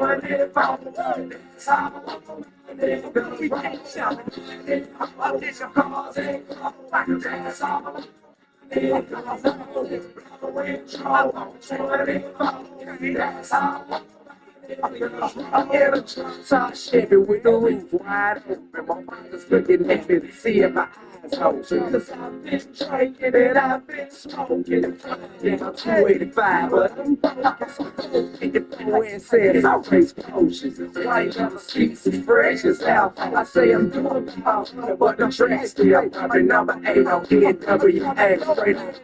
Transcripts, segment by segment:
I'm in a top Chevy with the roof wide open. My mama's looking at me to see if my eyes open. Cause I've been drinking and I've been smoking. Down 285, but I'm so cold. The boy says I raise potions. White leather seats as fresh as hell. I say I'm doing fine, but the track's still pumping. Number 8 on NWA. Straight up.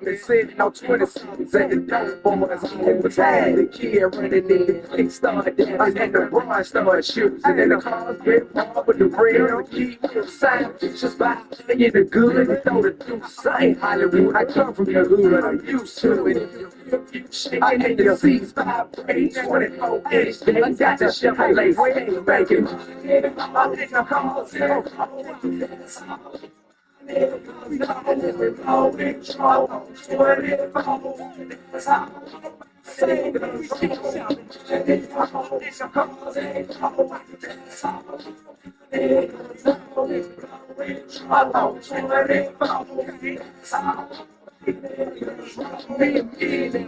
Been sitting on 27s at the dope boys. It was had the kid running in. They started dancing and the bras started shooting. And then the cars went wrong with the real. The key was sign. Just by saying the good and throw the deuce. I ain't Hollywood. I come from the hood. I'm used to it. You shaking in the seats, vibrating 24 inch. I got the Chevrolet. We ain't making money. I'm in the cars.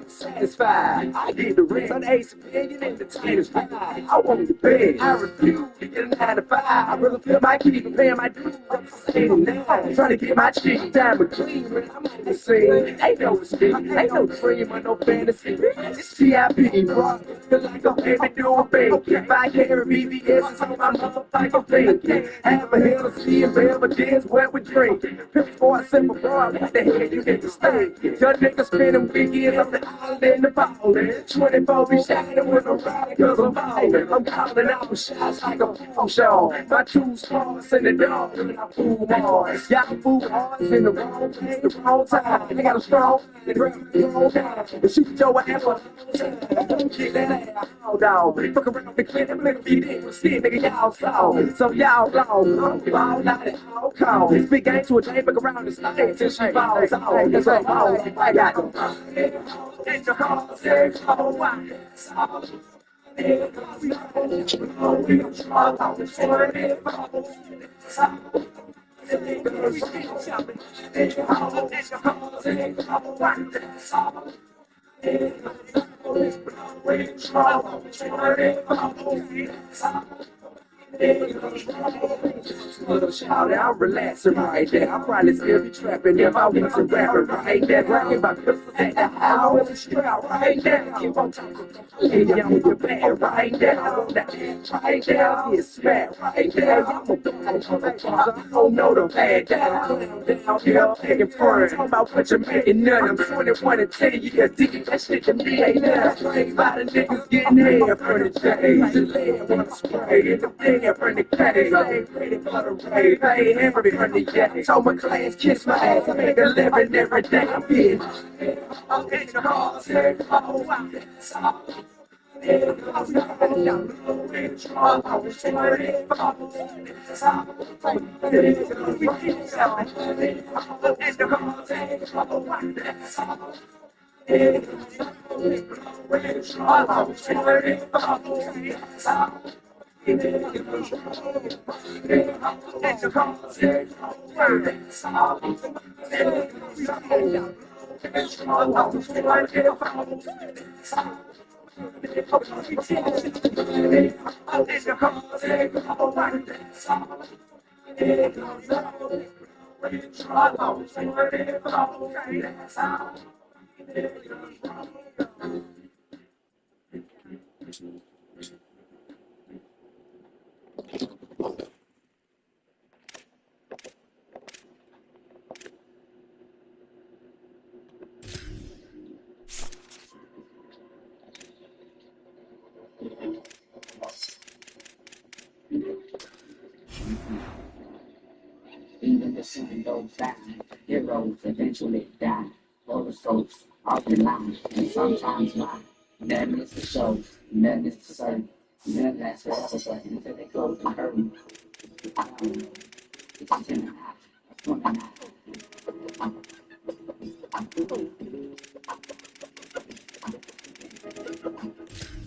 Satisfied. I get the rest on Ace opinion and the taters pie. I want the bed. I refuse to get a 9 to 5. I really feel my keep and paying my dues. I'm 89. Trying to get my cheek down but clean when I'm on the scene. Ain't no speed. Ain't no dream or no fantasy. It's CFB, bro. Cause like a baby do a thing. If I carry BBS on my motherfucking thing. Have a hell to see if evidence what we drink. Before I sip a bar, what the hell you niggas think? Your niggas spending weekends on the island in the ballin'. 24 be shining when I'm riding cause I'm ballin'. I'm calling out shots like a pool show. My two stars in the dog when I pull bars. Y'all move hard in the wrong place, the wrong time. I got a strong and rap the wrong time. And shoot your ass for kick that ass, hold on. Fuck around the clip, nigga be dead with shit, nigga y'all saw. So y'all long, I'm all out at all calls. This big game to a day, fuck around the stage till she falls off. That's all I got. It's your heart, it's all why. Little shout out, relaxing right there. I'll probably still be trapping if I wasn't rapping right there. Bragging about pistols at the house and strap right there. Keep on talking. Hey, y'all with your band right there. I want that right there. Get smacked right there. I'm a motherfucker. I don't know the bad down here taking fun. Talking about what you're making none. I'm 21 and 10 years deep. That shit to me ain't nothing. A lot of niggas getting there for the J's. The lead wanna spray. And the thing from the K. Ready for the rave. I ain't ever from the yak. Told my class, kiss my ass. I make a living every day. I'm bitch. I'm in the halls. Even the sun goes down, heroes eventually die. Horoscopes often lie, and sometimes lie. None is to show, none is to serve. None lasts forever, but until they close the curtain. It's in the eye, it's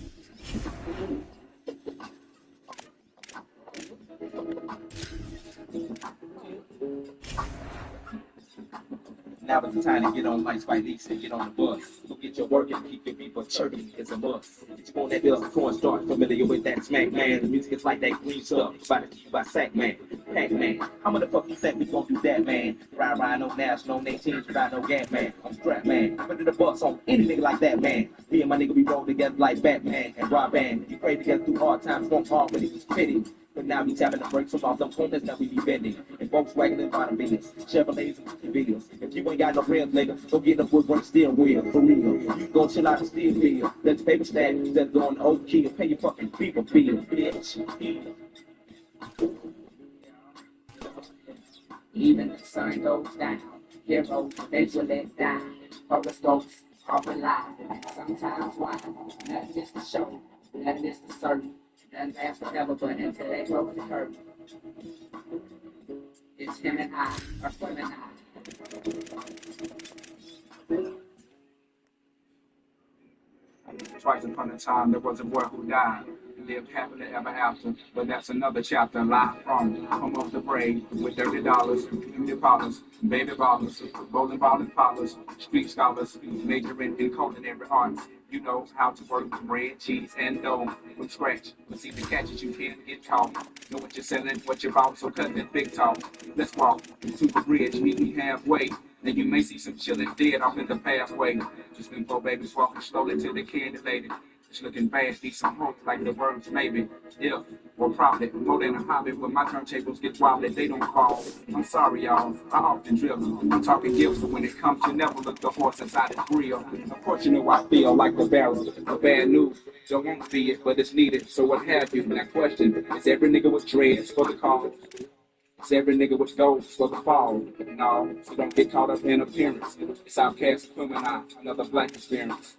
Now is the time to get on Mike's Fight Leaks and get on the bus. Go get your work and keep your people chirping. It's a must. Get you on that bill before start. Familiar with that smack, man. The music is like that green stuff. Provided to you by Sack, man. Pac, man. How many the fuck you think we gon' do that, man? Ride no national, no teams without no gap, man. I'm strapped, man. Put the bus on any nigga like that, man. Me and my nigga, we roll together like Batman and Rob Band. We prayed together through hard times, won't hard when it was pity. But now we tapping the brakes from off them corners that we be bending. And Volkswagen and bottom business, Chevrolets and videos. If you ain't got no rims, nigga, go get a woodwork steel wheel, for real. You go chill out and steal wheel. That's paper stack, that's going old key. Pay your fucking people bill, bitch. Even the sun goes down, heroes eventually die. Horoscopes often lie, and sometimes why? Nothing is for show, nothing is for certain. Nothing lasts forever, but until they close the curtain. It's him and I, or him and I. Twice upon a time, there was a boy who died. He lived happily ever after, but that's another chapter. Live from home of the brave, with $30, beauty parlors, baby ballers, bowling ball and parlors, street scholars, majoring in culinary arts. You know how to work bread, cheese, and dough from scratch. But see the catch is you can't get caught. Know what you're selling, what you bought, so cut that big talk. Let's walk to the bridge, meet me halfway. And you may see some chillin' dead off in the pathway. Just been four babies walking slowly to the candy lady. Just looking bad, need some hope like the words maybe. If, or probably, more than a hobby. When my turntables get wobbly, they don't fall. I'm sorry, y'all, I often drift. I'm talking gifts, but when it comes, you never look the horse inside the grill. Of course, you know I feel like the barrel. The bad news, don't want to be it, but it's needed. So what have you? Now question, is every nigga with dreads for the cause? It's every nigga with goals for the fall. No, so don't get caught up in appearance. It's Outcast Criminal, another black experience.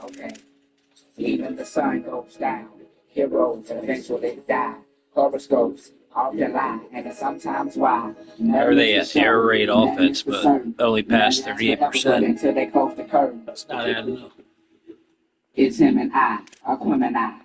Okay. Even the sun goes down, heroes eventually die. Horoscopes often lie, and sometimes why. Or they at air raid offense, but only past 38%. Until they close the curtain. That's not adding up. It's him and I, or him and I.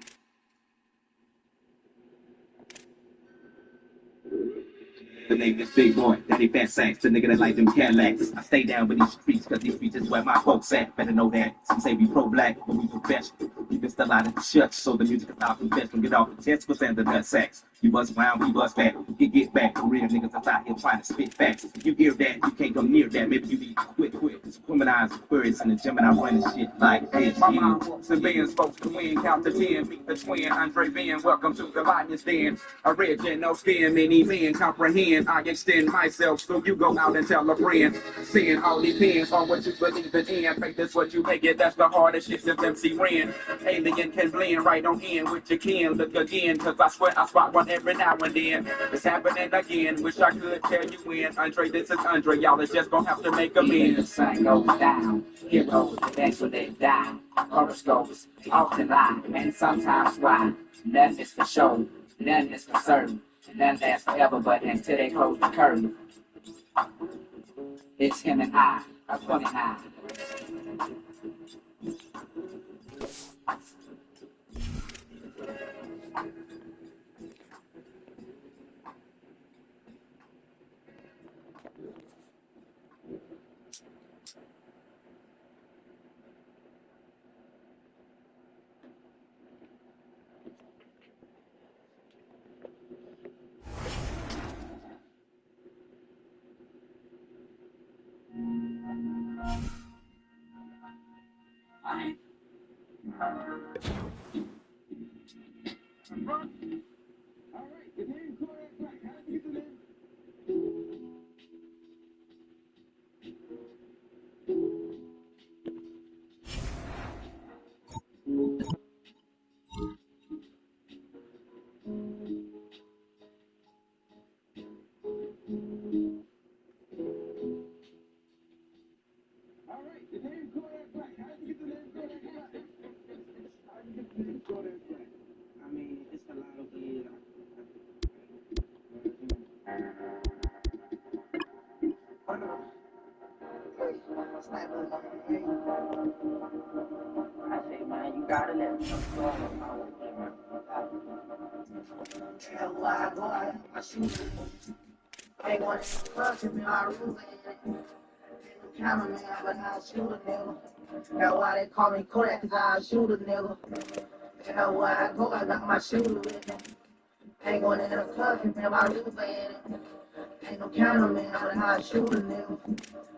The name is Big Boy, Daddy Fat Sacks, the nigga that like them Cadillacs. I stay down with these streets, cause these streets is where my folks at. Better know that. Some say we pro-black, but we professional. We been still out of the church, so the music is not professional. Get off the 10% of nut sacks. You bust around, we bust back. You get back for real niggas that's out here trying to spit facts. If you hear that, you can't come near that. Maybe you need to quit. Cause Womenized Aquarius in the gym and I run the shit like this. My mind walks and bands, folks to win, count to 10, beat the twin, Andre Van, welcome to the lion's den. A red jet, no skin, many men comprehend. I extend myself, so you go out and tell a friend. Sin all depends on what you believe in. Faith is what you make it, that's the hardest shit since MC ran. Alien can blend right on in with your kin. Look again, cause I swear I spot one every now and then. It's happening again, wish I could tell you when. Andre, this is Andre, y'all is just gonna have to make Even the amends. sun goes down, heroes eventually die. Horoscopes often lie, and sometimes why. Nothing is for show, nothing is for certain. None lasts forever, but until they close the curtain. It's him and I, or him and I. I say, man, you gotta let me know. Tell where I go, I got my shoes. I ain't want to fuck in my room, man. Cameraman, but I shoot a nigga. That's why they call me Kodak, cause I shoot a nigga. Tell where I go, I got my shooter with me. Ain't going in the club, in my room, man. Ain't no cameraman, but I shoot a nigga.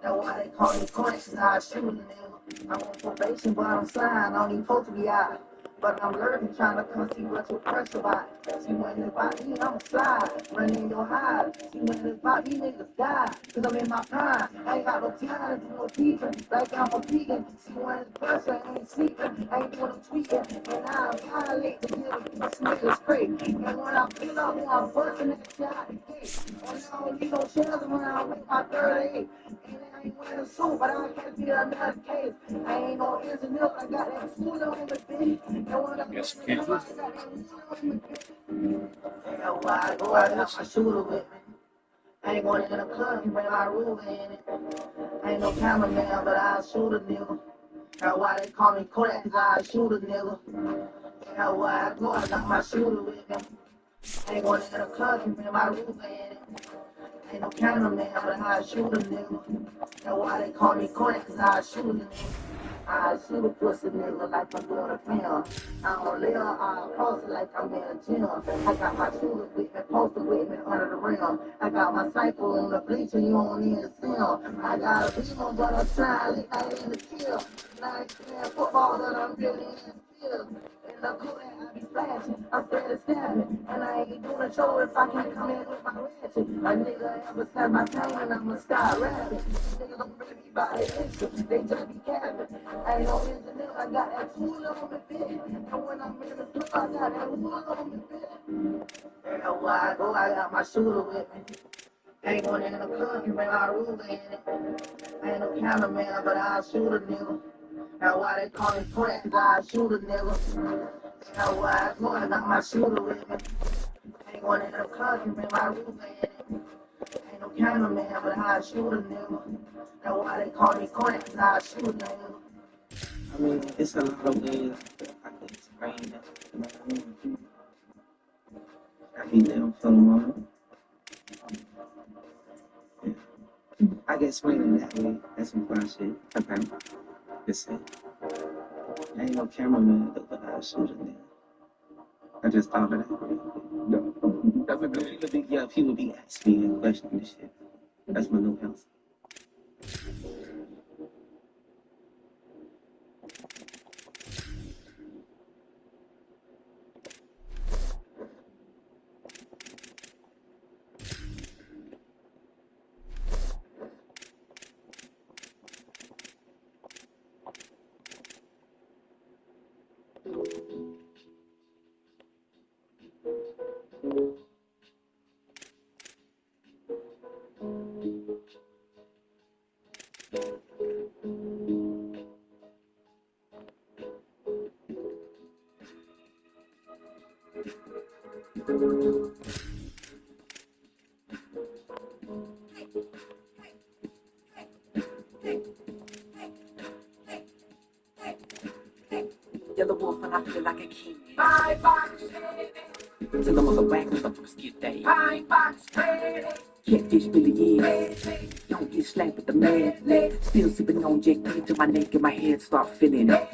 That's why they call me Kodak, cause I shoot a nigga. I'm on probation, but I'm signed, I don't even supposed to be out. But I'm lurking, trying to come see what your pressure about. See when it's about me, I'm slide, running your high. See when it's about me, niggas die. Cause I'm in my prime, I ain't got no time to do no teaching. Like I'm a vegan, see when it's pressure, I ain't sleeping. I ain't doing no tweaking, and I violate the niggas, niggas straight. And when I pull up, I'm busting that shit out the gate. And I don't need no shells around with my 38. And I ain't wearing a suit, but I can't be another case. I ain't no engineer, I got that food on the beat. Yes, you can. I go, I got my shooter with me. I ain't going in the club, you bring my room in it. I ain't no cameraman, but I'll shoot a nigga. That's why they call me Kodak, cause I'll shoot a nigga. That's why I go, I got my shooter with me. I ain't going in the club, you bring my room in it. Ain't no cameraman, but I'll shoot a nigga. That's why they call me Kodak, cause I'll shoot a nigga. I shoot a pussy nigga like I'm doing a film. I don't live, I cross it like I'm in a gym. I got my shooters with me, posted with me under the rim. I got my cycle on the bleacher, you don't need to see 'em. I got a beam on, but I'm trying to night in the kill. And I ain't playing football, but I'm really in the field. And the Kodak, I be flashing, I'm scared of stabbing. And I ain't doing a show if I can't come in with my ratchet. A nigga ever snap my chain and I'ma start rapping. Niggas don't really be by the issue, they just be capping. I ain't no engineer, I got that tool on the bit. And when I'm in the club, I got that wool on the bit. And where I go, I got my shooter with me. Ain't going in the club, you bring my room in it. I ain't no cameraman, but I'll shoot a nigga. That's why they call me Kodak, cause I'll shoot a nigga. And where I go, I got my shooter with me. Ain't going in the club, you bring my room in it. Ain't no cameraman, but I'll shoot a nigga. That's why they call me Kodak, cause I'll shoot a nigga. I mean, it's a lot of ways I can explain that. You know what I mean? I be there for the moment. Yeah. I can explain it that way. That's some fun shit. Okay. Just say. I ain't no cameraman, but I shoot it there. I just thought of that. People be asking me and questioning this shit. That's my new house. Yellow wolf and I feel like a king. Bye bye, till I'm on the wax with the first get day. Bye bye, catfish Billy is. Don't get slapped with the mad. Still sipping on Jack D till my neck and my head start feeling it.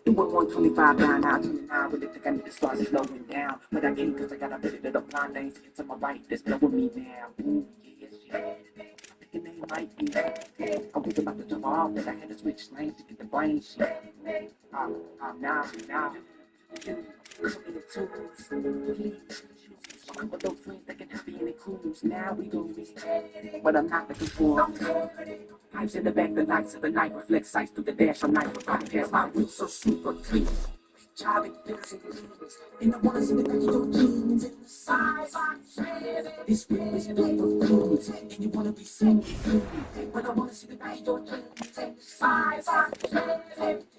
Doing 125 down, now 29. Really think I need to start slowing down. But I can't cause I got a bit of the blind lanes to get to my right. That's blowing me now. Ooh, yes, yeah. Thinking they might be. I was about to jump off, but I had to switch lanes to get the brain shit. Now. Cause I'm in the tools, please. A couple of those friends that can help me in the cruise. Now we gon' be, but I'm not looking for pipes in the back, the lights of the night reflect sights through the dash of night. Bypass my roots so super clean. Driving bills and greens, and I wanna see the back of your jeans and the size. This room is built for fools, and you wanna be seen with me. But I wanna see the back of your jeans and the size.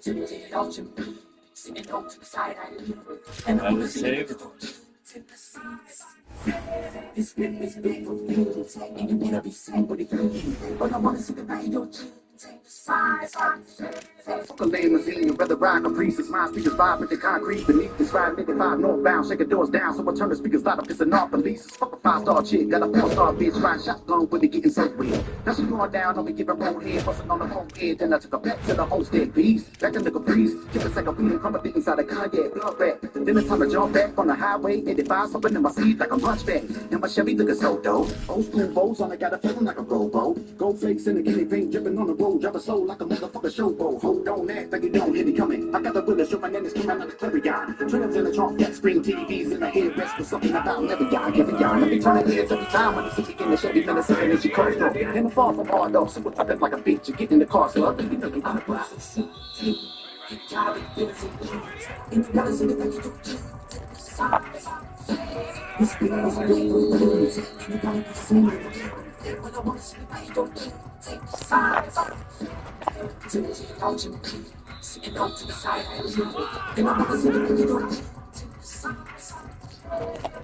Tempted off your feet. Sitting on to the side I leave. And I wanna see the size. This room is built for fools, and you wanna be seen with it. But I wanna see the back of your jeans Fuck a limousine, you'd rather ride Caprice. It's my speakers vibe with the concrete beneath this ride, make it five northbound, shaking doors down, so I turn the speakers loud up, pissing off police. Fuck a 5-star chick, got a 4-star bitch, ride shotgun with it getting so weird. Now she going down, I'll be giving road head, busting on the whole head, then I took her back to the homestead piece. Back in the Caprice, give a second feeling, come up inside the Kanye, blood back. Then it's time to jump back on the highway, 85, something in my seat like a punchback. And my Chevy looking so dope. Old school bows on, I got a feeling like a robo. Gold flakes in the guinea pig, dripping on the road, drive a slow like a motherfucker showboat. Hold on, act like you don't hear me coming. I got the willis, show my name is coming out of the Clarion. Trails in the trunk, flat screen TVs in the headrest for something about never got. Every y'all, let me turn the heads every time when the city in the Chevy, Minnesota, and she comes through. And the fall from hard though, super talking like a bitch. You get in the car, so I think you know you want to process.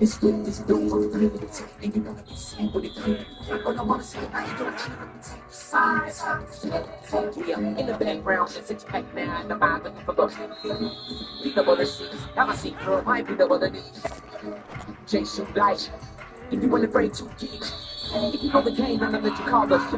It's with this dope for free, and you wanna be seen with it free. But I wanna see how you don't yeah, in the background, it's 6-pack now, and the mind looking for the be the other seats. Have a seat, girl, might be the other knees. Chase you light, if you wanna break 2 keys. If you know the game, I'm gonna let you call us.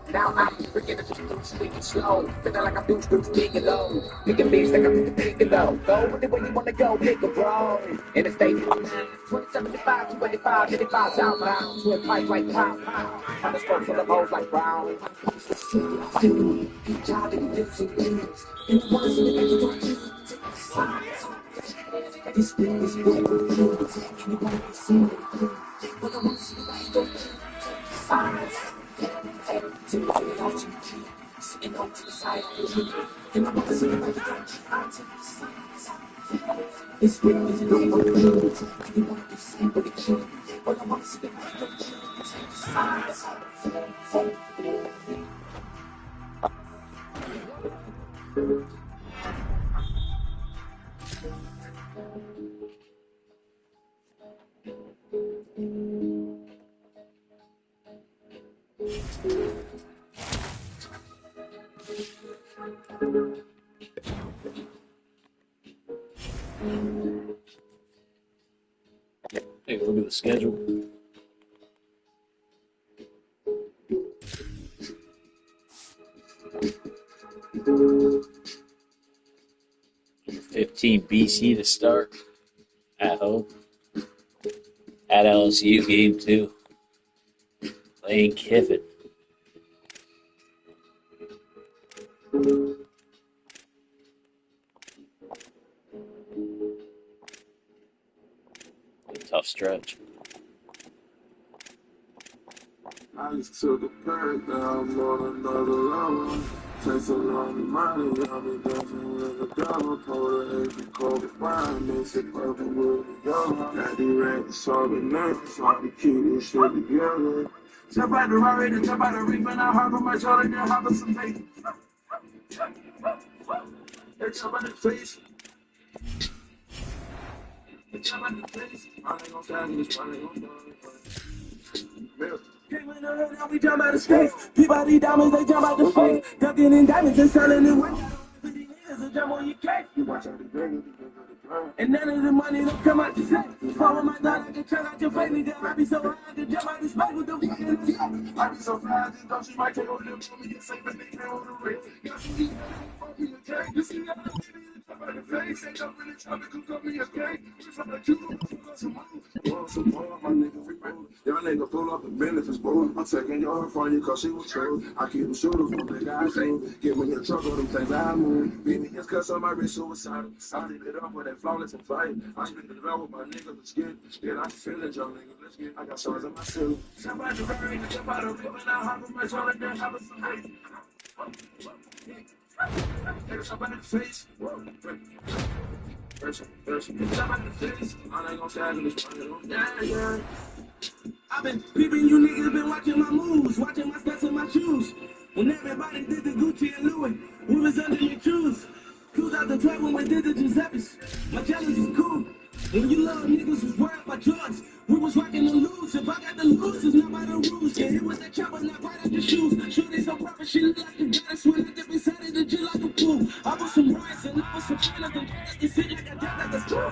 Now I'm freaking the speaking slow. Feeling like I'm doing scripts big and low. Picking beats like I'm big and low. Go with it where you wanna go, pick a bro. In the state, 2075, 285, 85 southbound. Twin pipes like pow, pow. On the spokes of the hoes like brown. Job in different things. And the ones in the back of this thing is good. And you wanna be seen. But I wanna see how you don't sitting on to the side of the and I want to see if I can it's good, it's no more good. You want to be seen with the kid, but I want to see if I can Take a look at the schedule. $15 BC to start at home. At LSU, game 2. Playing Kiffin. Tough stretch. I just took a pack, now I'm on another level. Takes a lot of money, I'm dancing with the devil. Pour the heavy cold wine, mix it purple with the yellow. Got the racks, Chardonnay, so I can keep this shit together. Jump out the Rari, then jump out the reef, and I hop on my shoulder, then hop on some bacon. They jump on the face. They jump on the face. I ain't gon' stand this, I ain't gon' stand this. Came in the hood, now we jump out the space. Peabody diamonds, they jump out the face. Ducking in diamonds and selling it with 50 years to jump on your case. You watch out the bigger, and none of the money don't come out the safe. Follow my thought, I can check out your face. Nigga, I be so high, I can jump out the space with the fucking I be so fly, I just thought she might take over them for me and say, but they can't hold the rate. Got some heat, fuck me a cake. You see that little baby, jump out the face. Ain't no really trying to cook up me a cake. Just like you, some more, my nigga, we roll. Y'all nigga pull up the benefits, boy. I'm taking your from you cause she was true. I keep them shooters from the guys too. Get me in trouble, them things I move. Beat me just cause on my wrist suicidal. I did it up with that flawless and fight. I spit it out with my nigga, let's get. Yeah, I feel it, y'all nigga, let's get. I got stars in my suit. Jump out the river, jump out the river, now hop on my shoulder, then hop on some hate. Take a shot in the face. Jump out the face. I ain't gon' stand in this money. Yeah. I've been peeping you niggas, been watching my moves, watching my steps and my shoes. When everybody did the Gucci and Louis, we was under your shoes. 2012 when we did the Giuseppe's. My jealous is cool. When you love niggas was worried about drugs. We was rocking the loose. If I got the looses, now by the rules. Yeah, it was that chopper, not right out the shoes. Shorty so proper, she look like a goddess. When I dip inside of the jet like a pool. I was some rice and I was some feelings. And I can sit like a dad at the store.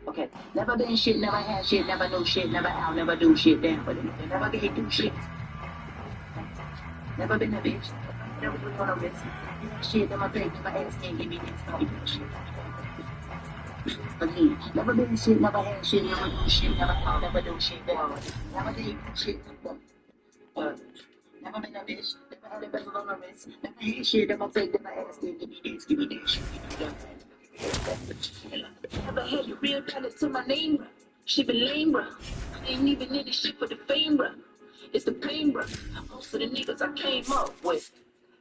Okay, never been shit, never had shit, never knew shit, never out, never do shit, damn, but never gonna do shit. Never been a bitch, never put on a risk. Shit, never paid, never asked, can't give me this, don't give me shit. Again, never been shit, never had shit, never do shit, never out, never do shit, damn, never did shit. Never been a bitch, never had a bezel on a wrist, never had shit, never fake, never asked, can't give me this, give me this, shit, give me that. Never had a real dollar to my name, bruh. She been lame, bruh. I ain't even in this shit for the fame, bruh. It's the pain, bruh. Most of the niggas I came up with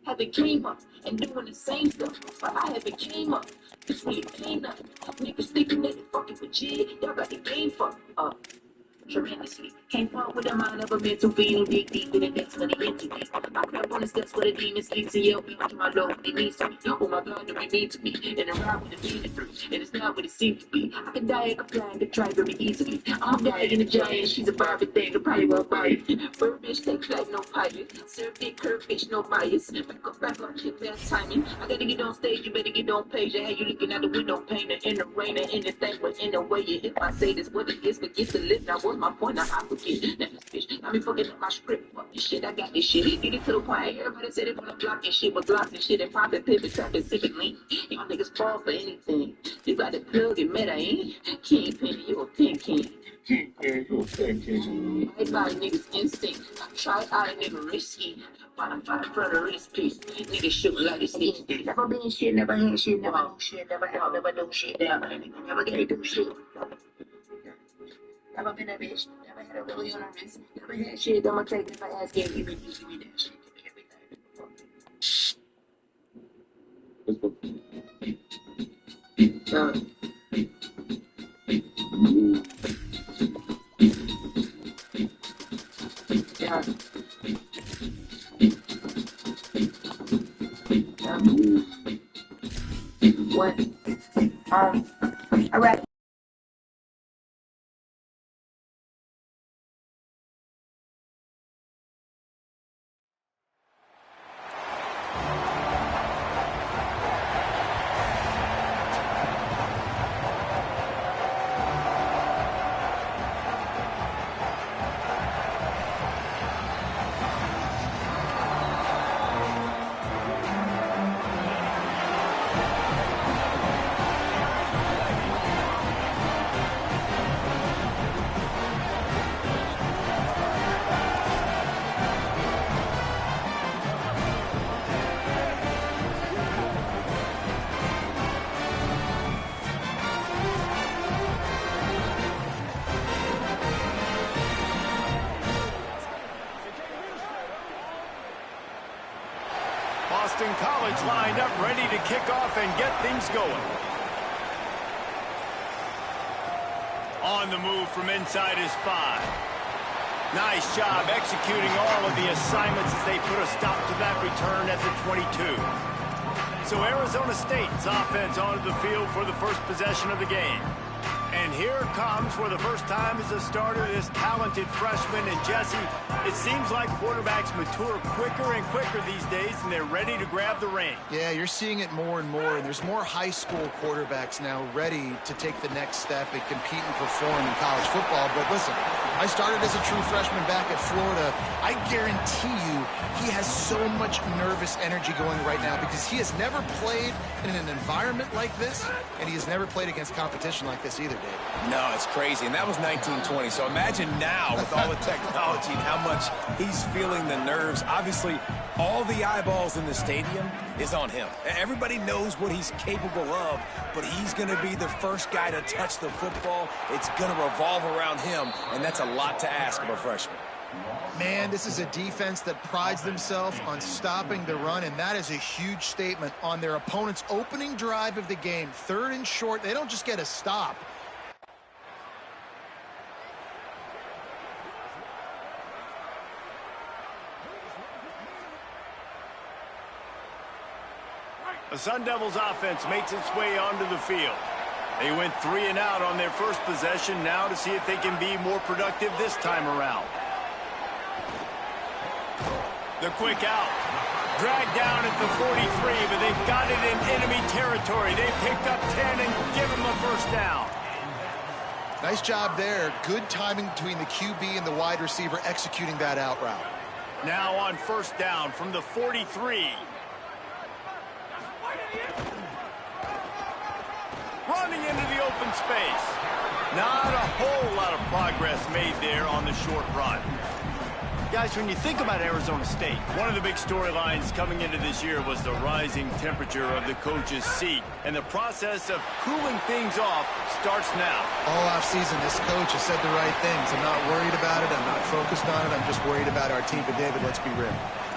haven't came up and doing the same stuff, but I haven't came up. This really ain't nothing. Niggas thinking that they fucking with G, y'all got the game fucked up. Tremendously. Can't fuck with a mind of a mental being dig deep in the next money into me. I crap on the steps where the demons sleep, so yell me to my low, they need to me. Oh my god, don't be mean to me. And I ride with the feeling through, and it's not what it seems to be. I can die, I can fly, I can try very easily. I'm a guy in a giant, she's a Barbie thing, I probably won't buy it. Bird bitch, take flight, no pilot. Serve dick, curve bitch, no bias. Back up, shit, bad timing. I gotta get on stage, you better get on page. I had you looking out the window, painter, in the rain, or anything, but in a way, if I say this, what it is, forget to live. Now, what's my point? I forget. Now, this bitch got me fucking up my script. Fuck this shit, I got this shit. Get it to the point, everybody said it when I'm blocking shit, but blocks and shit, and profit, pivot, trapping, civic link. Y'all niggas fall for anything. You got the plug and meta, ain't? Kingpin, you a pin king. My body niggas instinct. Try out a nigga risky. Fight for the risk piece. Niggas shoot like it's easy. Never been shit, never had shit, never do shit, never out, never do shit, never gonna do shit. Never been a bitch, never had a really on a wrist. Never had shit, don't take if I ask, give me that shit, give me everything. Yeah. What? All right. Boston College lined up, ready to kick off and get things going. On the move from inside his 5. Nice job executing all of the assignments as they put a stop to that return at the 22. So Arizona State's offense onto the field for the first possession of the game. And here it comes for the first time as a starter, this talented freshman. And Jesse, it seems like quarterbacks mature quicker and quicker these days, and they're ready to grab the reins. Yeah, you're seeing it more and more, and there's more high school quarterbacks now ready to take the next step and compete and perform in college football. But listen, I started as a true freshman back at Florida. I guarantee you he has so much nervous energy going right now because he has never played in an environment like this, and he has never played against competition like this either, Dave. No, it's crazy, and that was 1920. So imagine now with all the technology and how much he's feeling the nerves. Obviously, all the eyeballs in the stadium is on him. Everybody knows what he's capable of, but he's going to be the first guy to touch the football. It's going to revolve around him, and that's a lot to ask of a freshman. Man, this is a defense that prides themselves on stopping the run, and that is a huge statement on their opponent's opening drive of the game. 3rd and short, they don't just get a stop. The Sun Devils offense makes its way onto the field. They went 3 and out on their first possession, now to see if they can be more productive this time around. The quick out. Dragged down at the 43, but they've got it in enemy territory. They picked up 10 and give them a first down. Nice job there. Good timing between the QB and the wide receiver executing that out route. Now on first down from the 43. Running into the open space. Not a whole lot of progress made there on the short run. Guys, when you think about Arizona State, one of the big storylines coming into this year was the rising temperature of the coach's seat. And the process of cooling things off starts now. All offseason, this coach has said the right things. I'm not worried about it. I'm not focused on it. I'm just worried about our team. But, David, let's be real.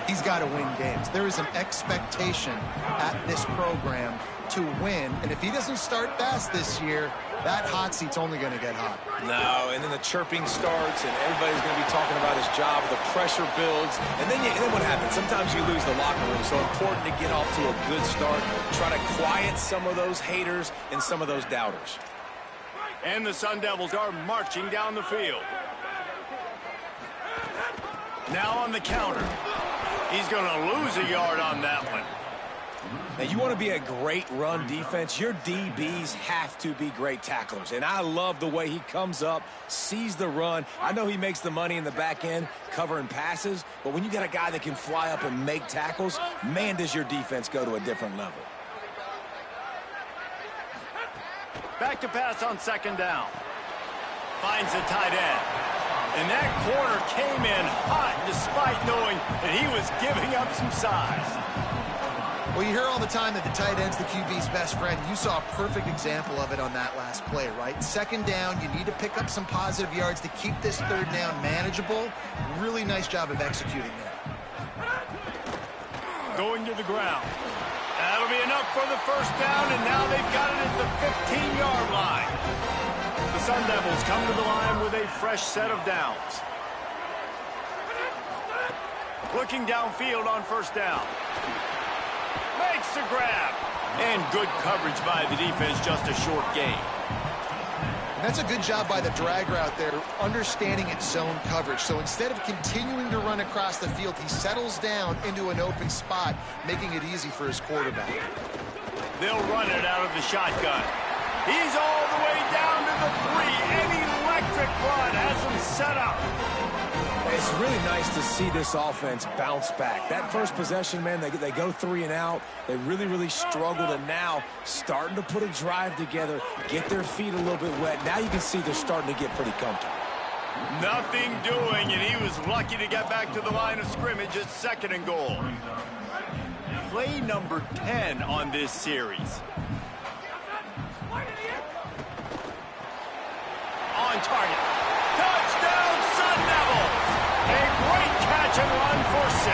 He's got to win games. There is an expectation at this program to win. And if he doesn't start fast this year, that hot seat's only going to get hot. No, and then the chirping starts, and everybody's going to be talking about his job. The pressure builds, and then what happens? Sometimes you lose the locker room. So important to get off to a good start. Try to quiet some of those haters and some of those doubters. And the Sun Devils are marching down the field. Now on the counter. He's going to lose a yard on that one. Now, you want to be a great run defense, your DBs have to be great tacklers. And I love the way he comes up, sees the run. I know he makes the money in the back end covering passes, but when you got a guy that can fly up and make tackles, man, does your defense go to a different level. Back to pass on second down. Finds a tight end. And that corner came in hot despite knowing that he was giving up some size. Well, you hear all the time that the tight end's the QB's best friend. You saw a perfect example of it on that last play, right? Second down, you need to pick up some positive yards to keep this third down manageable. Really nice job of executing there. Going to the ground. That'll be enough for the first down, and now they've got it at the 15-yard line. The Sun Devils come to the line with a fresh set of downs. Looking downfield on first down. Makes the grab. And good coverage by the defense, just a short gain. And that's a good job by the drag route there, understanding its zone coverage. So instead of continuing to run across the field, he settles down into an open spot, making it easy for his quarterback. They'll run it out of the shotgun. He's all the way down to the 3. An electric run has him set up. It's really nice to see this offense bounce back. That first possession, man, they go 3 and out. They really struggled, and now starting to put a drive together, get their feet a little bit wet. Now you can see they're starting to get pretty comfortable. Nothing doing, and he was lucky to get back to the line of scrimmage at 2nd and goal. Play number 10 on this series. On target. Touchdown, Sun Devils! A great catch and run for 6.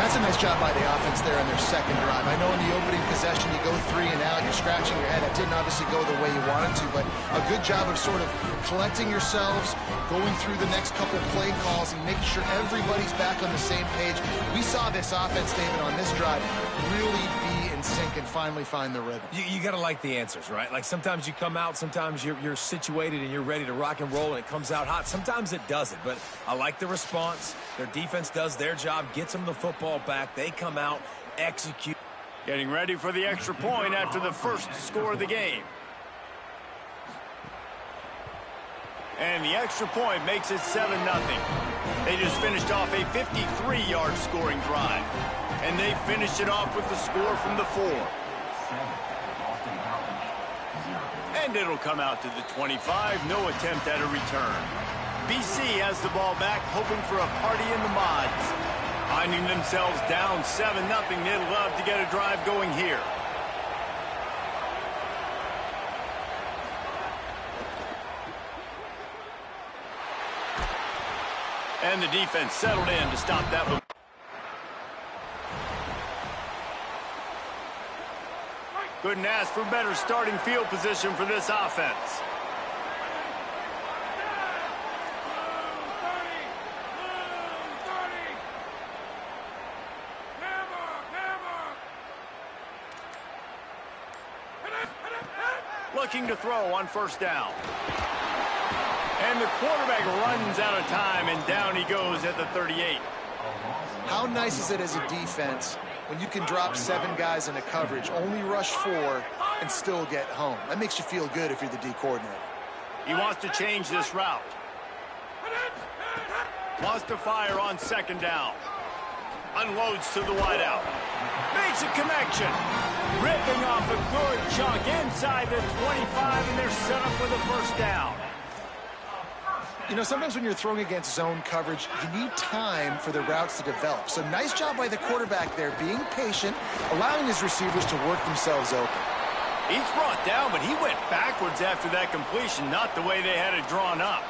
That's a nice job by the offense there on their second drive. I know in the opening possession you go 3 and out, you're scratching your head. That didn't obviously go the way you wanted to, but a good job of sort of collecting yourselves, going through the next couple play calls and making sure everybody's back on the same page. We saw this offense, David, on this drive really be in in sync and finally find the rhythm. You got to like the answers, right? Like sometimes you come out, sometimes you're situated and you're ready to rock and roll and it comes out hot. Sometimes it doesn't, but I like the response. Their defense does their job, gets them the football back. They come out, execute. Getting ready for the extra point after the first score of the game. And the extra point makes it 7-0. They just finished off a 53-yard scoring drive. And they finished it off with the score from the 4. And it'll come out to the 25. No attempt at a return. BC has the ball back, hoping for a party in the mods. Finding themselves down 7-0, they'd love to get a drive going here. And the defense settled in to stop that one. Couldn't ask for better starting field position for this offense. Looking to throw on first down. And the quarterback runs out of time, and down he goes at the 38. How nice is it as a defense when you can drop 7 guys into coverage, only rush 4, and still get home? That makes you feel good if you're the D coordinator. He wants to change this route. Wants to fire on second down. Unloads to the wideout. Makes a connection. Ripping off a good chunk inside the 25, and they're set up with a first down. You know, sometimes when you're throwing against zone coverage, you need time for the routes to develop. So nice job by the quarterback there, being patient, allowing his receivers to work themselves open. He's brought down, but he went backwards after that completion, not the way they had it drawn up.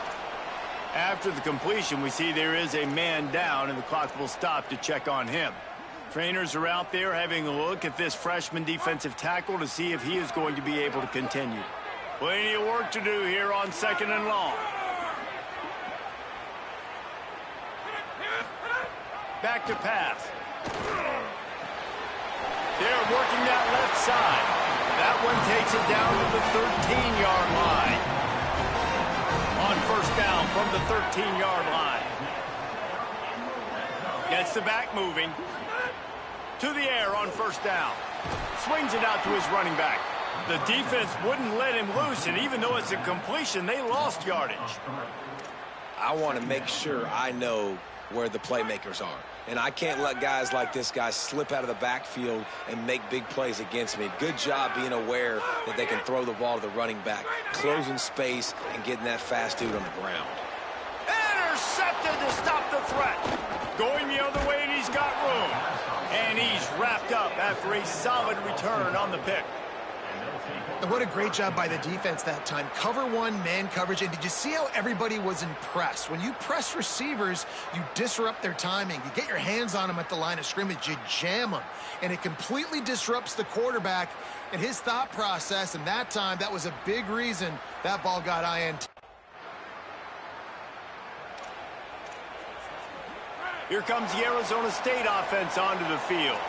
After the completion, we see there is a man down, and the clock will stop to check on him. Trainers are out there having a look at this freshman defensive tackle to see if he is going to be able to continue. Plenty of work to do here on second and long. Back to pass. They're working that left side. That one takes it down to the 13-yard line. On first down from the 13-yard line. Gets the back moving. To the air on first down. Swings it out to his running back. The defense wouldn't let him loose, and even though it's a completion, they lost yardage. I want to make sure I know where the playmakers are. And I can't let guys like this guy slip out of the backfield and make big plays against me. Good job being aware that they can throw the ball to the running back, closing space and getting that fast dude on the ground. Intercepted to stop the threat. Going the other way, and he's got room. And he's wrapped up after a solid return on the pick. And what a great job by the defense that time. Cover 1, man coverage. And did you see how everybody was impressed? When you press receivers, you disrupt their timing. You get your hands on them at the line of scrimmage. You jam them. And it completely disrupts the quarterback and his thought process. And that time, that was a big reason that ball got INT. Here comes the Arizona State offense onto the field.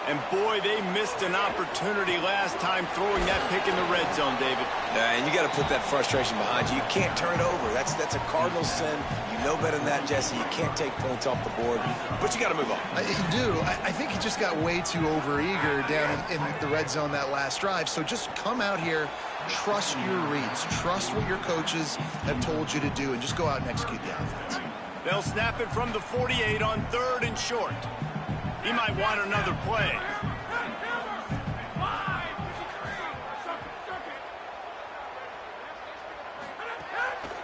And boy, they missed an opportunity last time throwing that pick in the red zone, David. And you got to put that frustration behind you. You can't turn it over. That's a cardinal sin. You know better than that, Jesse. You can't take points off the board, but you got to move on. You do. I think he just got way too overeager down in the red zone that last drive. So just come out here, trust your reads, trust what your coaches have told you to do, and just go out and execute the offense. They'll snap it from the 48 on 3rd and short. He might want another play.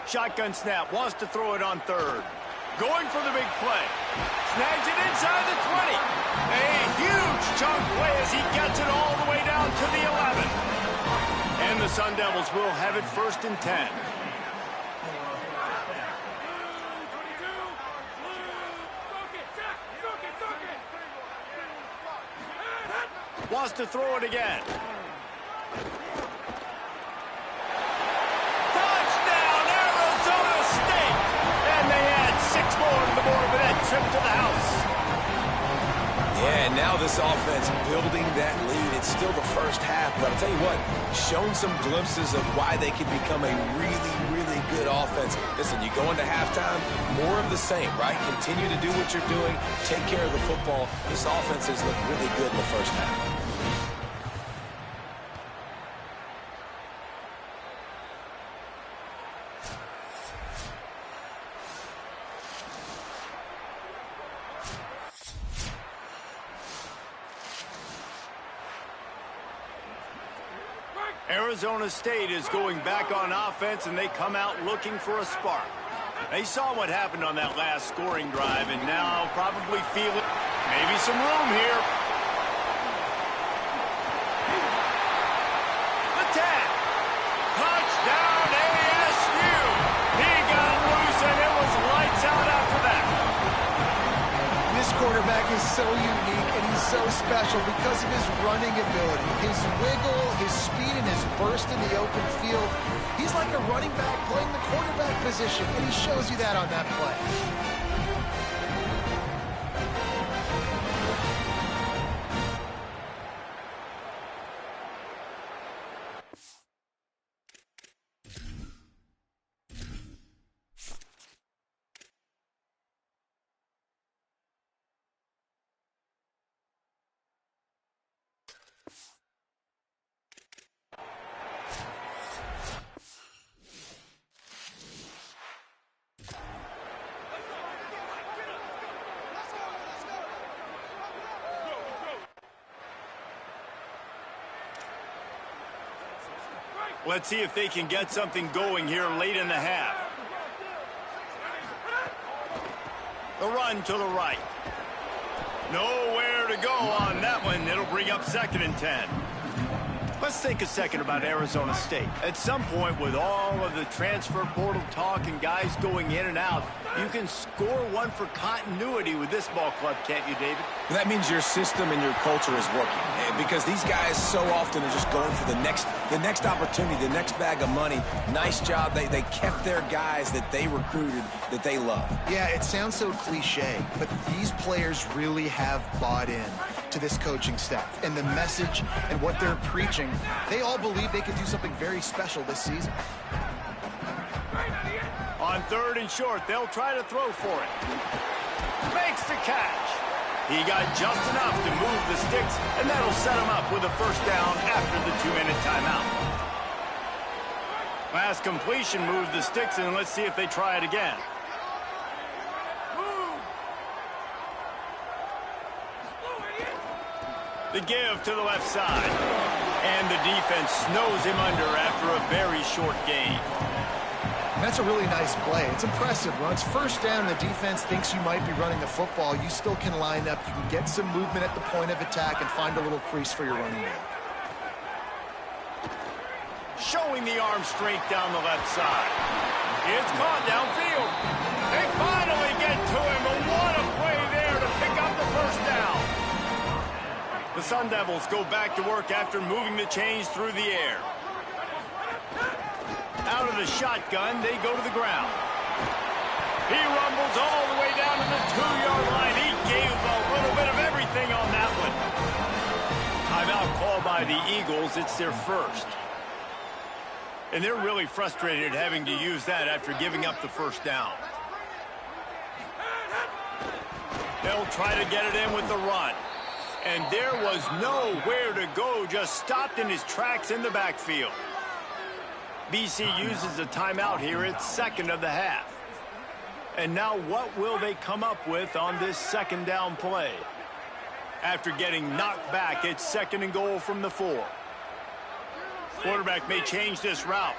Shotgun snap, wants to throw it on 3rd. Going for the big play. Snags it inside the 20. A huge chunk play as he gets it all the way down to the 11. And the Sun Devils will have it 1st and 10. Wants to throw it again. Touchdown, Arizona State! And they add 6 more to the board with that trip to the house. Yeah, and now this offense building that lead it's still the first half, but I'll tell you what, shown some glimpses of why they can become a really, really good offense. Listen, you go into halftime, more of the same, right? Continue to do what you're doing, take care of the football. This offense has looked really good in the first half. Arizona State is going back on offense, and they come out looking for a spark. They saw what happened on that last scoring drive, and now probably feel it. Maybe some room here. Attack! Touchdown ASU! He got loose, and it was lights out after that. This quarterback is so unique, and he's so special because of his running ability, his wiggle, his speed, and his burst in the open field. He's like a running back playing the quarterback position, and he shows you that on that play. Let's see if they can get something going here late in the half. The run to the right. Nowhere to go on that one. It'll bring up 2nd and 10. Let's think a second about Arizona State. At some point, with all of the transfer portal talk and guys going in and out, you can score one for continuity with this ball club, can't you, David? That means your system and your culture is working, because these guys so often are just going for the next opportunity, the next bag of money. Nice job. They kept their guys that they recruited, that they love. Yeah, it sounds so cliche, but these players really have bought in to this coaching staff and the message and what they're preaching. They all believe they can do something very special this season. On 3rd and short, they'll try to throw for it. Makes the catch. He got just enough to move the sticks, and that'll set him up with a first down after the 2-minute timeout. Last completion moved the sticks, and let's see if they try it again. The give to the left side. And the defense snows him under after a very short gain. That's a really nice play. It's impressive. When it's first down, the defense thinks you might be running the football. You still can line up. You can get some movement at the point of attack and find a little crease for your running back. Showing the arm strength down the left side. It's caught downfield. They finally get to him. And what a play there to pick up the first down. The Sun Devils go back to work after moving the chains through the air. Out of the shotgun, they go to the ground. He rumbles all the way down to the 2-yard line. He gave a little bit of everything on that one. Timeout called by the Eagles. It's their first. And they're really frustrated having to use that after giving up the first down. They'll try to get it in with the run. And there was nowhere to go, just stopped in his tracks in the backfield. BC uses a timeout here. It's 2nd of the half. And now what will they come up with on this 2nd down play? After getting knocked back, it's 2nd and goal from the 4. Quarterback may change this route.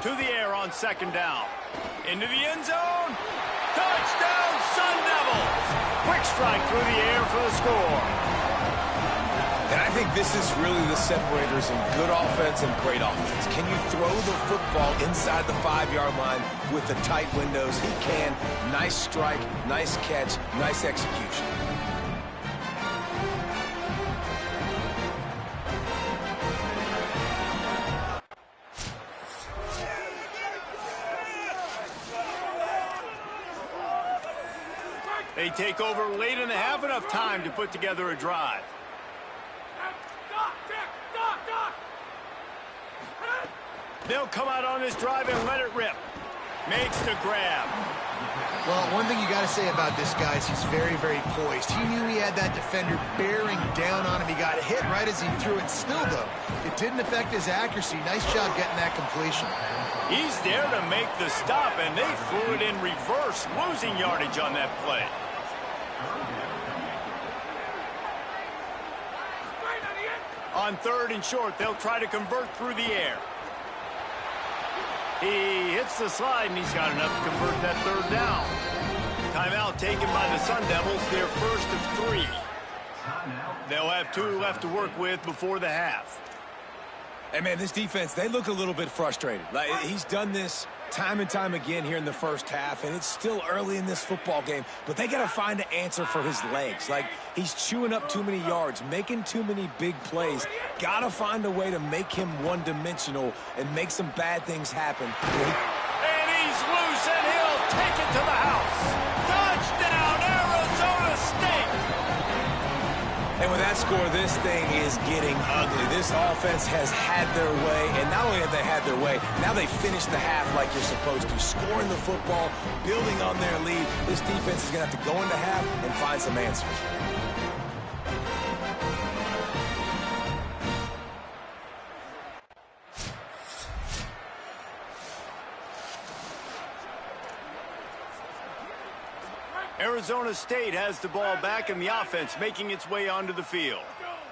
To the air on 2nd down. Into the end zone. Touchdown, Sun Devils! Quick strike through the air for the score. And I think this is really the separators in good offense and great offense. Can you throw the football inside the 5-yard line with the tight windows? He can. Nice strike, nice catch, nice execution. They take over late in the half, enough time to put together a drive. They'll come out on this drive and let it rip. Makes the grab. Well, one thing you got to say about this guy is he's very, very poised. He knew he had that defender bearing down on him. He got hit right as he threw it. Still, though, it didn't affect his accuracy. Nice job getting that completion. He's there to make the stop, and they threw it in reverse, losing yardage on that play. On 3rd and short, they'll try to convert through the air. He hits the slide, and he's got enough to convert that 3rd down. Timeout taken by the Sun Devils, their first of 3. They'll have 2 left to work with before the half. Hey, man, this defense, they look a little bit frustrated. Like, he's done this time and time again here in the first half, and it's still early in this football game, but they got to find an answer for his legs. Like, he's chewing up too many yards, making too many big plays. Got to find a way to make him one-dimensional and make some bad things happen. And he's loose, and he'll take it to the house. Touchdown, Arizona State! And with that score, this thing is getting ugly. This offense has had their way, and not only have they had their way, now they finished the half like you're supposed to, scoring the football, building on their lead. This defense is going to have to go into half and find some answers. Arizona State has the ball back and the offense making its way onto the field.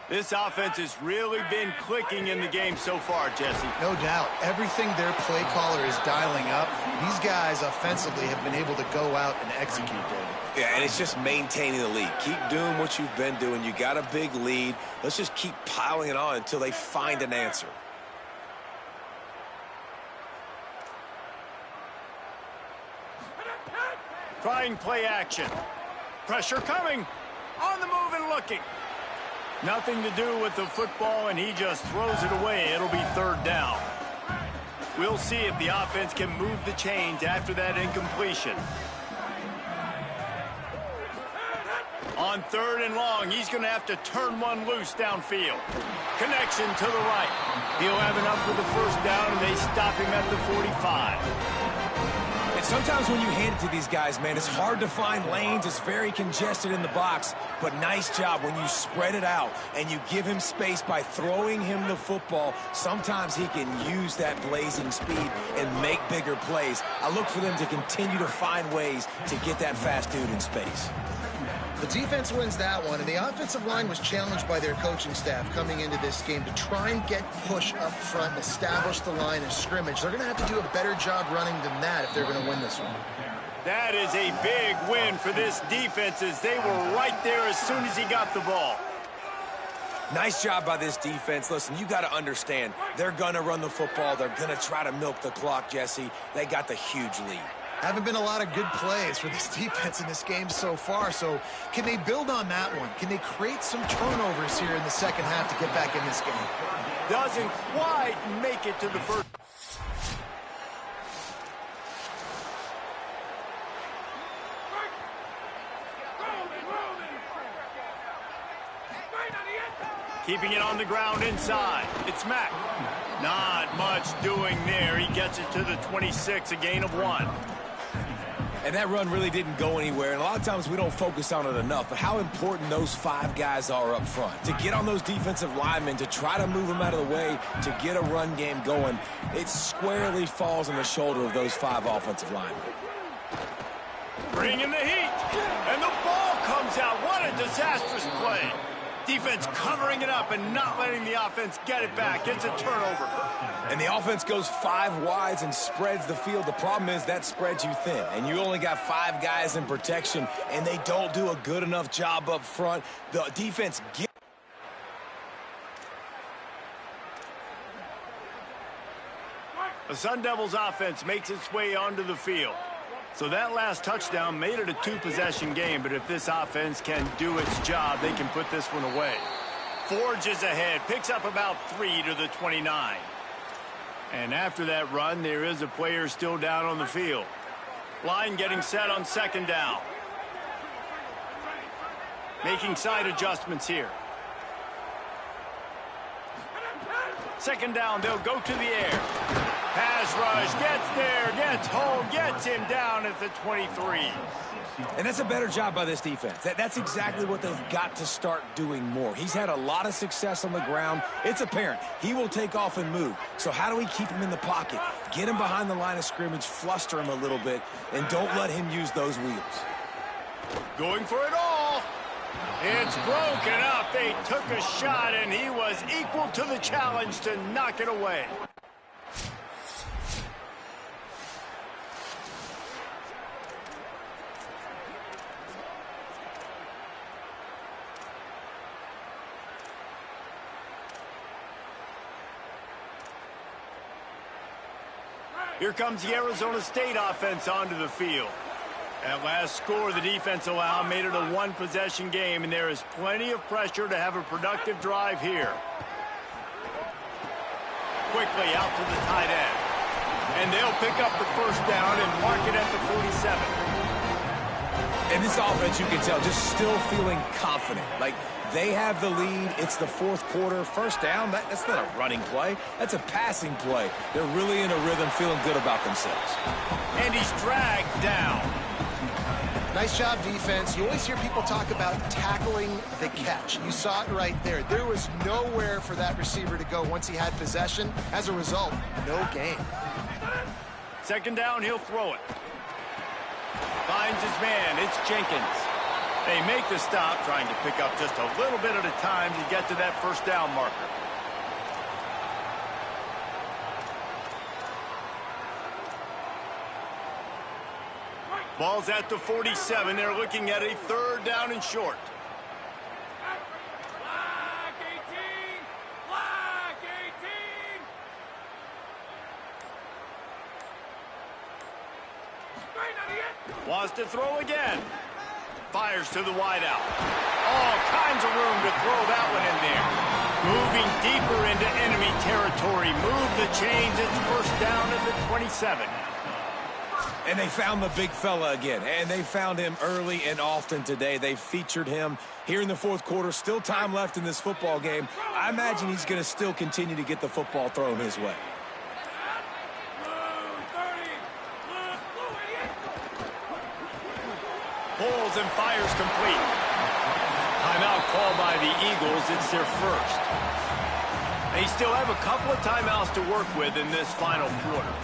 This offense has really been clicking in the game so far, Jesse. No doubt. Everything their play caller is dialing up, these guys offensively have been able to go out and execute, David. Yeah, and it's just maintaining the lead. Keep doing what you've been doing. You got a big lead. Let's just keep piling it on until they find an answer. Trying play action. Pressure coming. On the move and looking. Nothing to do with the football, and he just throws it away. It'll be 3rd down. We'll see if the offense can move the chains after that incompletion. On 3rd and long, he's going to have to turn one loose downfield. Connection to the right. He'll have enough for the 1st down, and they stop him at the 45. Sometimes when you hand it to these guys, man, it's hard to find lanes. It's very congested in the box. But nice job when you spread it out and you give him space by throwing him the football. Sometimes he can use that blazing speed and make bigger plays. I look for them to continue to find ways to get that fast dude in space. The defense wins that one, and the offensive line was challenged by their coaching staff coming into this game to try and get push up front and establish the line of scrimmage. They're going to have to do a better job running than that if they're going to win this one. That is a big win for this defense as they were right there as soon as he got the ball. Nice job by this defense. Listen, you got to understand, they're going to run the football. They're going to try to milk the clock, Jesse. They got the huge lead. Haven't been a lot of good plays for this defense in this game so far, so can they build on that one? Can they create some turnovers here in the second half to get back in this game? Doesn't quite make it to the first. Keeping it on the ground inside. It's Mack. Not much doing there. He gets it to the 26, a gain of 1. And that run really didn't go anywhere. And a lot of times we don't focus on it enough, but how important those 5 guys are up front. To get on those defensive linemen, to try to move them out of the way, to get a run game going, it squarely falls on the shoulder of those 5 offensive linemen. Bringing the heat. And the ball comes out. What a disastrous play. Defense covering it up and not letting the offense get it back. It's a turnover. And the offense goes 5 wides and spreads the field. The problem is that spreads you thin. And you only got 5 guys in protection, and they don't do a good enough job up front. The defense gets... The Sun Devils offense makes its way onto the field. So that last touchdown made it a 2-possession game, but if this offense can do its job, they can put this one away. Forges ahead, picks up about 3 to the 29. And after that run, there is a player still down on the field. Line getting set on 2nd down. Making side adjustments here. 2nd down, they'll go to the air. Pass rush, gets there, gets home, gets him down at the 23. And that's a better job by this defense. That's exactly what they've got to start doing more. He's had a lot of success on the ground. It's apparent he will take off and move. So how do we keep him in the pocket? Get him behind the line of scrimmage, fluster him a little bit, and don't let him use those wheels. Going for it all. It's broken up. They took a shot, and he was equal to the challenge to knock it away. Here comes the Arizona State offense onto the field. That last score the defense allowed made it a one-possession game, and there is plenty of pressure to have a productive drive here. Quickly out to the tight end. And they'll pick up the first down and mark it at the 47. And this offense, you can tell, just still feeling confident. Like, they have the lead. It's the fourth quarter. First down, that's not a running play. That's a passing play. They're really in a rhythm, feeling good about themselves. And he's dragged down. Nice job, defense. You always hear people talk about tackling the catch. You saw it right there. There was nowhere for that receiver to go once he had possession. As a result, no gain. Second down, he'll throw it. Finds his man. It's Jenkins. They make the stop, trying to pick up just a little bit at a time to get to that first down marker. Ball's at the 47. They're looking at a third down and short. Flag 18! Flag 18! Wants to throw again. Fires to the wideout. All kinds of room to throw that one in there. Moving deeper into enemy territory. Move the chains. It's first down at the 27. And they found the big fella again, and they found him early and often today. They featured him here in the fourth quarter. Still time left in this football game. I imagine he's going to still continue to get the football thrown his way. Pulls and fires complete. Timeout called by the Eagles. It's their first. They still have a couple of timeouts to work with in this final quarter.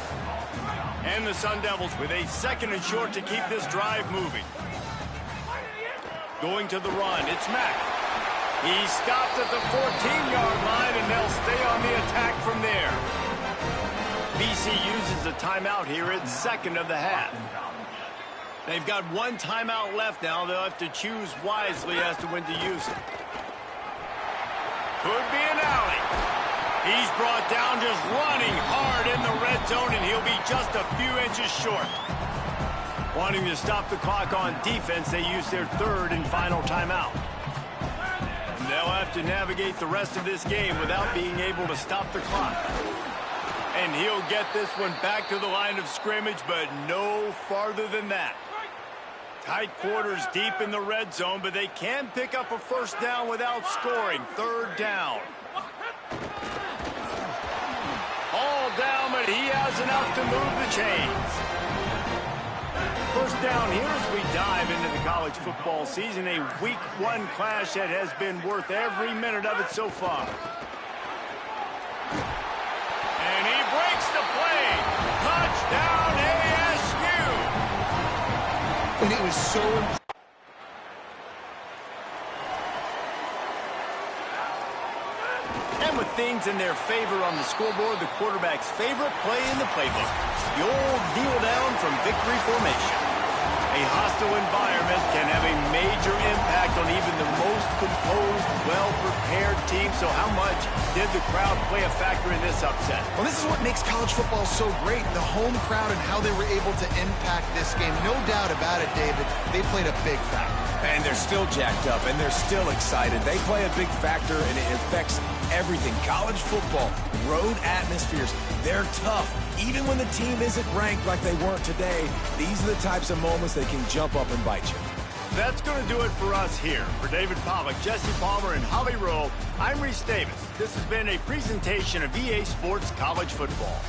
And the Sun Devils with a second and short to keep this drive moving. Going to the run, it's Mack. He's stopped at the 14-yard line, and they'll stay on the attack from there. BC uses a timeout here at second of the half. They've got one timeout left now. They'll have to choose wisely as to when to use it. Could be an alley. He's brought down just running hard in the red zone, and he'll be just a few inches short. Wanting to stop the clock on defense, they use their third and final timeout. And they'll have to navigate the rest of this game without being able to stop the clock. And he'll get this one back to the line of scrimmage, but no farther than that. Tight quarters deep in the red zone, but they can pick up a first down without scoring. Third down. All down, but he has enough to move the chains. First down here as we dive into the college football season. A week one clash that has been worth every minute of it so far. And he breaks the play. Touchdown ASU. And it was so... And with things in their favor on the scoreboard, the quarterback's favorite play in the playbook. The old kneel down from victory formation. A hostile environment can have a major impact on even the most composed, well-prepared team. So how much did the crowd play a factor in this upset? Well, this is what makes college football so great. The home crowd and how they were able to impact this game. No doubt about it, David. They played a big factor. And they're still jacked up, and they're still excited. They play a big factor, and it affects everything. College football, road atmospheres, they're tough. Even when the team isn't ranked like they weren't today, these are the types of moments that can jump up and bite you. That's going to do it for us here. For David Pollack, Jesse Palmer, and Holly Rowe, I'm Reese Davis. This has been a presentation of EA Sports College Football.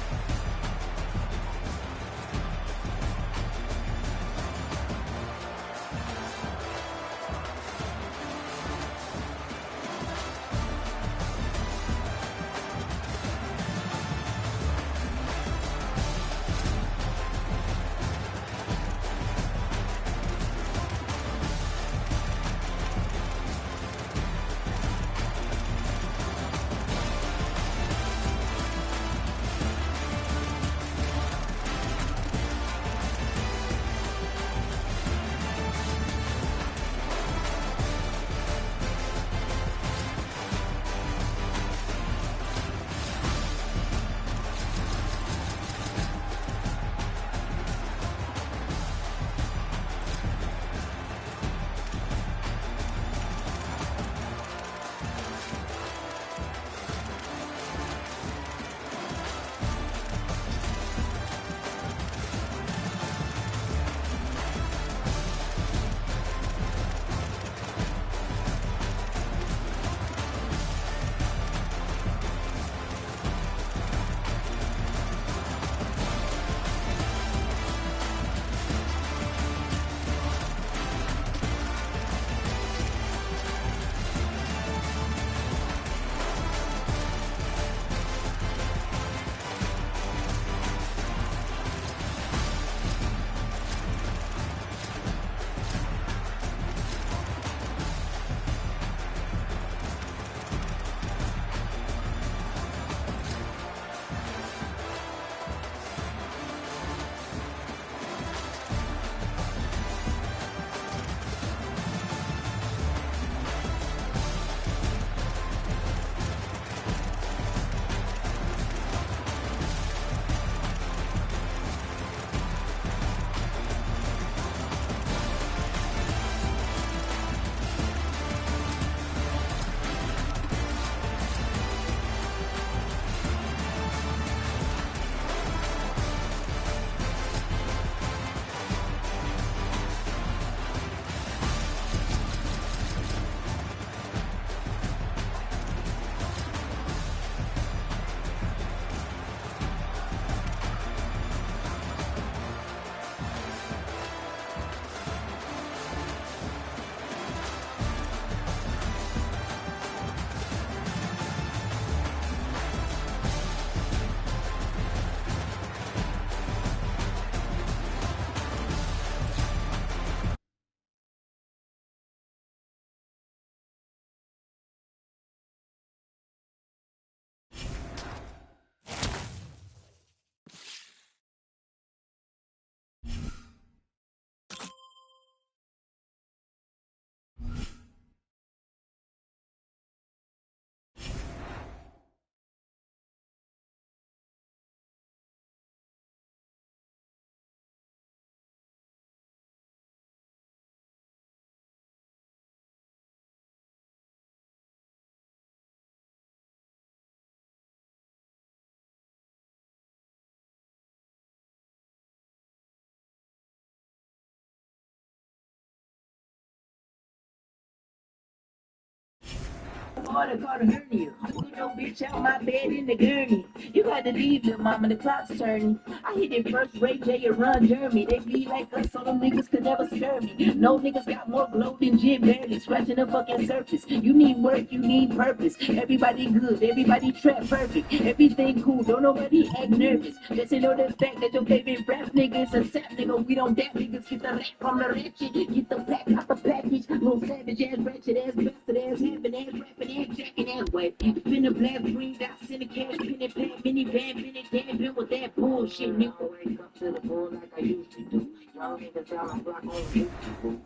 Water caught a hernia. Put your bitch out my bed in the gurney. You got to leave, little mama, the clock's turning. I hit it first, Ray J and Run Jeremy. They be like us, so them niggas could never scare me. No niggas got more glow than Jim barely scratching the fucking surface. You need work, you need purpose. Everybody good, everybody trap perfect. Everything cool, don't nobody act nervous. Just know the fact that your favorite rap nigga is a sap nigga. We don't dap niggas, get the rap from the ratchet. Get the pack out the package. Little savage ass, ratchet ass, bastard ass, having ass, rapping ass, jacking ass way. Finna blast green dots in the cash, pin it, pad, minivan, been it, dabbing with that bullshit, nigga. Wake up to the bull like I used to do. Y'all niggas sound like block on YouTube.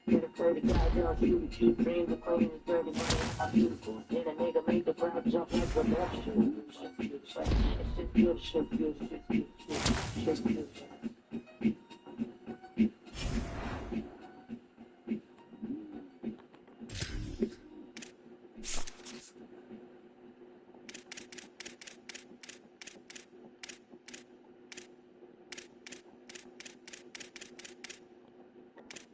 Get a 30 guys, y'all shoot you. Dreams of clean and dirty, man, I'm beautiful. Then a nigga make the crowd jump like a vegetable. Shit good, shit good, shit good, shit good.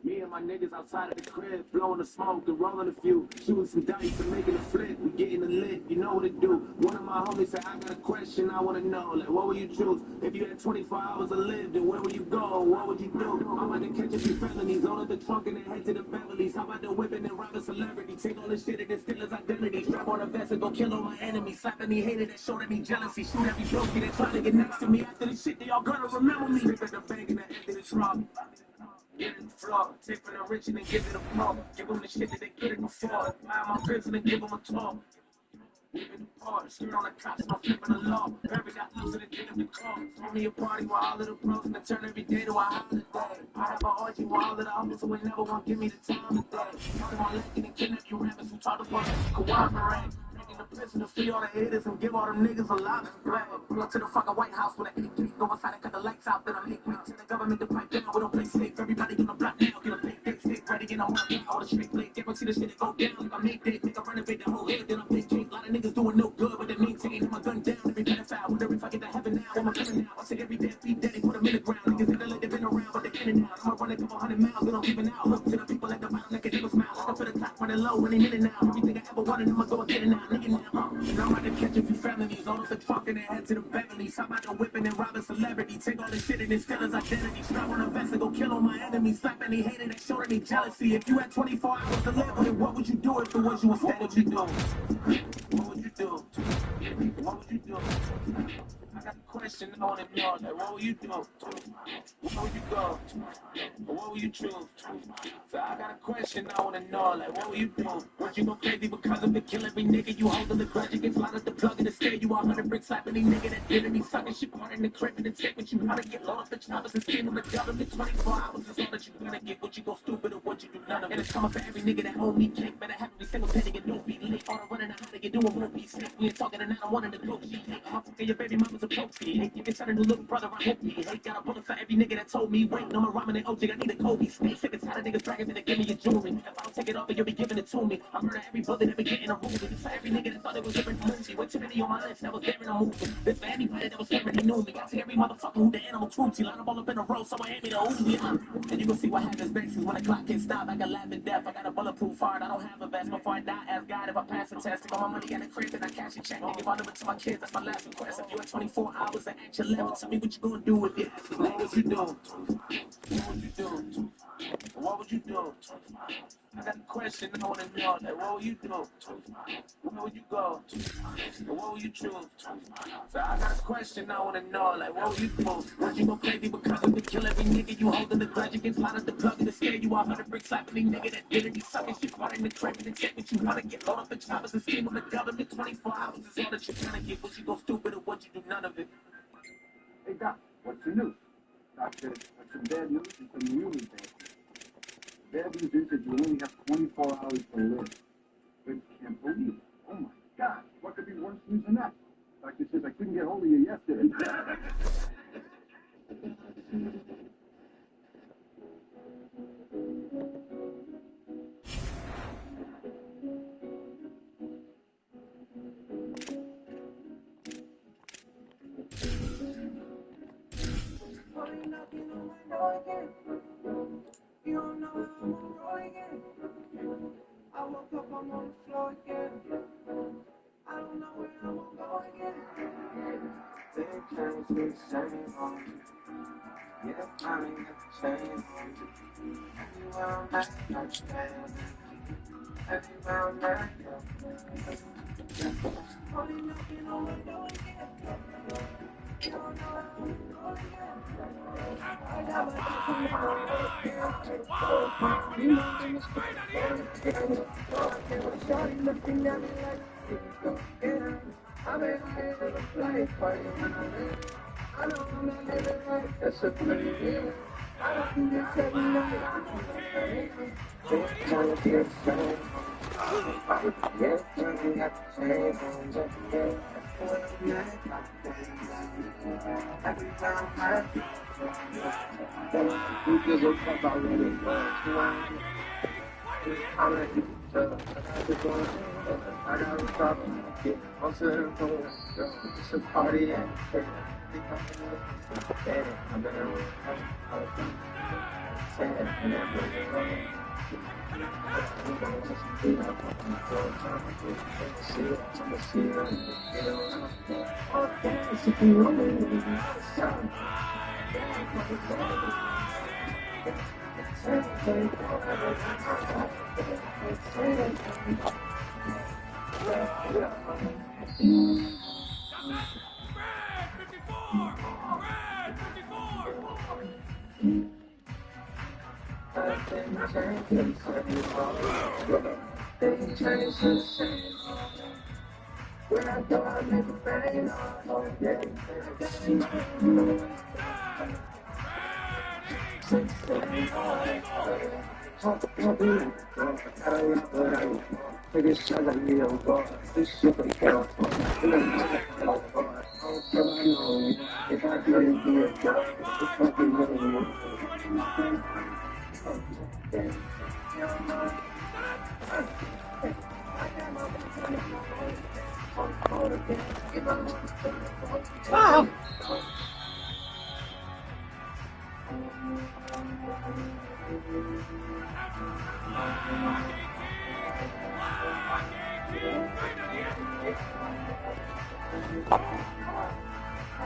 Me and my niggas outside of the crib, blowing the smoke and rolling a few, shooting some dice and making a flip. We getting a lit, you know what to do. One of my homies said, I got a question I want to know. Like, what would you choose? If you had 24 hours to live, then where would you go? What would you do? I'm about to catch a few felonies, all of the trunk and then head to the Beverly's. How about the whipping and rob a celebrity? Take all this shit and then steal his identity. Strap on a vest and go kill all my enemies. Slap any hater that showed any jealousy. Shoot every broken that trying to get next to me. After this shit, they all gonna remember me. Rip at the bank and the end of the trunk. Get in the floor, take from the rich and then give it a pump. Give them the shit that they couldn't afford. Buy my ribs and then give them a talk. Leaving the part, skirt on the cops and I'm flipping the law. Barry got loose and then the car. Throw me a party with all of the bros and then turn every day to a holiday. I have an orgy with all of the homies who ain't never gonna give me the time of day. Talking about licking and kidnap you rappers who talk about cooperate. Making the prison to free all the haters and give all them niggas a lot of play. Pull up to the fucking White House with an AK. Go inside and cut the lights out, then I make me tell the government to pipe down. We don't play safe. Everybody gonna block now. Get a big dick, stick ready, and I wanna get all the straight plate. Guarantee the shit to go down. If I make that, make a renovate the whole hood, then I'm big cake. A lot of niggas doing no good, but they maintain my gun down. Every pedophile, whatever if I get to heaven now, I'm a coming now. I say every dead beat daddy, put them in the ground. Niggas never let they been around, but they in and out. I'ma run a couple 100 miles, then I'm leaving out. Look to the people at the bottom, they can never smile. Up for the top, running low, when they minute now. Everything I ever wanted, I'ma go and get it now. Nigga now, and I'm about to catch a few felonies. All of the truck and they head to the Beverly's. How about the whipping and robbing celebrity? Take all the shit and then steal his identity. Strap on a vest and go kill all my enemies. Slap any hater that showed any jealousy. If you had 24 hours to live with it, what would you do if it was you instead? What would you do? What would you do? What would you do? I got a question I want to know. Like, what would you do? Where would you go? What would you choose? So I got a question I want to know. Like, what would you do? Would you go crazy because of the kill every nigga you hold on the grudge against? Line up the plug and the scare you 100 bricks slap any nigga that did any sucking shit part in the crib and then take what you wanna get lost the choppers and skin on the government 24 hours is all that you gonna get. What you go stupid or what you do none of it. And it's coming for every nigga that owe me cake. Better have every single penny and don't be late. All the running out how to get doing won't be sick. We ain't talking and I don't want to negotiate. I'm fucking your baby mama's a protein. You can tell her new little brother I hope he ain't got a bullet for every nigga that told me wait. No more ramen and OJ, I need a Kobe. Stay sick and tired of niggas bragging me to give me your jewelry. If I don't take it off, you'll be giving it to me. I murder every bullet that be getting a movie. This for every nigga that thought it was different movie. Way too many on my list that was there in a movie. This for anybody that was scared he knew me. I see every motherfucker who the animal troops. He line up all up in a row, someone hand me the Uzi. And you can see what happens next is when the clock gets stopped. I can laugh at death. I got a bulletproof heart. I don't have a vest. Before I die, ask God if I pass the test. Take all my money in the crib and I cash a check. I give all of it to my kids. That's my last request. If you had 24 hours to at your level, tell me what you gonna do with it. What would you do? What would you do? What would you do? I got a question I want to know. Like, what would you do? Where would you go? What would you choose? So I got a question I want to know. Like, what would you do? Would you go crazy because of the kill every nigga you hold in the grudge against? Line up the plug and the scare you 100 bricks slap any nigga that did any sucking shit part in the crib and then take what you want to get. Load up the choppers and scheme on the government 24 hours is all that you're gonna get. Would you go stupid or would you do none of it? Hey, Doc, what's the news? Doc said, what's some bad news and some really bad news. Bad news is that you only have 24 hours to live. But you can't believe it. Oh my God, what could be worse news than that? Doctor says I couldn't get hold of you yesterday. You don't know I'm on roll again. I woke up, I'm on the floor again.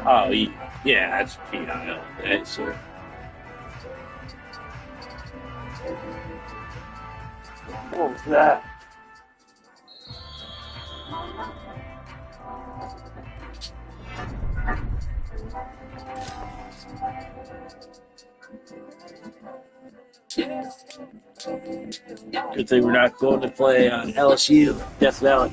Oh, yeah, that's PIL. That's what was that? Good thing we're not going to play on LSU, Death Valley.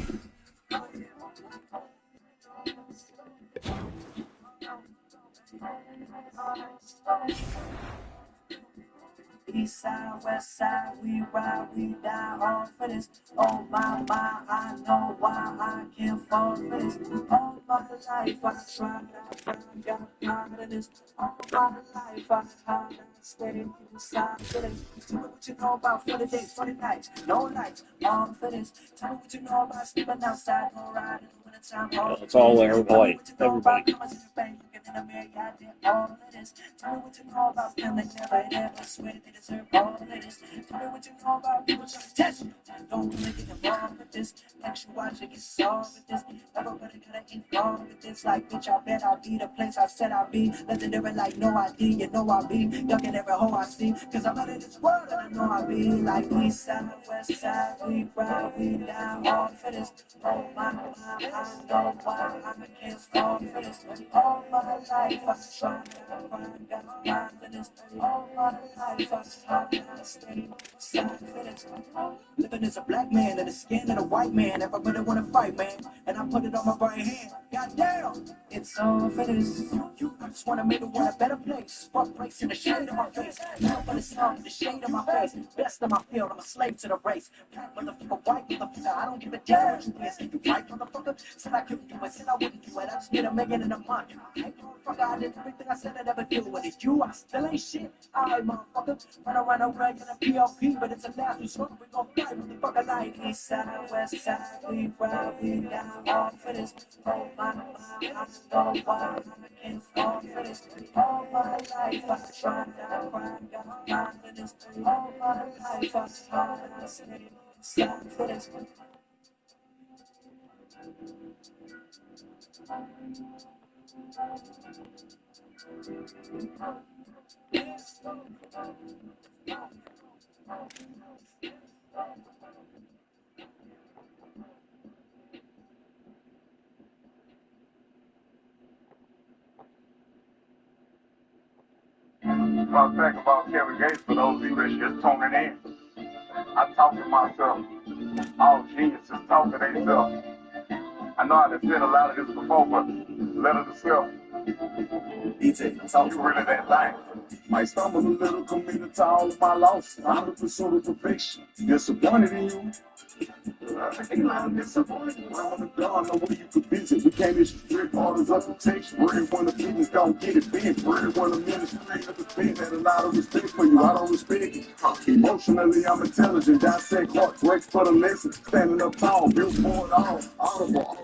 East side, west side, we ride, we die all for this. Oh my, I know why I can't fall for this. All my life I tried, got tired of this. All my life I tried, stay inside for this. Tell me what you know about 40 days, 40 nights, no lights, all for this. Tell me what you know about sleeping outside, no ride in the wintertime, all It's all everybody. Everybody. Coming to the bank, looking in the mirror, I did all of this. Tell me what you know about family, never swear they deserve all of this. Tell me what you know about people trying to test me. Don't really get involved with this. Next you watch it get solved with this. Everybody gotta involved with this. Like, bitch, I bet I'll be the place I said I'll be. Legendary like no ID, you know I'll be. Ducking every hoe I see. Cause I'm out of this world and I know I'll be. Like east side, west side, we ride, we down, all for this. Oh my, I know why I can't fall for this. All my life I tried to find God for this. All my life I tried to stay inside for this. Living as a black man in the skin of a white man. Everybody wanna fight, man. And I put it on my right hand. Goddamn, it's all for this. I just wanna make the world a better place. Fuck place in the shade of my face. Now for the sun in the shade of my face. Best of my field, I'm a slave to the race. Black motherfucker, white motherfucker, I don't give a damn what you is. You white motherfucker, said I couldn't do it, said I wouldn't do it. I just made $1 million in a month. Hey, motherfucker, I did everything I said I'd ever do. With it, you, I still ain't shit. Alright, motherfucker, run around over in a PLP, but it's a national song. We gon' fight, motherfucker, like east side, west side, we ride, we down, all for this. Oh my, I know why I can't fall for this. All my life I tried to find God for this. All my life I tried to stay inside for this. Fun fact about Kevin Gates, for those of you that's just tuning in, I talk to myself. All geniuses talk to themselves. I know I have said a lot of this before, but let it discuss. DJ, talk you really that thing. Might stumble a little, committed to all of my loss. I'm the pursuit of perfection. Disappointed in you. I'm disappointed. I'm the God, no way you could visit. We can't issue strict orders of protection. Real when the business don't get it bent. Real when the ministry of the thing had a lot of respect for you. I don't respect it. Emotionally, I'm intelligent. Dissect heart breaks for the lesson. Standing up tall, built for it all. Audible.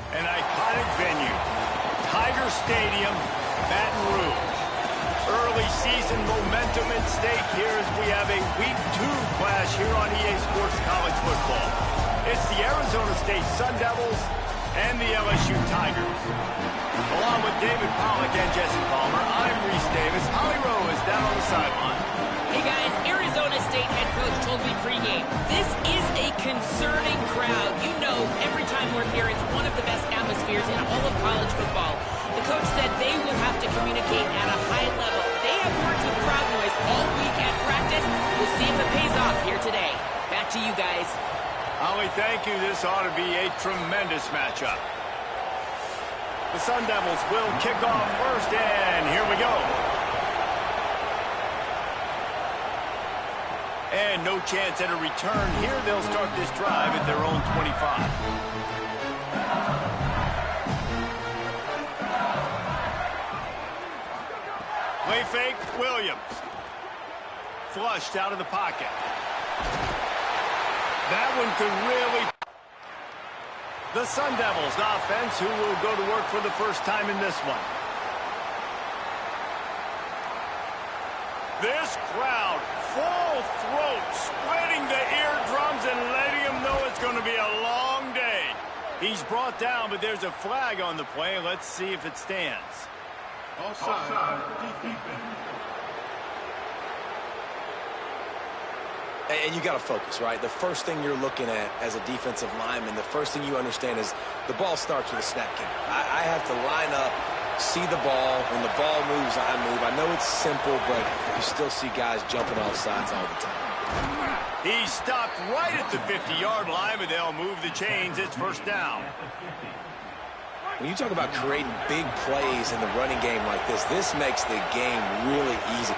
An iconic venue, Tiger Stadium, Baton Rouge. Early season momentum at stake here as we have a Week 2 clash here on EA Sports College Football. It's the Arizona State Sun Devils and the LSU Tigers. Along with David Pollack and Jesse Palmer, I'm Reese Davis. Holly Rowe is down on the sideline. Hey guys, Arizona State head coach told me pregame, this is a concerning crowd. You know, every time we're here, it's one of the best atmospheres in all of college football. The coach said they will have to communicate at a high level. They have worked with crowd noise all week at practice. We'll see if it pays off here today. Back to you guys. Holly, thank you. This ought to be a tremendous matchup. The Sun Devils will kick off first, and here we go. And no chance at a return here. They'll start this drive at their own 25. Play fake, Williams. Flushed out of the pocket. That one could really... The Sun Devils offense, who will go to work for the first time in this one. This crowd, full throat, spreading the eardrums and letting them know it's going to be a long day. He's brought down, but there's a flag on the play. Let's see if it stands. Offside. And you got to focus, right? The first thing you're looking at as a defensive lineman, the first thing you understand is the ball starts with a snap kick. I have to line up, see the ball. When the ball moves, I move. I know it's simple, but you still see guys jumping off sides all the time. He stopped right at the 50-yard line, but they'll move the chains. It's first down. When you talk about creating big plays in the running game like this makes the game really easy.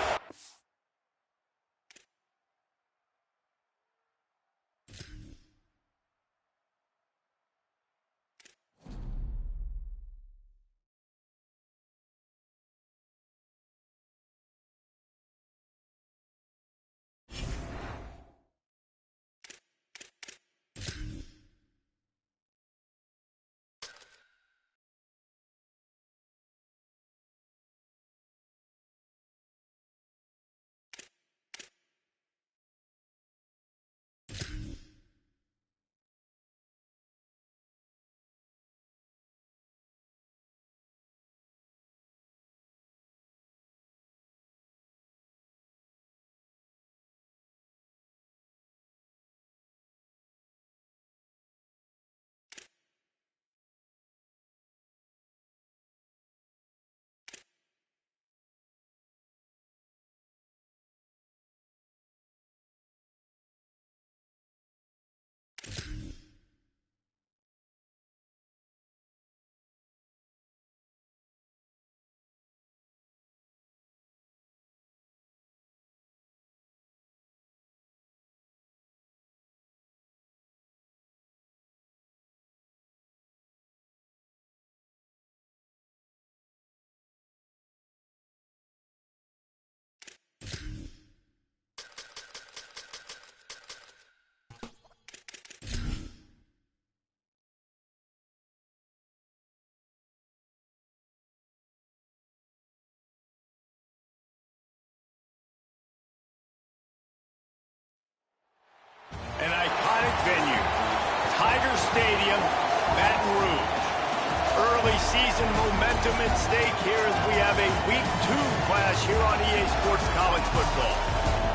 at stake here as we have a Week 2 clash here on EA Sports College Football.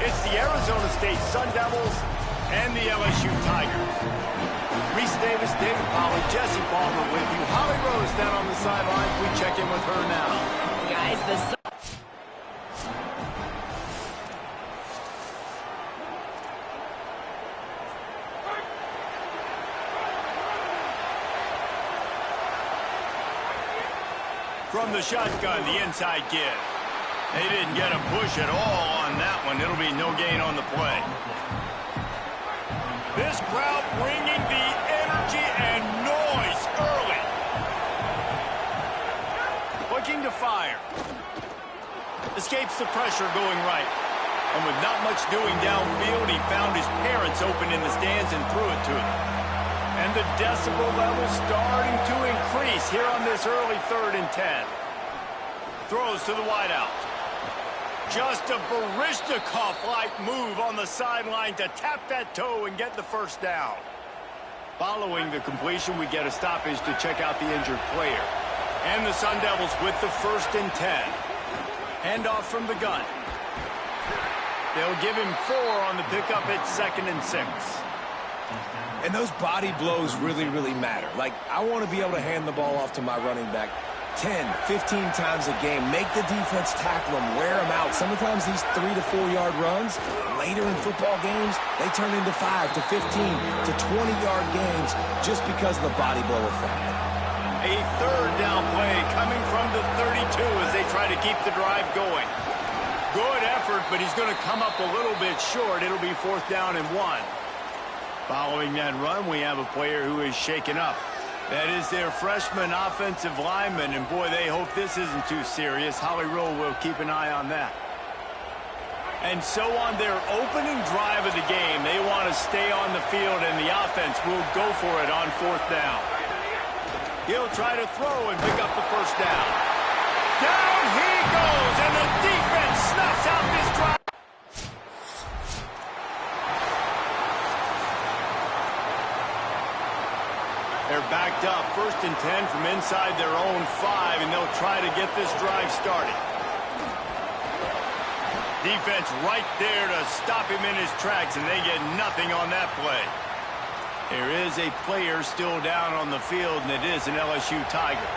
It's the Arizona State Sun Devils and the LSU Tigers. Reese Davis, David Polley, Jesse Palmer with you. Holly Rose down on the sidelines. We check in with her now. Guys, the From the shotgun, the inside give. They didn't get a push at all on that one. It'll be no gain on the play. This crowd bringing the energy and noise early. Looking to fire. Escapes the pressure going right. And with not much doing downfield, he found his parents open in the stands and threw it to them. And the decibel level starting to increase here on this early 3rd and 10. Throws to the wideout. Just a Baryshnikov-like move on the sideline to tap that toe and get the first down. Following the completion, we get a stoppage to check out the injured player. And the Sun Devils with the 1st and 10. Handoff from the gun. They'll give him 4 on the pickup at 2nd and 6. And those body blows really, really matter. Like, I want to be able to hand the ball off to my running back 10, 15 times a game. Make the defense tackle them, wear them out. Sometimes these 3 to 4 yard runs, later in football games, they turn into 5 to 15 to 20 yard games just because of the body blow effect. A 3rd down play coming from the 32 as they try to keep the drive going. Good effort, but he's going to come up a little bit short. It'll be 4th down and 1. Following that run, we have a player who is shaken up. That is their freshman offensive lineman, and boy, they hope this isn't too serious. Holly Rowe will keep an eye on that. And so on their opening drive of the game, they want to stay on the field, and the offense will go for it on 4th down. He'll try to throw and pick up the 1st down. Down he goes, and the defense snuffs out this drive. They're backed up, 1st and 10 from inside their own 5, and they'll try to get this drive started. Defense right there to stop him in his tracks, and they get nothing on that play. There is a player still down on the field, and it is an LSU Tiger.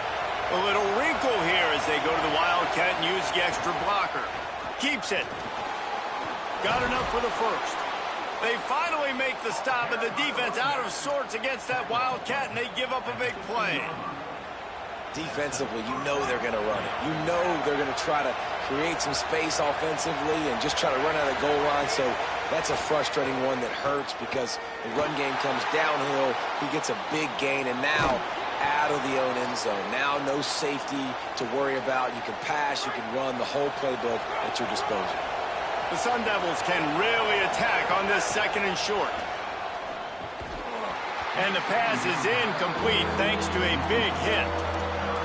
A little wrinkle here as they go to the Wildcat and use the extra blocker. Keeps it. Got enough for the 1st. They finally make the stop, and the defense out of sorts against that Wildcat, and they give up a big play. Defensively, you know they're going to run it. You know they're going to try to create some space offensively and just try to run out of the goal line. So that's a frustrating one that hurts because the run game comes downhill. He gets a big gain, and now out of the own end zone. Now no safety to worry about. You can pass, you can run, the whole playbook at your disposal. The Sun Devils can really attack on this 2nd and short. And the pass is incomplete thanks to a big hit.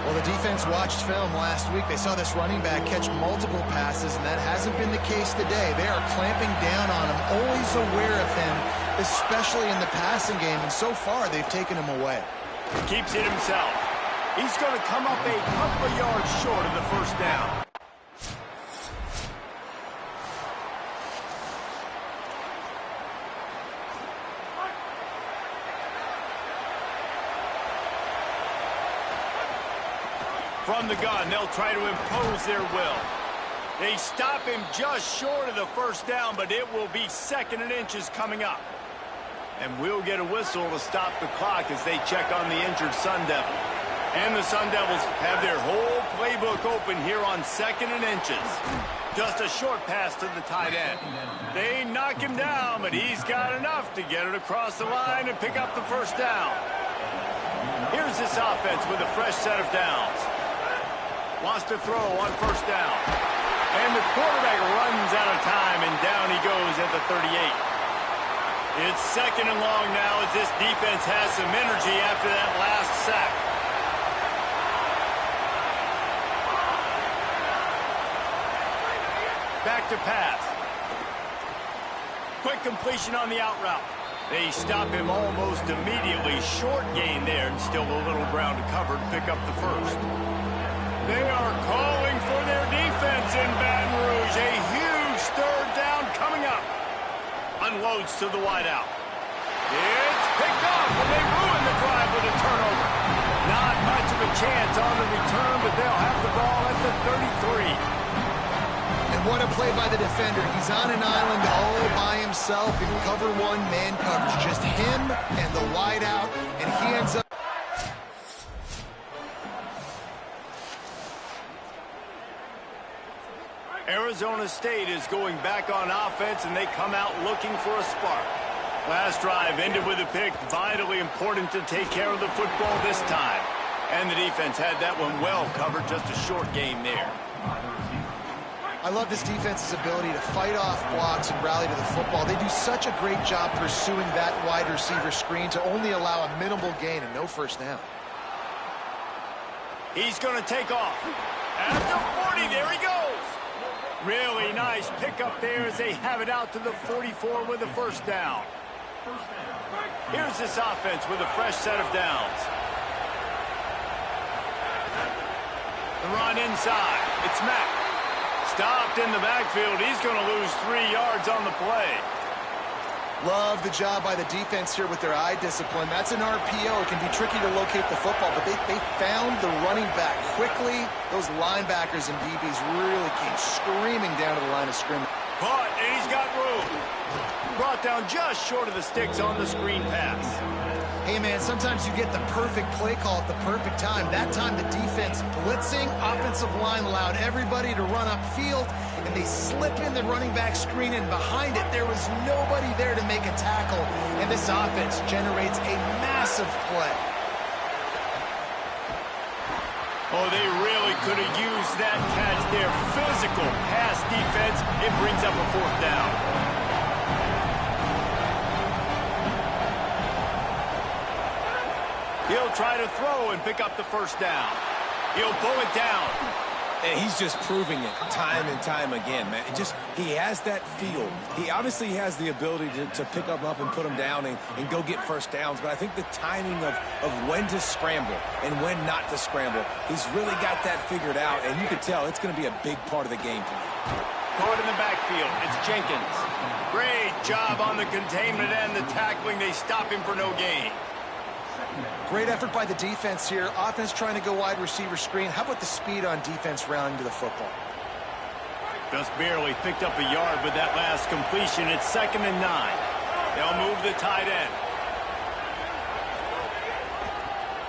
Well, the defense watched film last week. They saw this running back catch multiple passes, and that hasn't been the case today. They are clamping down on him, always aware of him, especially in the passing game, and so far they've taken him away. Keeps it himself. He's going to come up a couple of yards short of the 1st down. From the gun, they'll try to impose their will. They stop him just short of the 1st down, but it will be 2nd and inches coming up. And we'll get a whistle to stop the clock as they check on the injured Sun Devil. And the Sun Devils have their whole playbook open here on 2nd and inches. Just a short pass to the tight end. They knock him down, but he's got enough to get it across the line and pick up the 1st down. Here's this offense with a fresh set of downs. Wants to throw on 1st down. And the quarterback runs out of time, and down he goes at the 38. It's 2nd and long now as this defense has some energy after that last sack. Back to pass. Quick completion on the out route. They stop him almost immediately. Short gain there, and still a little ground to cover to pick up the 1st. They are calling for their defense in Baton Rouge. A huge third down coming up. Unloads to the wideout. It's picked off, and they ruin the drive with a turnover. Not much of a chance on the return, but they'll have the ball at the 33. And what a play by the defender. He's on an island all by himself in cover one man coverage. Just him and the wideout, and he ends up. Arizona State is going back on offense, and they come out looking for a spark. Last drive ended with a pick. Vitally important to take care of the football this time. And the defense had that one well covered. Just a short game there. I love this defense's ability to fight off blocks and rally to the football. They do such a great job pursuing that wide receiver screen to only allow a minimal gain and no first down. He's going to take off. At the 40, there he goes. Really nice pickup there as they have it out to the 44 with a first down. Here's this offense with a fresh set of downs. The run inside. It's Mack. Stopped in the backfield. He's going to lose 3 yards on the play. Love the job by the defense here with their eye discipline. That's an RPO. It can be tricky to locate the football, but they found the running back quickly. Those linebackers and DBs really came screaming down to the line of scrimmage. Caught, and he's got room. Brought down just short of the sticks on the screen pass. Hey, man, sometimes you get the perfect play call at the perfect time. That time the defense blitzing, offensive line allowed everybody to run upfield, and they slip in the running back screen, and behind it there was nobody there to make a tackle, and this offense generates a massive play. Oh, they really could have used that catch there. Physical pass defense. It brings up a fourth down. He'll try to throw and pick up the first down. He'll pull it down. And he's just proving it time and time again, man. He has that feel. He obviously has the ability to pick them up and put them down and go get first downs. But I think the timing of when to scramble and when not to scramble, he's really got that figured out. And you can tell it's going to be a big part of the game plan. Caught in the backfield. It's Jenkins. Great job on the containment and the tackling. They stop him for no gain. Great effort by the defense here. Offense trying to go wide receiver screen. How about the speed on defense rallying to the football? Just barely picked up a yard with that last completion. It's 2nd and 9. They'll move the tight end.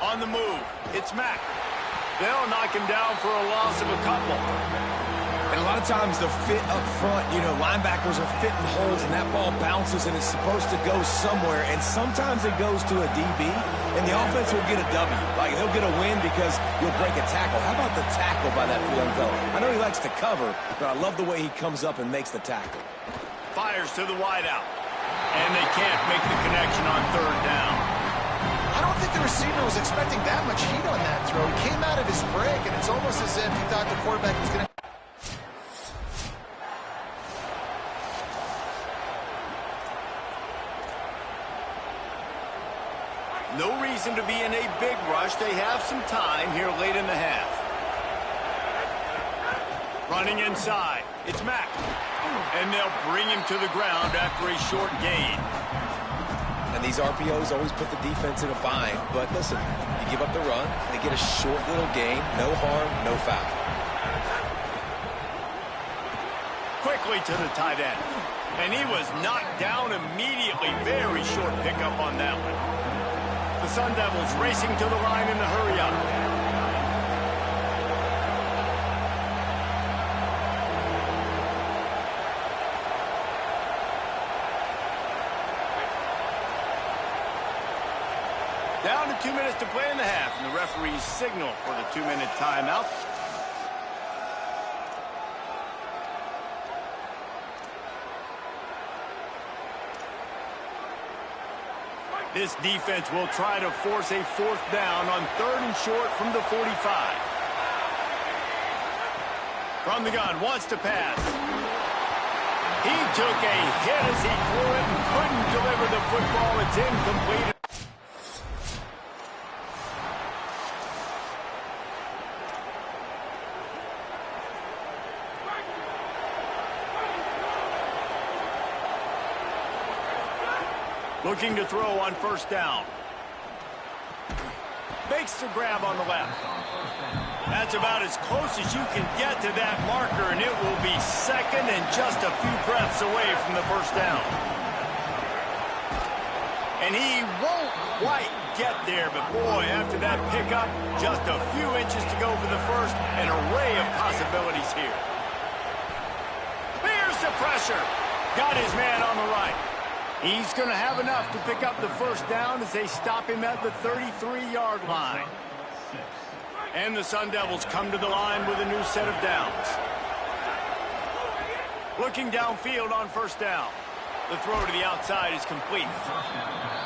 On the move, it's Mack. They'll knock him down for a loss of a couple. And a lot of times the fit up front, linebackers are fitting holes and that ball bounces and it's supposed to go somewhere. And sometimes it goes to a DB and the offense will get a W. Like he'll get a win because you'll break a tackle. How about the tackle by that young fellow? I know he likes to cover, but I love the way he comes up and makes the tackle. Fires to the wideout. And they can't make the connection on 3rd down. I don't think the receiver was expecting that much heat on that throw. He came out of his break and it's almost as if he thought the quarterback was going to... No reason to be in a big rush. They have some time here late in the half. Running inside. It's Mack. And they'll bring him to the ground after a short gain. And these RPOs always put the defense in a bind. But listen, you give up the run, they get a short little gain. No harm, no foul. Quickly to the tight end. And he was knocked down immediately. Very short pickup on that one. The Sun Devils racing to the line in the hurry-up. Down to 2 minutes to play in the half, and the referees signal for the 2-minute timeout. This defense will try to force a 4th down on 3rd and short from the 45. From the gun, wants to pass. He took a hit as he threw it and couldn't deliver the football. It's incomplete. Looking to throw on first down. Makes the grab on the left. That's about as close as you can get to that marker, and it will be second and just a few breaths away from the first down. And he won't quite get there, but boy, after that pickup, just a few inches to go for the first, an array of possibilities here. Here's the pressure. Got his man on the right. He's going to have enough to pick up the first down as they stop him at the 33-yard line. And the Sun Devils come to the line with a new set of downs. Looking downfield on first down. The throw to the outside is complete.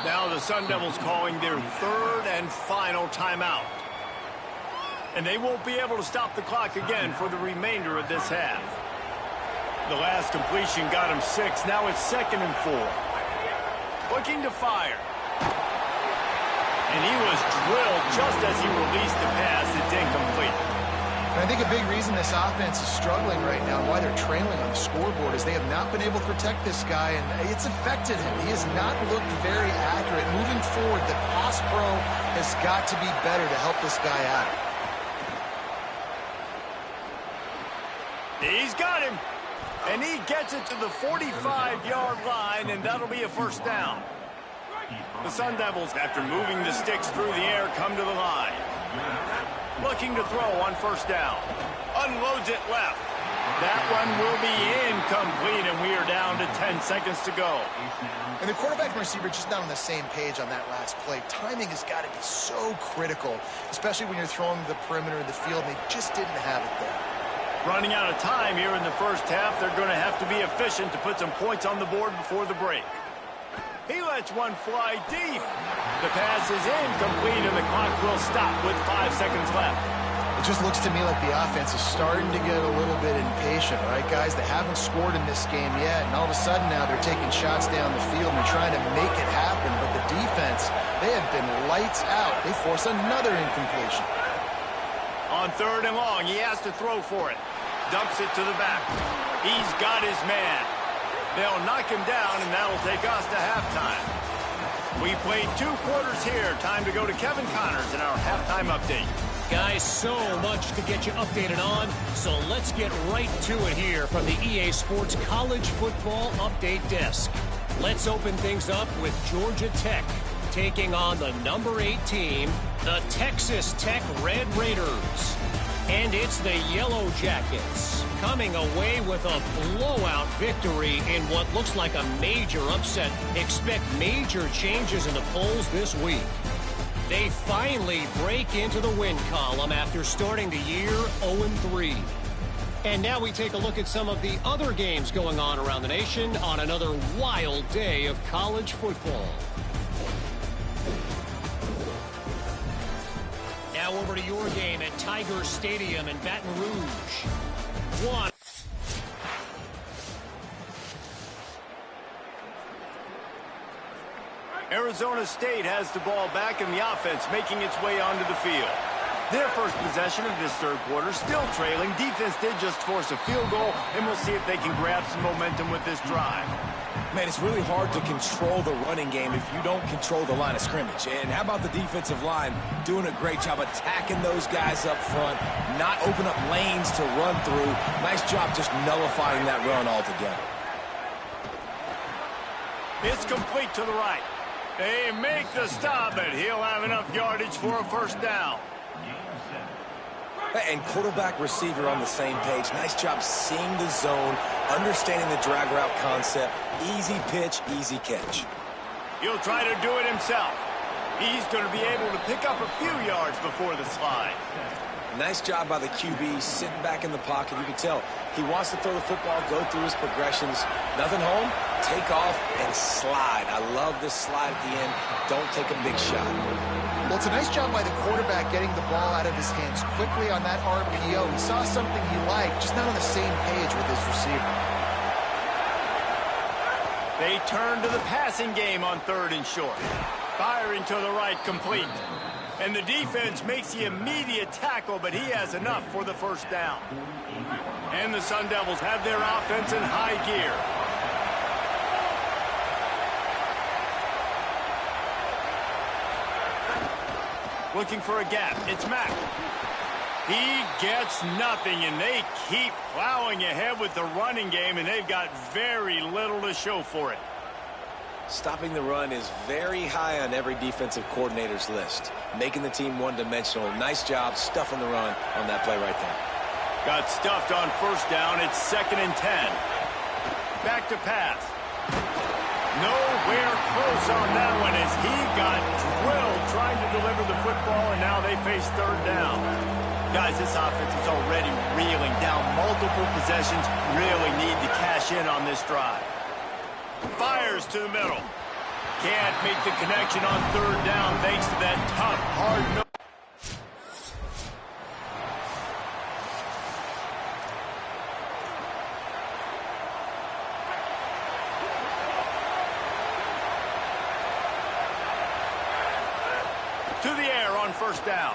Now the Sun Devils calling their third and final timeout. And they won't be able to stop the clock again for the remainder of this half. The last completion got him 6. Now it's 2nd and 4. Looking to fire. And he was drilled just as he released the pass. It's incomplete. And I think a big reason this offense is struggling right now, why they're trailing on the scoreboard, is they have not been able to protect this guy, and it's affected him. He has not looked very accurate. Moving forward, the pass pro has got to be better to help this guy out. He's got him. And he gets it to the 45-yard line, and that'll be a first down. The Sun Devils, after moving the sticks through the air, come to the line. Looking to throw on first down. Unloads it left. That one will be incomplete, and we are down to 10 seconds to go. And the quarterback and receiver just not on the same page on that last play. Timing has got to be so critical, especially when you're throwing to the perimeter of the field, and they just didn't have it there. Running out of time here in the first half, they're going to have to be efficient to put some points on the board before the break. He lets one fly deep. The pass is incomplete, and the clock will stop with 5 seconds left. It just looks to me like the offense is starting to get a little bit impatient, right, guys? They haven't scored in this game yet, and all of a sudden now they're taking shots down the field and trying to make it happen. But the defense, they have been lights out. They force another incompletion. On 3rd and long, he has to throw for it. Dumps it to the back. He's got his man. They'll knock him down, and that'll take us to halftime. We played 2 quarters here. Time to go to Kevin Connors in our halftime update. Guys, so much to get you updated on, so let's get right to it here from the EA Sports College Football Update Desk. Let's open things up with Georgia Tech taking on the number 8 team, the Texas Tech Red Raiders. And it's the Yellow Jackets coming away with a blowout victory in what looks like a major upset. Expect major changes in the polls this week. They finally break into the win column after starting the year 0-3. And now we take a look at some of the other games going on around the nation on another wild day of college football. Now over to your game at Tiger Stadium in Baton Rouge. One. Arizona State has the ball back in the offense, making its way onto the field. Their first possession of this 3rd quarter, still trailing. Defense did just force a field goal, and we'll see if they can grab some momentum with this drive. Man, it's really hard to control the running game if you don't control the line of scrimmage. And how about the defensive line doing a great job attacking those guys up front, not open up lanes to run through. Nice job just nullifying that run altogether. It's complete to the right. They make the stop, but he'll have enough yardage for a first down. And quarterback receiver on the same page. Nice job seeing the zone, understanding the drag route concept. Easy pitch, easy catch. He'll try to do it himself. He's going to be able to pick up a few yards before the slide. Nice job by the QB, sitting back in the pocket. You can tell he wants to throw the football, go through his progressions. Nothing home, take off, and slide. I love this slide at the end. Don't take a big shot. Well, it's a nice job by the quarterback getting the ball out of his hands quickly on that RPO. He saw something he liked, just not on the same page with his receiver. They turn to the passing game on 3rd and short. Firing to the right, complete. And the defense makes the immediate tackle, but he has enough for the first down. And the Sun Devils have their offense in high gear. Looking for a gap. It's Mack. He gets nothing, and they keep plowing ahead with the running game, and they've got very little to show for it. Stopping the run is very high on every defensive coordinator's list. Making the team one-dimensional. Nice job stuffing the run on that play right there. Got stuffed on first down. It's 2nd and 10. Back to pass. Nowhere close on that one as he got drilled trying to deliver the football, and now they face 3rd down. Guys, this offense is already reeling down multiple possessions. Really need to cash in on this drive. Fires to the middle. Can't make the connection on 3rd down thanks to that tough, hard nose. To the air on 1st down.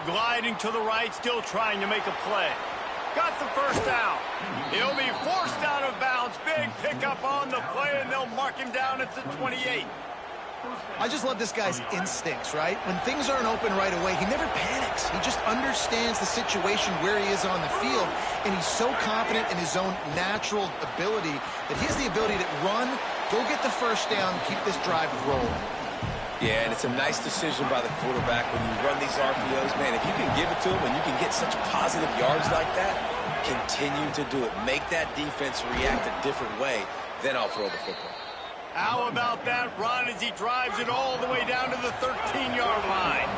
Gliding to the right, still trying to make a play. Got the 1st down. He'll be forced out of bounds. Big pickup on the play, and they'll mark him down at the 28. I just love this guy's instincts, right? When things aren't open right away, he never panics. He just understands the situation where he is on the field, and he's so confident in his own natural ability that he has the ability to run, go get the 1st down, keep this drive rolling. Yeah, and it's a nice decision by the quarterback when you run these RPOs. Man, if you can give it to him and you can get such positive yards like that, continue to do it. Make that defense react a different way, then I'll throw the football. How about that run as he drives it all the way down to the 13-yard line?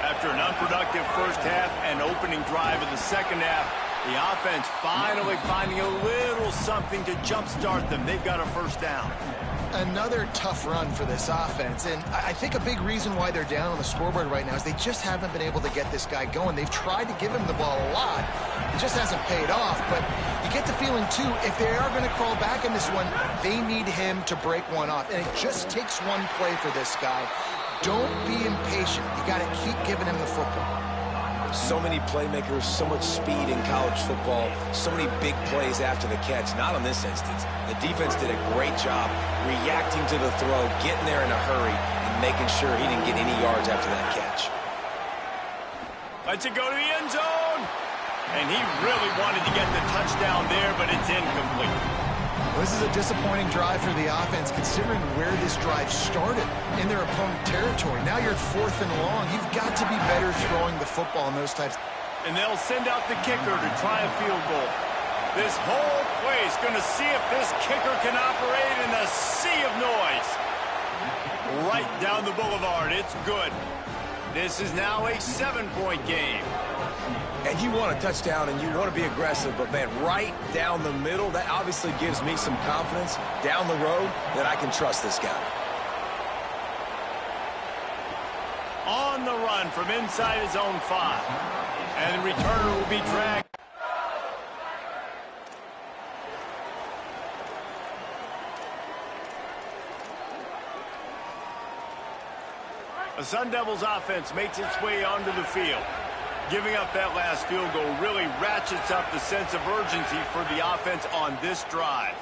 After an unproductive first half and opening drive of the second half, the offense finally finding a little something to jumpstart them. They've got a 1st down. Another tough run for this offense, and I think a big reason why they're down on the scoreboard right now is they just haven't been able to get this guy going. They've tried to give him the ball a lot. It just hasn't paid off, but you get the feeling, too, if they are going to crawl back in this one, they need him to break one off, and it just takes one play for this guy. Don't be impatient. You got to keep giving him the football. So many playmakers, so much speed in college football, so many big plays after the catch. Not on this instance. The defense did a great job reacting to the throw, getting there in a hurry, and making sure he didn't get any yards after that catch. Lets it go to the end zone. And he really wanted to get the touchdown there, but it's incomplete. This is a disappointing drive for the offense, considering where this drive started in their opponent territory. Now you're at 4th and long. You've got to be better throwing the football in those types. And they'll send out the kicker to try a field goal. This whole place going to see if this kicker can operate in the sea of noise. Right down the boulevard. It's good. This is now a 7-point game. And you want a touchdown and you want to be aggressive, but, man, right down the middle, that obviously gives me some confidence down the road that I can trust this guy. On the run from inside his own 5. And the returner will be dragged. The Sun Devils offense makes its way onto the field. Giving up that last field goal really ratchets up the sense of urgency for the offense on this drive.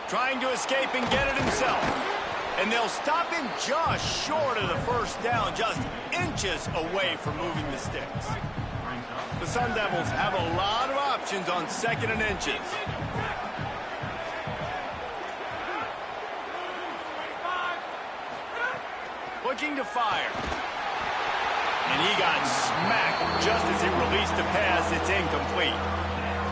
Trying to escape and get it himself. And they'll stop him just short of the 1st down, just inches away from moving the sticks. The Sun Devils have a lot of options on 2nd and inches. Looking to fire. And he got smacked just as he released the pass. It's incomplete.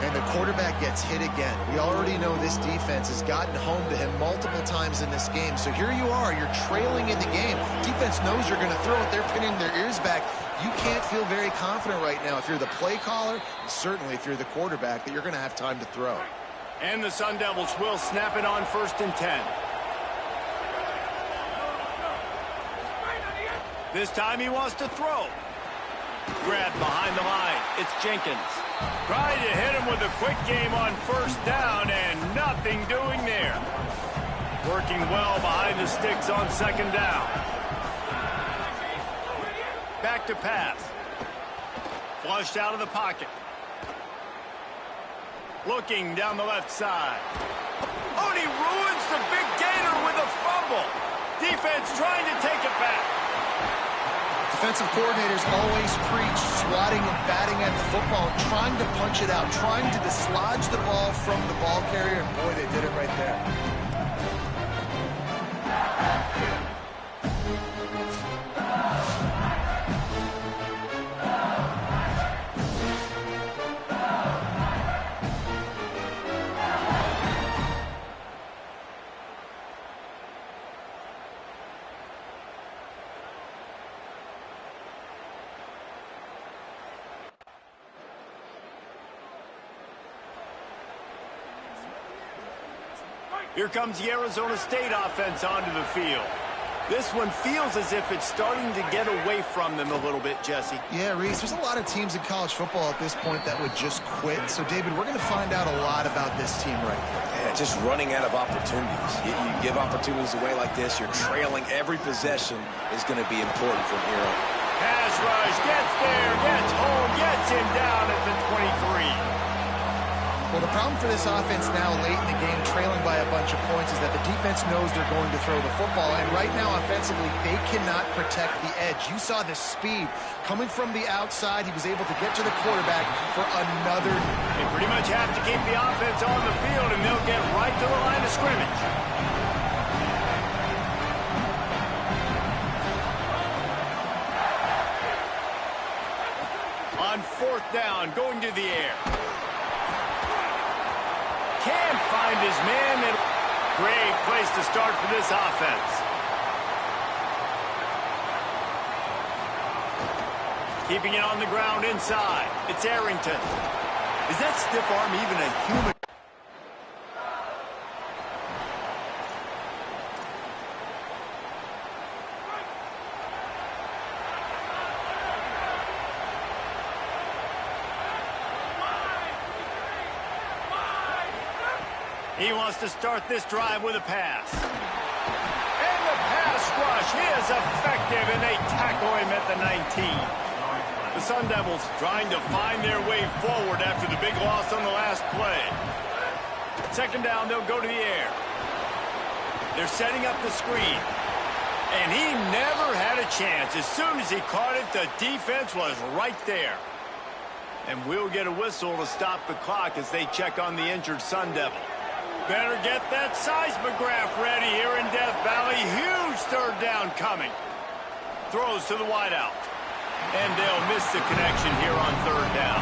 And the quarterback gets hit again. We already know this defense has gotten home to him multiple times in this game. So here you are. You're trailing in the game. Defense knows you're going to throw it. They're pinning their ears back. You can't feel very confident right now if you're the play caller, certainly if you're the quarterback, that you're going to have time to throw. And the Sun Devils will snap it on 1st and 10. This time he wants to throw. Grabbed behind the line. It's Jenkins. Trying to hit him with a quick game on 1st down, and nothing doing there. Working well behind the sticks on 2nd down. Back to pass. Flushed out of the pocket. Looking down the left side. Oh, and he ruins the big gainer with a fumble. Defense trying to take it back. Defensive coordinators always preach swatting and batting at the football, trying to punch it out, trying to dislodge the ball from the ball carrier, and boy, they did it right there. Here comes the Arizona State offense onto the field. This one feels as if it's starting to get away from them a little bit, Jesse. Yeah, Reese, there's a lot of teams in college football at this point that would just quit. So, David, we're going to find out a lot about this team right here. Yeah, just running out of opportunities. You give opportunities away like this, you're trailing every possession is going to be important from here on. Pass rush, gets there, gets home, gets him down at the 23. Well, the problem for this offense now late in the game, trailing by a bunch of points, is that the defense knows they're going to throw the football. And right now, offensively, they cannot protect the edge. You saw the speed coming from the outside. He was able to get to the quarterback for another. They pretty much have to keep the offense on the field, and they'll get right to the line of scrimmage. On 4th down, going to the air. Can't find his man. And great place to start for this offense. Keeping it on the ground inside. It's Arrington. Is that stiff arm even a human? He wants to start this drive with a pass. And the pass rush is effective, and they tackle him at the 19. The Sun Devils trying to find their way forward after the big loss on the last play. 2nd down, they'll go to the air. They're setting up the screen. And he never had a chance. As soon as he caught it, the defense was right there. And we'll get a whistle to stop the clock as they check on the injured Sun Devil. Better get that seismograph ready here in Death Valley. Huge 3rd down coming. Throws to the wideout. And they'll miss the connection here on 3rd down.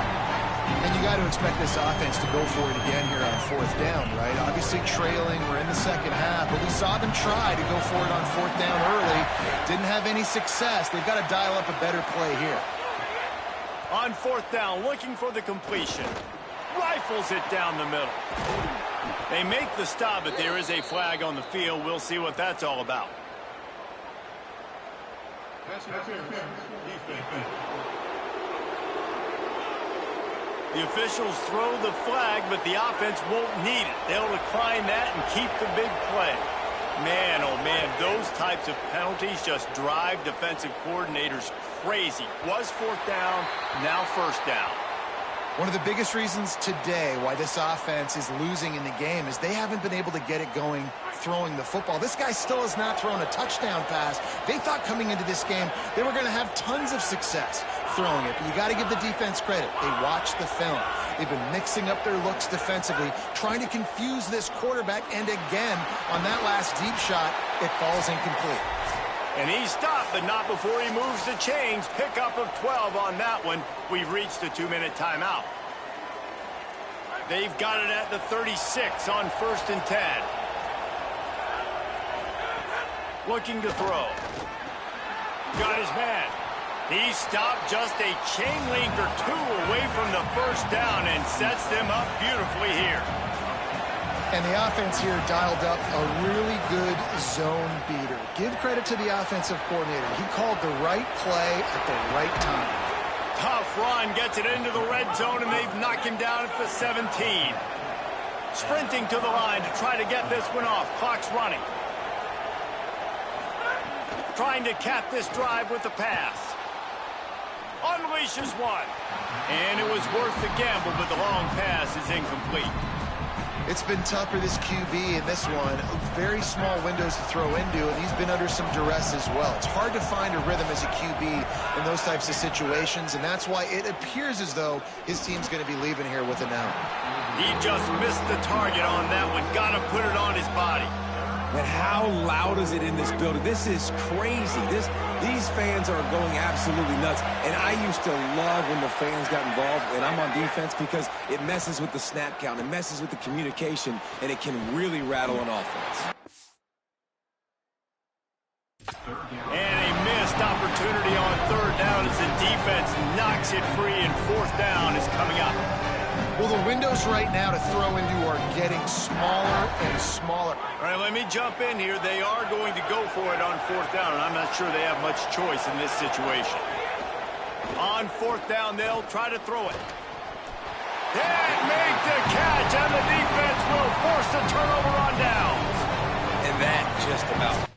And you got to expect this offense to go for it again here on 4th down, right? Obviously trailing, we're in the 2nd half, but we saw them try to go for it on 4th down early. Didn't have any success. They've got to dial up a better play here. On 4th down, looking for the completion. Rifles it down the middle. They make the stop, but there is a flag on the field. We'll see what that's all about. The officials throw the flag, but the offense won't need it. They'll decline that and keep the big play. Man, oh man, those types of penalties just drive defensive coordinators crazy. Was 4th down, now 1st down. One of the biggest reasons today why this offense is losing in the game is they haven't been able to get it going throwing the football. This guy still has not thrown a touchdown pass. They thought coming into this game they were going to have tons of success throwing it. But you got to give the defense credit. They watched the film. They've been mixing up their looks defensively, trying to confuse this quarterback. And again, on that last deep shot, it falls incomplete. And he stopped, but not before he moves the chains. Pickup of 12 on that one. We've reached the 2-minute timeout. They've got it at the 36 on 1st and 10. Looking to throw. Got his man. He stopped just a chain link or 2 away from the 1st down and sets them up beautifully here. And the offense here dialed up a really good zone beater. Give credit to the offensive coordinator. He called the right play at the right time. Tough run, gets it into the red zone, and they've knocked him down at the 17. Sprinting to the line to try to get this one off. Clock's running. Trying to cap this drive with the pass. Unleashes one. And it was worth the gamble, but the long pass is incomplete. It's been tough for this QB in this one. Very small windows to throw into, and he's been under some duress as well. It's hard to find a rhythm as a QB in those types of situations, and that's why it appears as though his team's going to be leaving here with an L. He just missed the target on that one. Got to put it on his body. But how loud is it in this building? This is crazy. These fans are going absolutely nuts. And I used to love when the fans got involved, and I'm on defense, because it messes with the snap count, it messes with the communication, and it can really rattle an offense. And a missed opportunity on third down as the defense knocks it free, and fourth down is coming up. Well, the windows right now to throw into are getting smaller and smaller. All right, let me jump in here. They are going to go for it on fourth down, and I'm not sure they have much choice in this situation. On fourth down, they'll try to throw it. They make the catch, and the defense will force a turnover on downs. And that just about.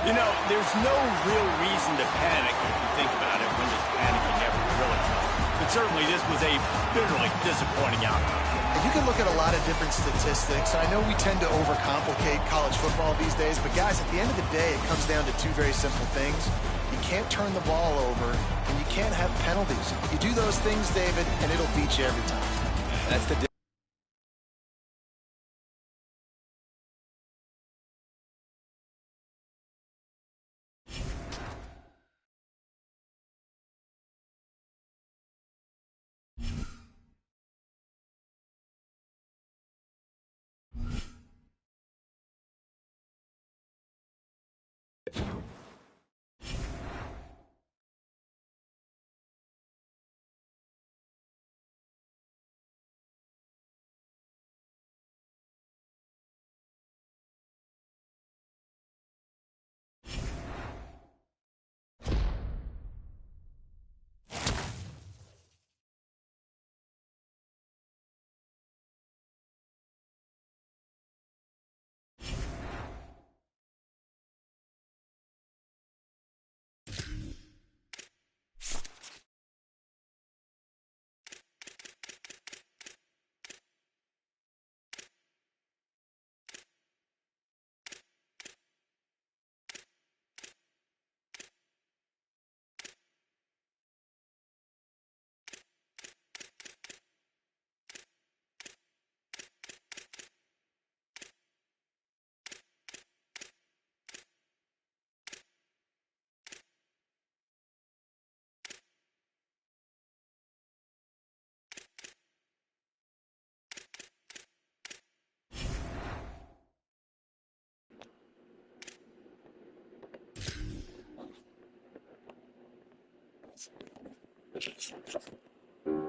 You know, there's no real reason to panic if you think about it. When does panicking ever really come? But certainly this was a bitterly disappointing outcome. And you can look at a lot of different statistics. I know we tend to overcomplicate college football these days, but guys, at the end of the day, it comes down to two very simple things. You can't turn the ball over, and you can't have penalties. You do those things, David, and it'll beat you every time. That's the difference.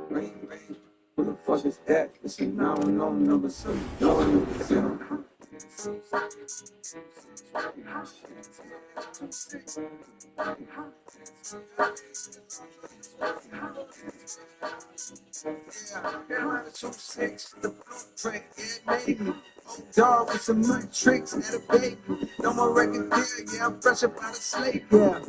Ring, ring. Who the fuck is that? It's a no number, so you know it's him. The blueprint, it made me. Dog with some nut tricks and a baby. No more record deal, yeah, I'm fresh up out of slave, yeah.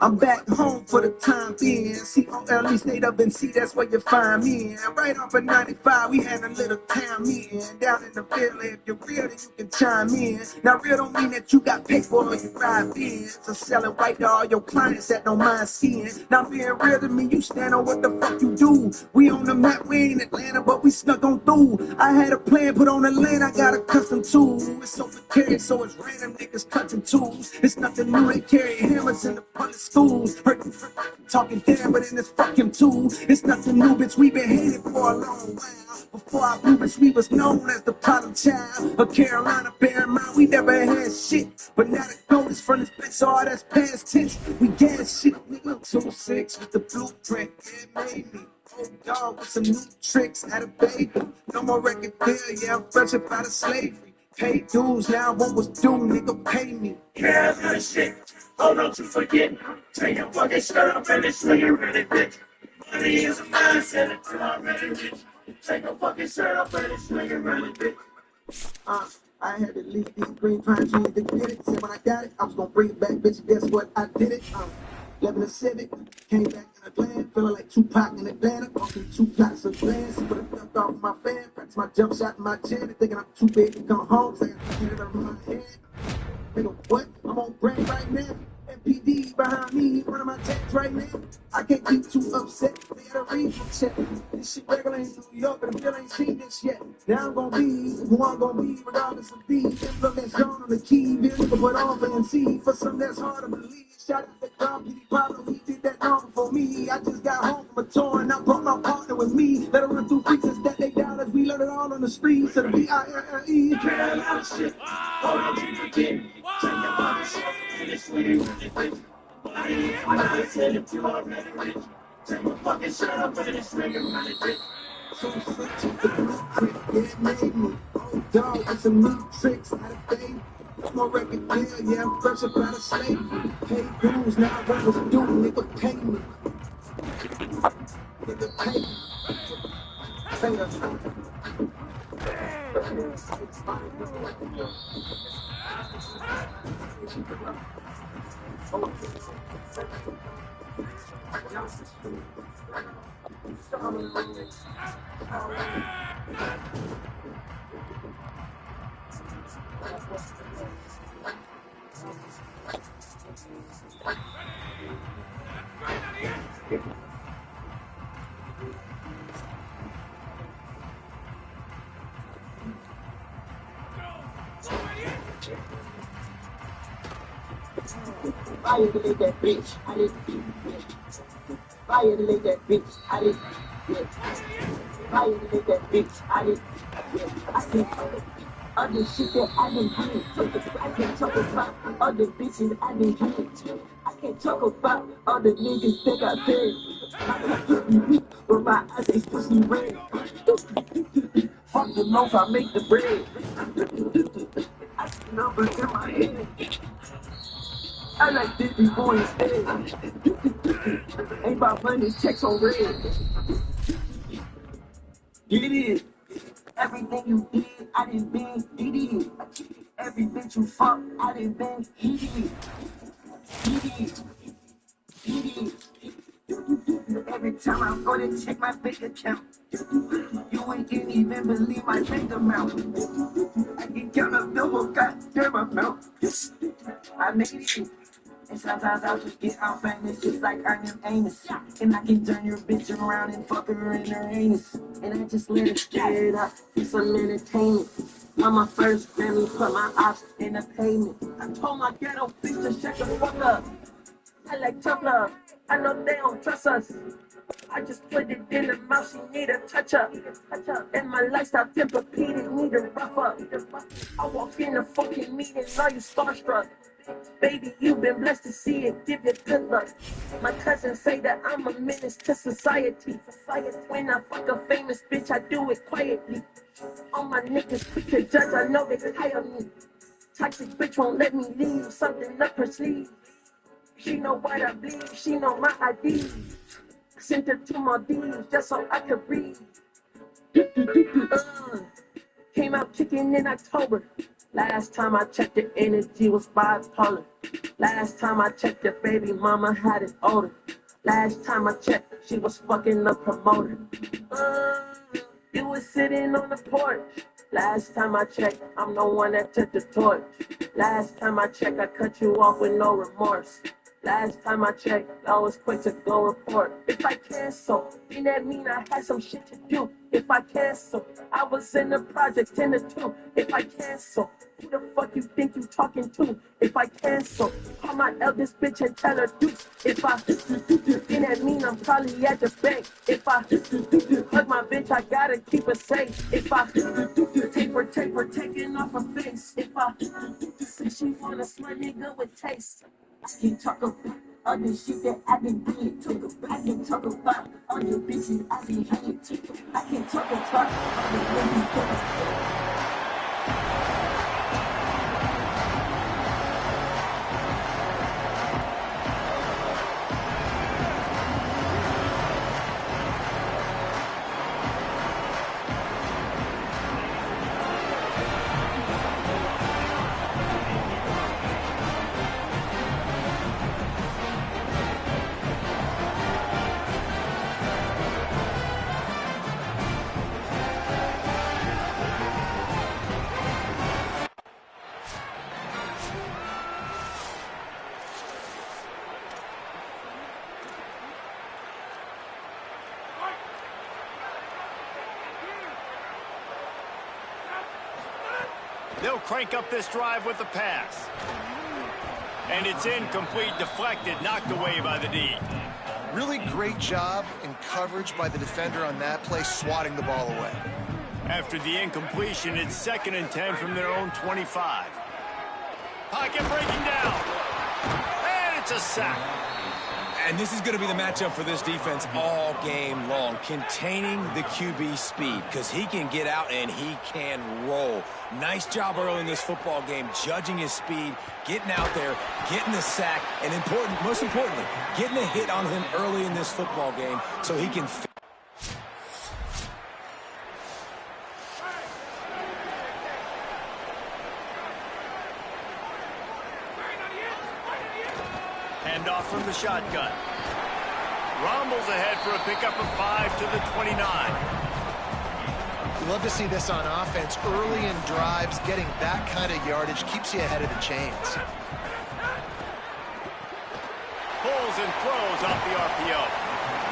I'm back home for the time being. COLE stayed up and see, that's where you find me. And right off of 95, we had a little town meeting. Down in the village, if you're real, then you can chime in. Now, real don't mean that you got paper or you ride bins. So sell it white to all your clients that don't mind seeing. Now, being real to me, you stand on what the fuck you do. We on the map, we ain't Atlanta, but we snuck on through. I had a plan put on the lane, I got a custom tool. It's so precarious, so it's random niggas touching tools. It's nothing new, they carry hammers in the public schools. Heard them talking damn, but in this fucking tool. It's nothing new, bitch, we been hated for a long while. Before I blew, bitch, we was known as the problem child of Carolina. Bear in mind, we never had shit. But now the gold is from this bitch, all that's past tense. We gas shit, nigga. 2-6 with the blueprint, it made me. Old dog with some new tricks, had a baby. No more record deal, yeah, I'm fresh up out of slavery. Pay dues, now what was due, nigga, pay me. Yeah, that shit. Oh, don't you forget. Take your fucking shirt off and it's really, really bitch. Money is a mindset until I'm really rich. Take your fucking shirt off and it's really, really bitch. I had to leave these green pine trees to get it. Said when I got it, I was gonna bring it back, bitch. Guess what? I did it. 11 to 7. Came back in a glam, feeling like Tupac in Atlanta. Walking 2 plots of glands, put a duck off my fan. Practice my jump shot in my chin, thinking I'm too big to come home. So I got to get it over my head. Nigga, what? I'm on brand right now. MPD behind me, one of my texts right now. I can't be too upset. They gotta read the check. This shit regular in New York, but I still ain't seen this yet. Now I'm gonna be who I'm gonna be, regardless of the implementation on the key. This nigga put on for MC for something that's hard to believe. Shout out to Dom, P. Pablo, he did that long before me. I just got home from a tour and I brought my partner with me. Let her run through features that they dollars. We learned it all on the streets. So the B-I-R-R-E. Carolina shit. Hold on to the kid. Take your body shit. And it's really rich. I said if you already rich, take my fucking shirt up and it's really rich. So sick to the blueprint, yeah, it made me. Oh, dog, with some new tricks out of baby. More record deal, yeah, I'm fresh up out of slavery. Pay dues, now what was due, nigga, pay me. Nigga, pay me. Pay us. Violate that bitch, I didn't do it. Violate that bitch, I didn't do it. Violate that bitch, I didn't do it. I can't other shit that I didn't do. I can't talk about other bitches I didn't do. I can't talk about other niggas that got paid. I can't be weak, but my eyes ain't pussy red. Fuck the loaf, I make the bread. I see numbers in my head. I like Diddy boy instead. Ain't about money, checks on red. Get it. Everything you did, I done been, did it. Every bitch you fuck, I done been, did it. Every time I go to check my bank account, you ain't even believe my bank amount. I can count a double goddamn amount. I made it. And sometimes I'll just get out famous, just like I am Amos. And I can turn your bitch around and fuck her in her anus. And I just let it straight up for some entertainment. On my first Grammy, put my ops in the payment. I told my ghetto bitch to shut the fuck up. I like tough love, I know they don't trust us. I just put it in the mouth, she need a touch up. And my lifestyle Tempur-Pedic need a rough up. I walk in the fucking meeting, are you starstruck? Baby, you've been blessed to see it, give you good luck. My cousins say that I'm a menace to society. When I fuck a famous bitch, I do it quietly. All my niggas quick to judge, I know they hire me. Toxic bitch won't let me leave, something up her sleeve. She know what I bleed, she know my ID. Sent her to Maldives just so I could breathe. Came out kicking in October. Last time I checked, the energy was bipolar. Last time I checked, the baby mama had it older. Last time I checked, she was fucking the promoter. You was sitting on the porch. Last time I checked, I'm the one that took the torch. Last time I checked, I cut you off with no remorse. Last time I checked, I was quick to go report. If I cancel, then that mean I had some shit to do. If I cancel, I was in the project 10 to 2. If I cancel, who the fuck you think you talking to? If I cancel, call my eldest bitch and tell her do. If I then that mean I'm probably at the bank. If I hug my bitch, I gotta keep her safe. If I take her taking off her face. If I say she wanna slut nigga with taste. I can talk about other shit that I been doing. I can talk about other bitches I been hanging to. I can talk about other women. They'll crank up this drive with the pass. And it's incomplete, deflected, knocked away by the D. Really great job in coverage by the defender on that play, swatting the ball away. After the incompletion, it's 2nd and 10 from their own 25. Pocket breaking down. And it's a sack. And this is going to be the matchup for this defense all game long, containing the QB speed, because he can get out and he can roll. Nice job early in this football game, judging his speed, getting out there, getting the sack, and most importantly, getting a hit on him early in this football game so he can Hand off from the shotgun. Rumbles ahead for a pickup of 5 to the 29. You love to see this on offense. Early in drives, getting that kind of yardage keeps you ahead of the chains. Pulls and throws off the RPO.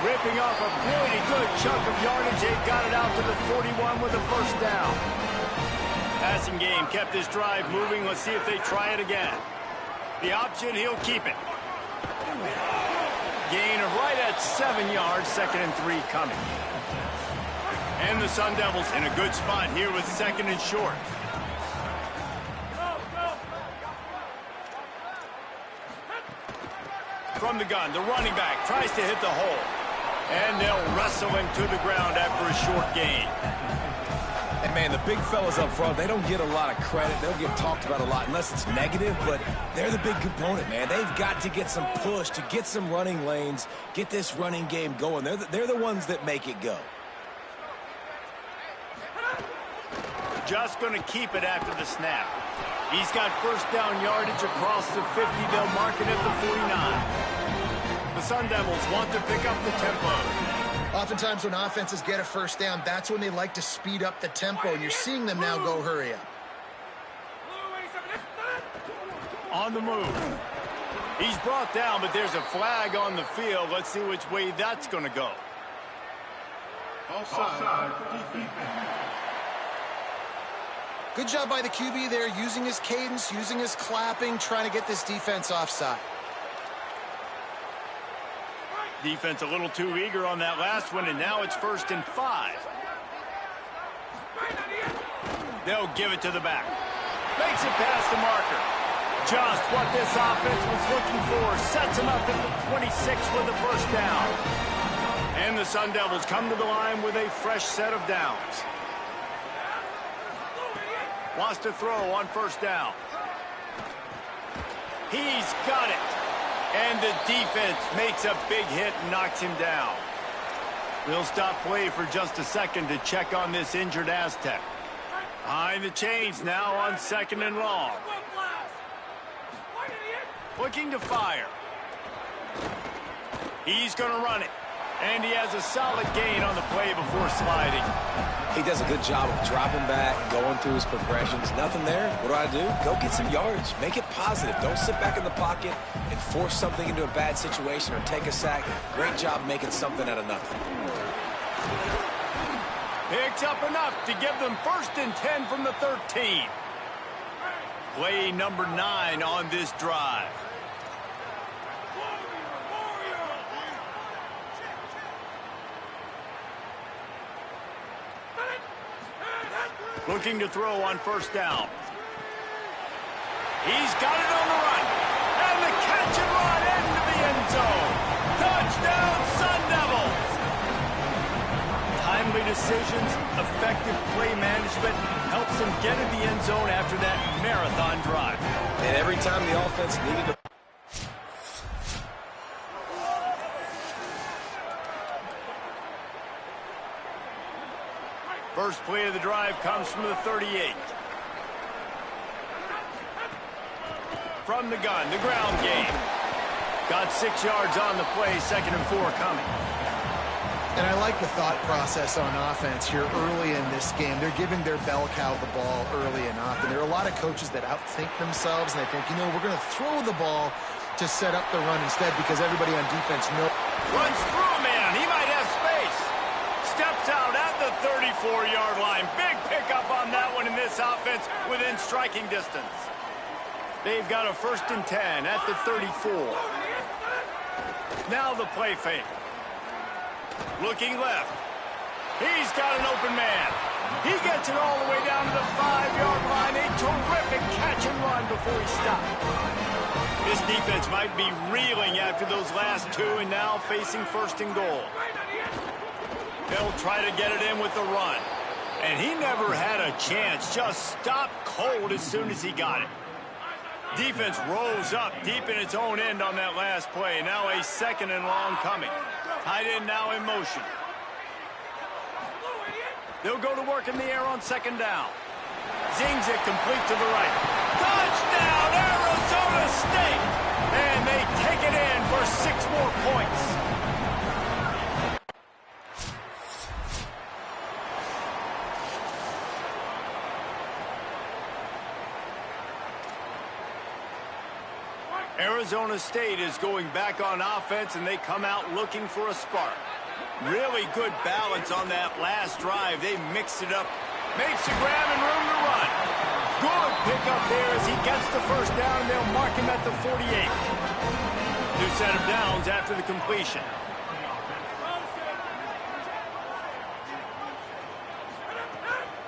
Ripping off a pretty good chunk of yardage. They got it out to the 41 with a first down. Passing game kept this drive moving. Let's see if they try it again. The option, he'll keep it. Gain of right at 7 yards, 2nd and 3 coming. And the Sun Devils in a good spot here with 2nd and short. From the gun, the running back tries to hit the hole. And they'll wrestle him to the ground after a short gain. And, man, the big fellas up front, they don't get a lot of credit. They'll get talked about a lot unless it's negative, but they're the big component, man. They've got to get some push, to get some running lanes, get this running game going. They're the ones that make it go. Just going to keep it after the snap. He's got first down yardage across the 50. They'll mark it at the 49. The Sun Devils want to pick up the tempo. Oftentimes when offenses get a first down, that's when they like to speed up the tempo, and you're seeing them now go hurry up. On the move. He's brought down, but there's a flag on the field. Let's see which way that's going to go. Offside. Good job by the QB there, using his cadence, using his clapping, trying to get this defense offside. Defense a little too eager on that last one, and now it's 1st and 5. They'll give it to the back. Makes it past the marker. Just what this offense was looking for. Sets him up at the 26 with the first down. And the Sun Devils come to the line with a fresh set of downs. Wants to throw on first down. He's got it. And the defense makes a big hit and knocks him down. We'll stop play for just a second to check on this injured Aztec. Behind the chains now on 2nd and long. Looking to fire. He's going to run it. And he has a solid gain on the play before sliding. He does a good job of dropping back, going through his progressions. Nothing there. What do? Go get some yardage. Make it positive. Don't sit back in the pocket and force something into a bad situation or take a sack. Great job making something out of nothing. Picks up enough to give them 1st and 10 from the 13. Play number 9 on this drive. Looking to throw on first down. He's got it on the run. And the catch and run into the end zone. Touchdown, Sun Devils. Timely decisions, effective play management helps them get in the end zone after that marathon drive. And every time the offense needed to... First play of the drive comes from the 38. From the gun, the ground game. Got 6 yards on the play, 2nd and 4 coming. And I like the thought process on offense here early in this game. They're giving their bell cow the ball early enough. And there are a lot of coaches that outthink themselves, and they think, you know, we're going to throw the ball to set up the run instead because everybody on defense knows. Runs through a man. He might have space. steps out at the 34-yard line. Big pickup on that one in this offense within striking distance. They've got a 1st and 10 at the 34. Now the play fake. Looking left. He's got an open man. He gets it all the way down to the 5-yard line. A terrific catch and run before he stopped. This defense might be reeling after those last 2 and now facing 1st and goal. They'll try to get it in with the run. And he never had a chance. Just stopped cold as soon as he got it. Defense rose up deep in its own end on that last play. Now a 2nd and long coming. Tight end now in motion. They'll go to work in the air on 2nd down. Zings it complete to the right. Touchdown, Arizona State! And they take it in for 6 more points. Arizona State is going back on offense, and they come out looking for a spark. Really good balance on that last drive. They mixed it up. Makes the grab and room to run. Good pickup there as he gets the 1st down, and they'll mark him at the 48. New set of downs after the completion.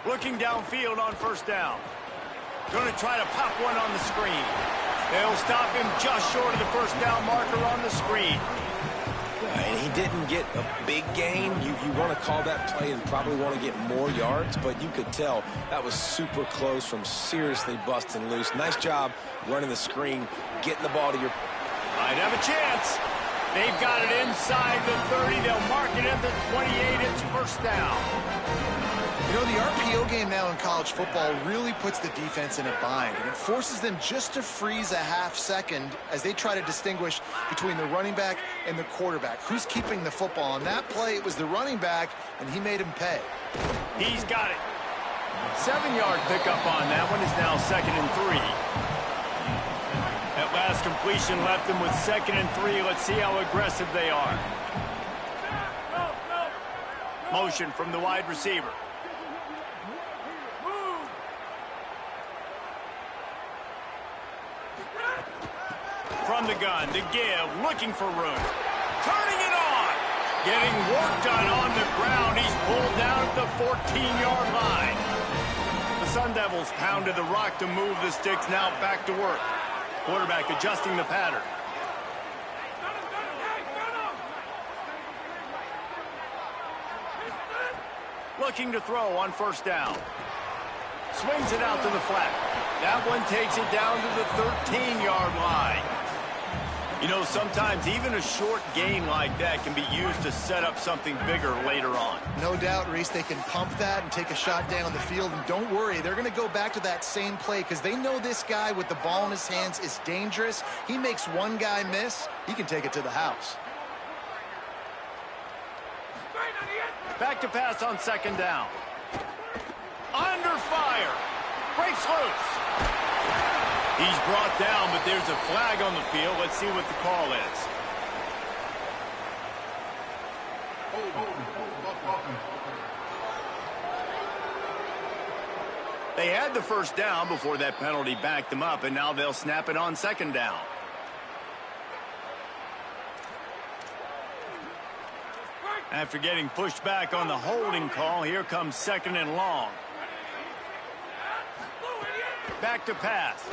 Looking downfield on 1st down. Going to try to pop one on the screen. They'll stop him just short of the 1st down marker on the screen. And he didn't get a big gain. You want to call that play and probably want to get more yards, but you could tell that was super close from seriously busting loose. Nice job running the screen, getting the ball to your... Might have a chance. They've got it inside the 30. They'll mark it at the 28. It's 1st down. You know, the RPO game now in college football really puts the defense in a bind, and it forces them just to freeze a half second as they try to distinguish between the running back and the quarterback. Who's keeping the football? On that play, it was the running back, and he made him pay. He's got it. 7-yard pickup on that one is now 2nd and 3. That last completion left them with 2nd and 3. Let's see how aggressive they are. Motion from the wide receiver. From the gun to give, looking for room. Turning it on. Getting work done on the ground. He's pulled down at the 14-yard line. The Sun Devils pounded the rock to move the sticks. Now back to work. Quarterback adjusting the pattern. Looking to throw on 1st down. Swings it out to the flat. That one takes it down to the 13-yard line. You know, sometimes even a short gain like that can be used to set up something bigger later on. No doubt, Reese, they can pump that and take a shot down the field. And don't worry, they're going to go back to that same play because they know this guy with the ball in his hands is dangerous. He makes one guy miss, he can take it to the house. Back to pass on 2nd down. Under fire. Breaks loose. He's brought down, but there's a flag on the field. Let's see what the call is. They had the 1st down before that penalty backed them up, and now they'll snap it on 2nd down. After getting pushed back on the holding call, here comes 2nd and long. Back to pass.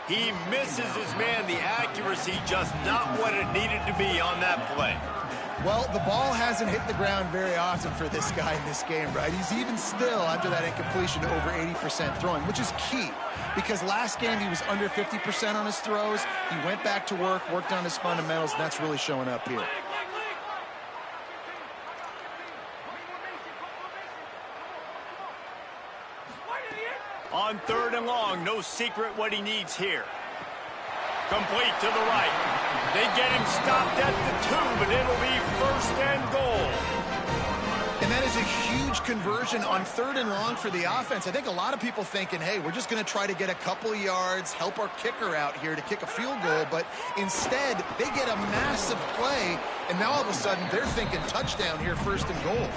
He misses his man. The accuracy just not what it needed to be on that play. Well, the ball hasn't hit the ground very often for this guy in this game, right? He's even still, after that incompletion, over 80% throwing, which is key. Because last game, he was under 50% on his throws. He went back to work, worked on his fundamentals, and that's really showing up here. On 3rd and long, no secret what he needs here. Complete to the right. They get him stopped at the 2, but it'll be 1st and goal. And that is a huge conversion on 3rd and long for the offense. I think a lot of people thinking, hey, we're just going to try to get a couple of yards, help our kicker out here to kick a field goal. But instead, they get a massive play and now all of a sudden they're thinking touchdown here, 1st and goal.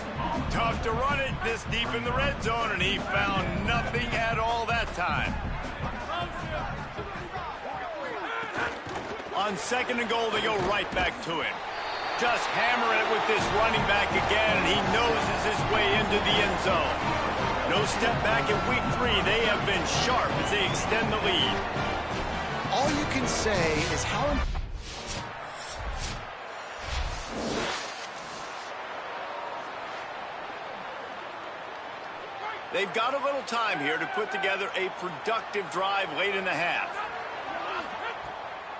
Tough to run it this deep in the red zone, and he found nothing at all that time. On 2nd and goal, they go right back to him. Just hammer it with this running back again, and he noses his way into the end zone. No step back in week 3. They have been sharp as they extend the lead. All you can say is how... They've got a little time here to put together a productive drive late in the half.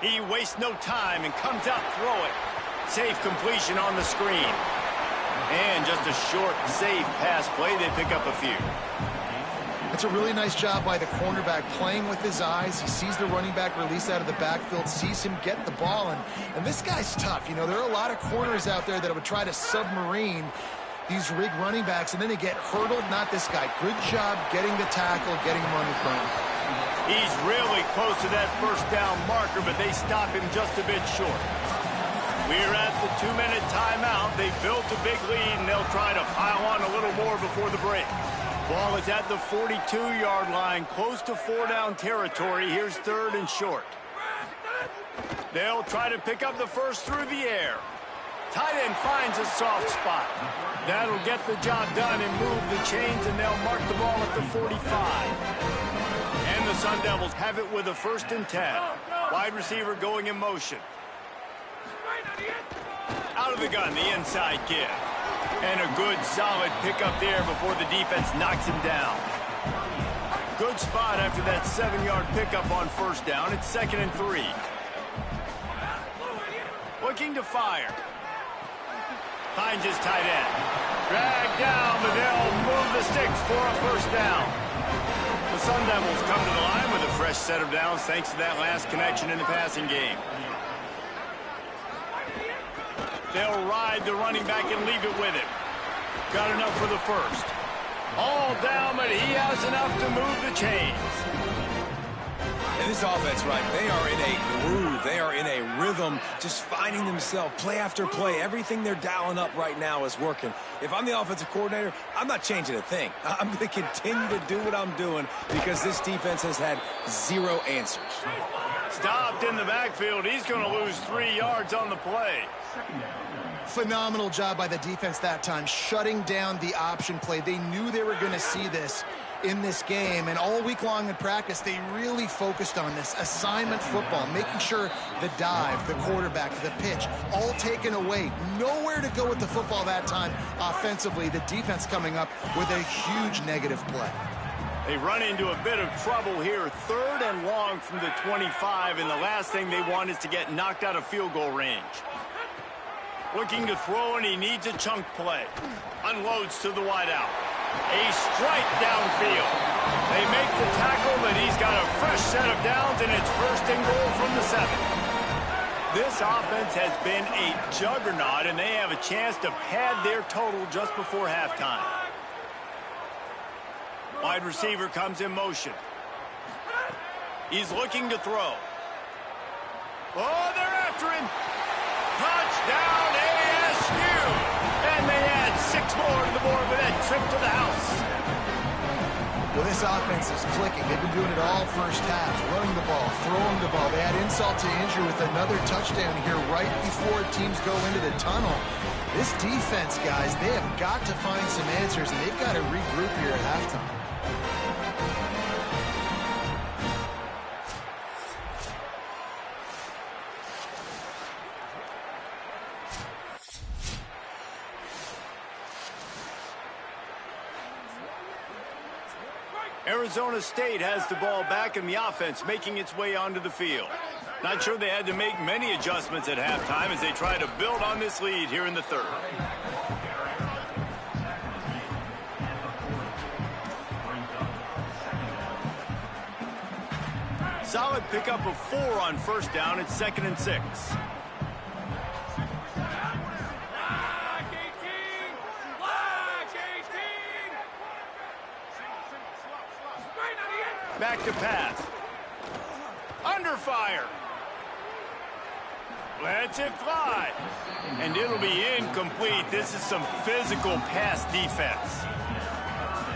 He wastes no time and comes out throwing. Safe completion on the screen. And just a short, safe pass play. They pick up a few. It's a really nice job by the cornerback playing with his eyes. He sees the running back release out of the backfield, sees him get the ball, and this guy's tough. You know, there are a lot of corners out there that would try to submarine these rig running backs, and then they get hurdled. Not this guy. Good job getting the tackle, getting him on the ground. He's really close to that 1st down marker, but they stop him just a bit short. We're at the 2-minute timeout. They built a big lead, and they'll try to pile on a little more before the break. Ball is at the 42-yard line, close to 4-down territory. Here's 3rd and short. They'll try to pick up the first through the air. Tight end finds a soft spot. That'll get the job done and move the chains, and they'll mark the ball at the 45. And the Sun Devils have it with a 1st and 10. Wide receiver going in motion. Out of the gun, the inside give. And a good, solid pickup there before the defense knocks him down. Good spot after that 7-yard pickup on 1st down. It's 2nd and 3. Looking to fire. Finds his tight end. Dragged down, but they'll move the sticks for a 1st down. The Sun Devils come to the line with a fresh set of downs thanks to that last connection in the passing game. They'll ride the running back and leave it with him. Got enough for the 1st. All down, but he has enough to move the chains. And this offense, right, they are in a groove. They are in a rhythm, just finding themselves play after play. Everything they're dialing up right now is working. If I'm the offensive coordinator, I'm not changing a thing. I'm going to continue to do what I'm doing because this defense has had 0 answers. Stopped in the backfield. He's going to lose 3 yards on the play. Phenomenal job by the defense that time, shutting down the option play. They knew they were going to see this in this game, and all week long in practice, they really focused on this assignment football, making sure the dive, the quarterback, the pitch, all taken away. Nowhere to go with the football that time offensively. The defense coming up with a huge negative play. They run into a bit of trouble here. 3rd and long from the 25, and the last thing they want is to get knocked out of field goal range. Looking to throw, and he needs a chunk play. Unloads to the wideout. A strike downfield. They make the tackle, but he's got a fresh set of downs, and it's 1st and goal from the 7. This offense has been a juggernaut, and they have a chance to pad their total just before halftime. Wide receiver comes in motion. He's looking to throw. Oh, they're after him. Touchdown, ASU! And they add 6 more to the board with that trip to the house. Well, this offense is clicking. They've been doing it all 1st half, running the ball, throwing the ball. They add insult to injury with another touchdown here right before teams go into the tunnel. This defense, guys, they have got to find some answers, and they've got to regroup here at halftime. Arizona State has the ball back in the offense, making its way onto the field. Not sure they had to make many adjustments at halftime as they try to build on this lead here in the 3rd. Solid pickup of 4 on 1st down. It's 2nd and 6. Back to pass. Under fire. Lets it fly. And it'll be incomplete. This is some physical pass defense.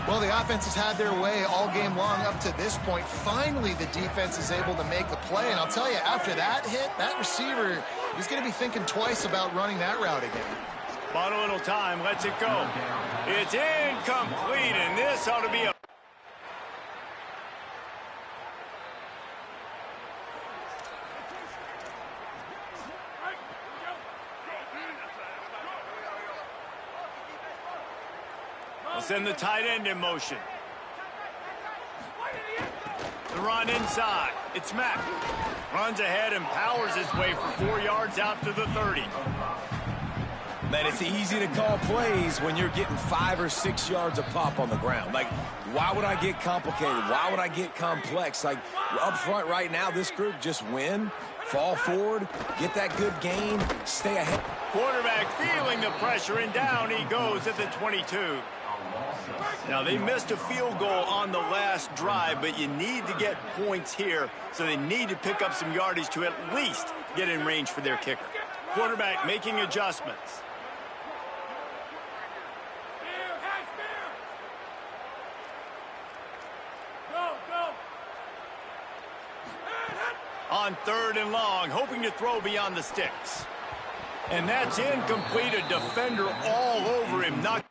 Well, the offense has had their way all game long up to this point. Finally, the defense is able to make a play. And I'll tell you, after that hit, that receiver is going to be thinking twice about running that route again. Bought a little time, lets it go. It's incomplete, and this ought to be a... We'll send the tight end in motion. The run inside. It's Mack. Runs ahead and powers his way for 4 yards out to the 30. Man, it's easy to call plays when you're getting 5 or 6 yards a pop on the ground. Like, why would I get complicated? Why would I get complex? Like, up front right now, this group just win, fall forward, get that good gain, stay ahead. Quarterback feeling the pressure, and down he goes at the 22. Now, they missed a field goal on the last drive, but you need to get points here, so they need to pick up some yardage to at least get in range for their kicker. Quarterback making adjustments. On 3rd and long, hoping to throw beyond the sticks. And that's incomplete. A defender all over him. Not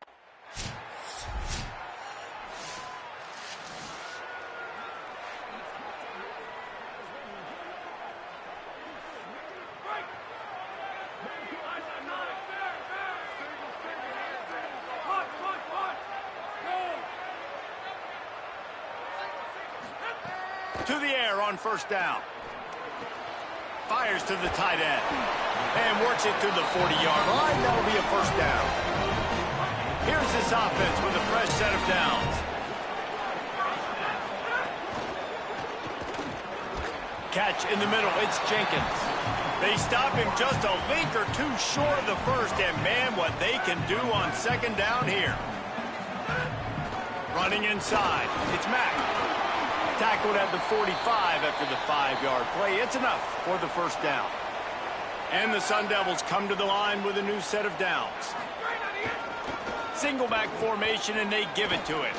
to the air on 1st down. Fires to the tight end. And works it to the 40-yard line. That'll be a 1st down. Here's this offense with a fresh set of downs. Catch in the middle. It's Jenkins. They stop him just a link or two short of the 1st. And, man, what they can do on 2nd down here. Running inside. It's Mack. Tackled at the 45 after the 5-yard play. It's enough for the 1st down. And the Sun Devils come to the line with a new set of downs. Single back formation, and they give it to him.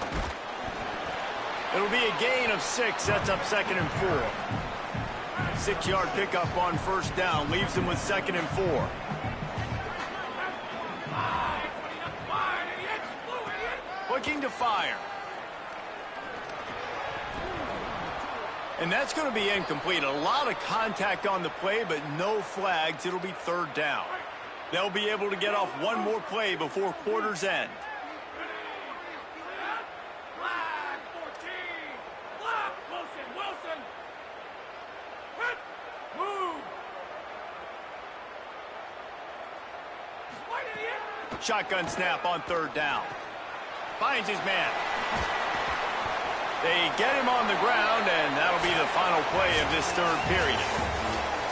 It'll be a gain of 6. That's up 2nd and 4. 6-yard pickup on 1st down. Leaves them with 2nd and 4. Looking to fire. And that's going to be incomplete. A lot of contact on the play, but no flags. It'll be 3rd down. They'll be able to get off one more play before quarter's end. Flag 14. Flag Wilson. Hit. Move. Shotgun snap on 3rd down. Finds his man. They get him on the ground, and that'll be the final play of this 3rd period.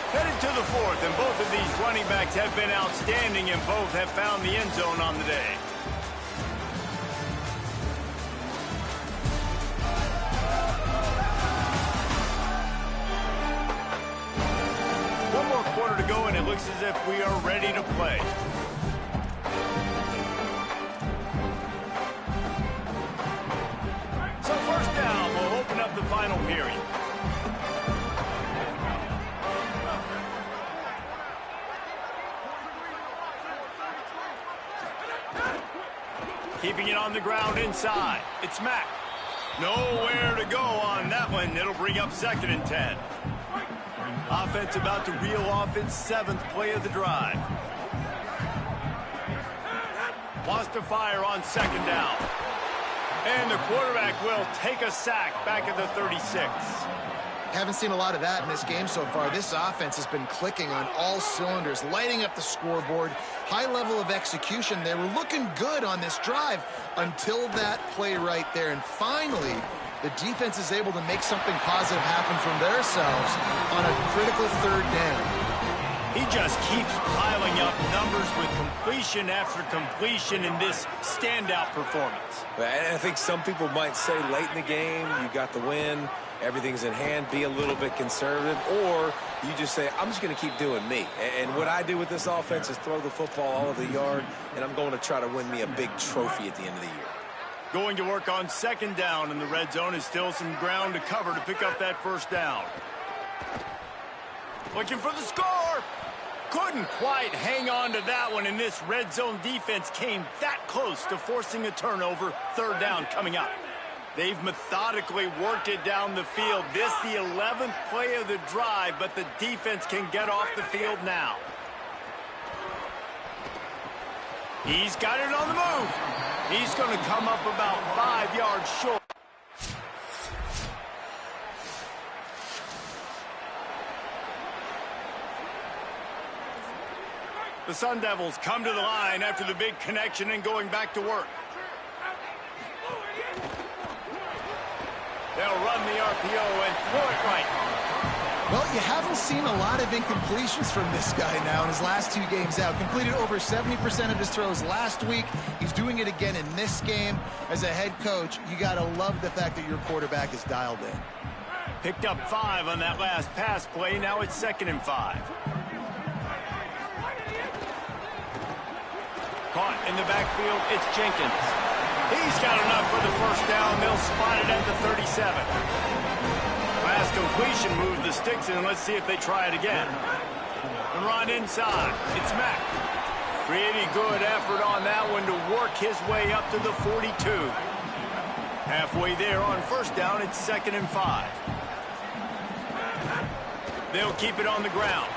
Headed to the 4th, and both of these running backs have been outstanding, and both have found the end zone on the day. One more quarter to go, and it looks as if we are ready to play. So 1st down will open up the final period. Keeping it on the ground inside. It's Mack. Nowhere to go on that one. It'll bring up 2nd and 10. Offense about to reel off its 7th play of the drive. Wants to fire on 2nd down. And the quarterback will take a sack back at the 36. Haven't seen a lot of that in this game so far. This offense has been clicking on all cylinders, lighting up the scoreboard, high level of execution. They were looking good on this drive until that play right there. And finally, the defense is able to make something positive happen from themselves on a critical 3rd down. He just keeps piling up numbers with completion after completion in this standout performance. I think some people might say late in the game, you got the win, everything's in hand, be a little bit conservative, or you just say, I'm just going to keep doing me. And what I do with this offense is throw the football all over the yard, and I'm going to try to win me a big trophy at the end of the year. Going to work on second down in the red zone is still some ground to cover to pick up that first down. Looking for the score. Couldn't quite hang on to that one, and this red zone defense came that close to forcing a turnover. Third down coming up. They've methodically worked it down the field. This the 11th play of the drive, but the defense can get off the field now. He's got it on the move. He's going to come up about 5 yards short. The Sun Devils come to the line after the big connection and going back to work. They'll run the RPO and throw it right. Well, you haven't seen a lot of incompletions from this guy now in his last 2 games out. Completed over 70% of his throws last week. He's doing it again in this game. As a head coach, you got to love the fact that your quarterback is dialed in. Picked up 5 on that last pass play. Now it's 2nd and 5. Caught in the backfield, it's Jenkins. He's got enough for the first down. They'll spot it at the 37. Last completion moved the sticks in. Let's see if they try it again. And run inside. It's Mack. Pretty good effort on that one to work his way up to the 42. Halfway there on first down, it's 2nd and 5. They'll keep it on the ground.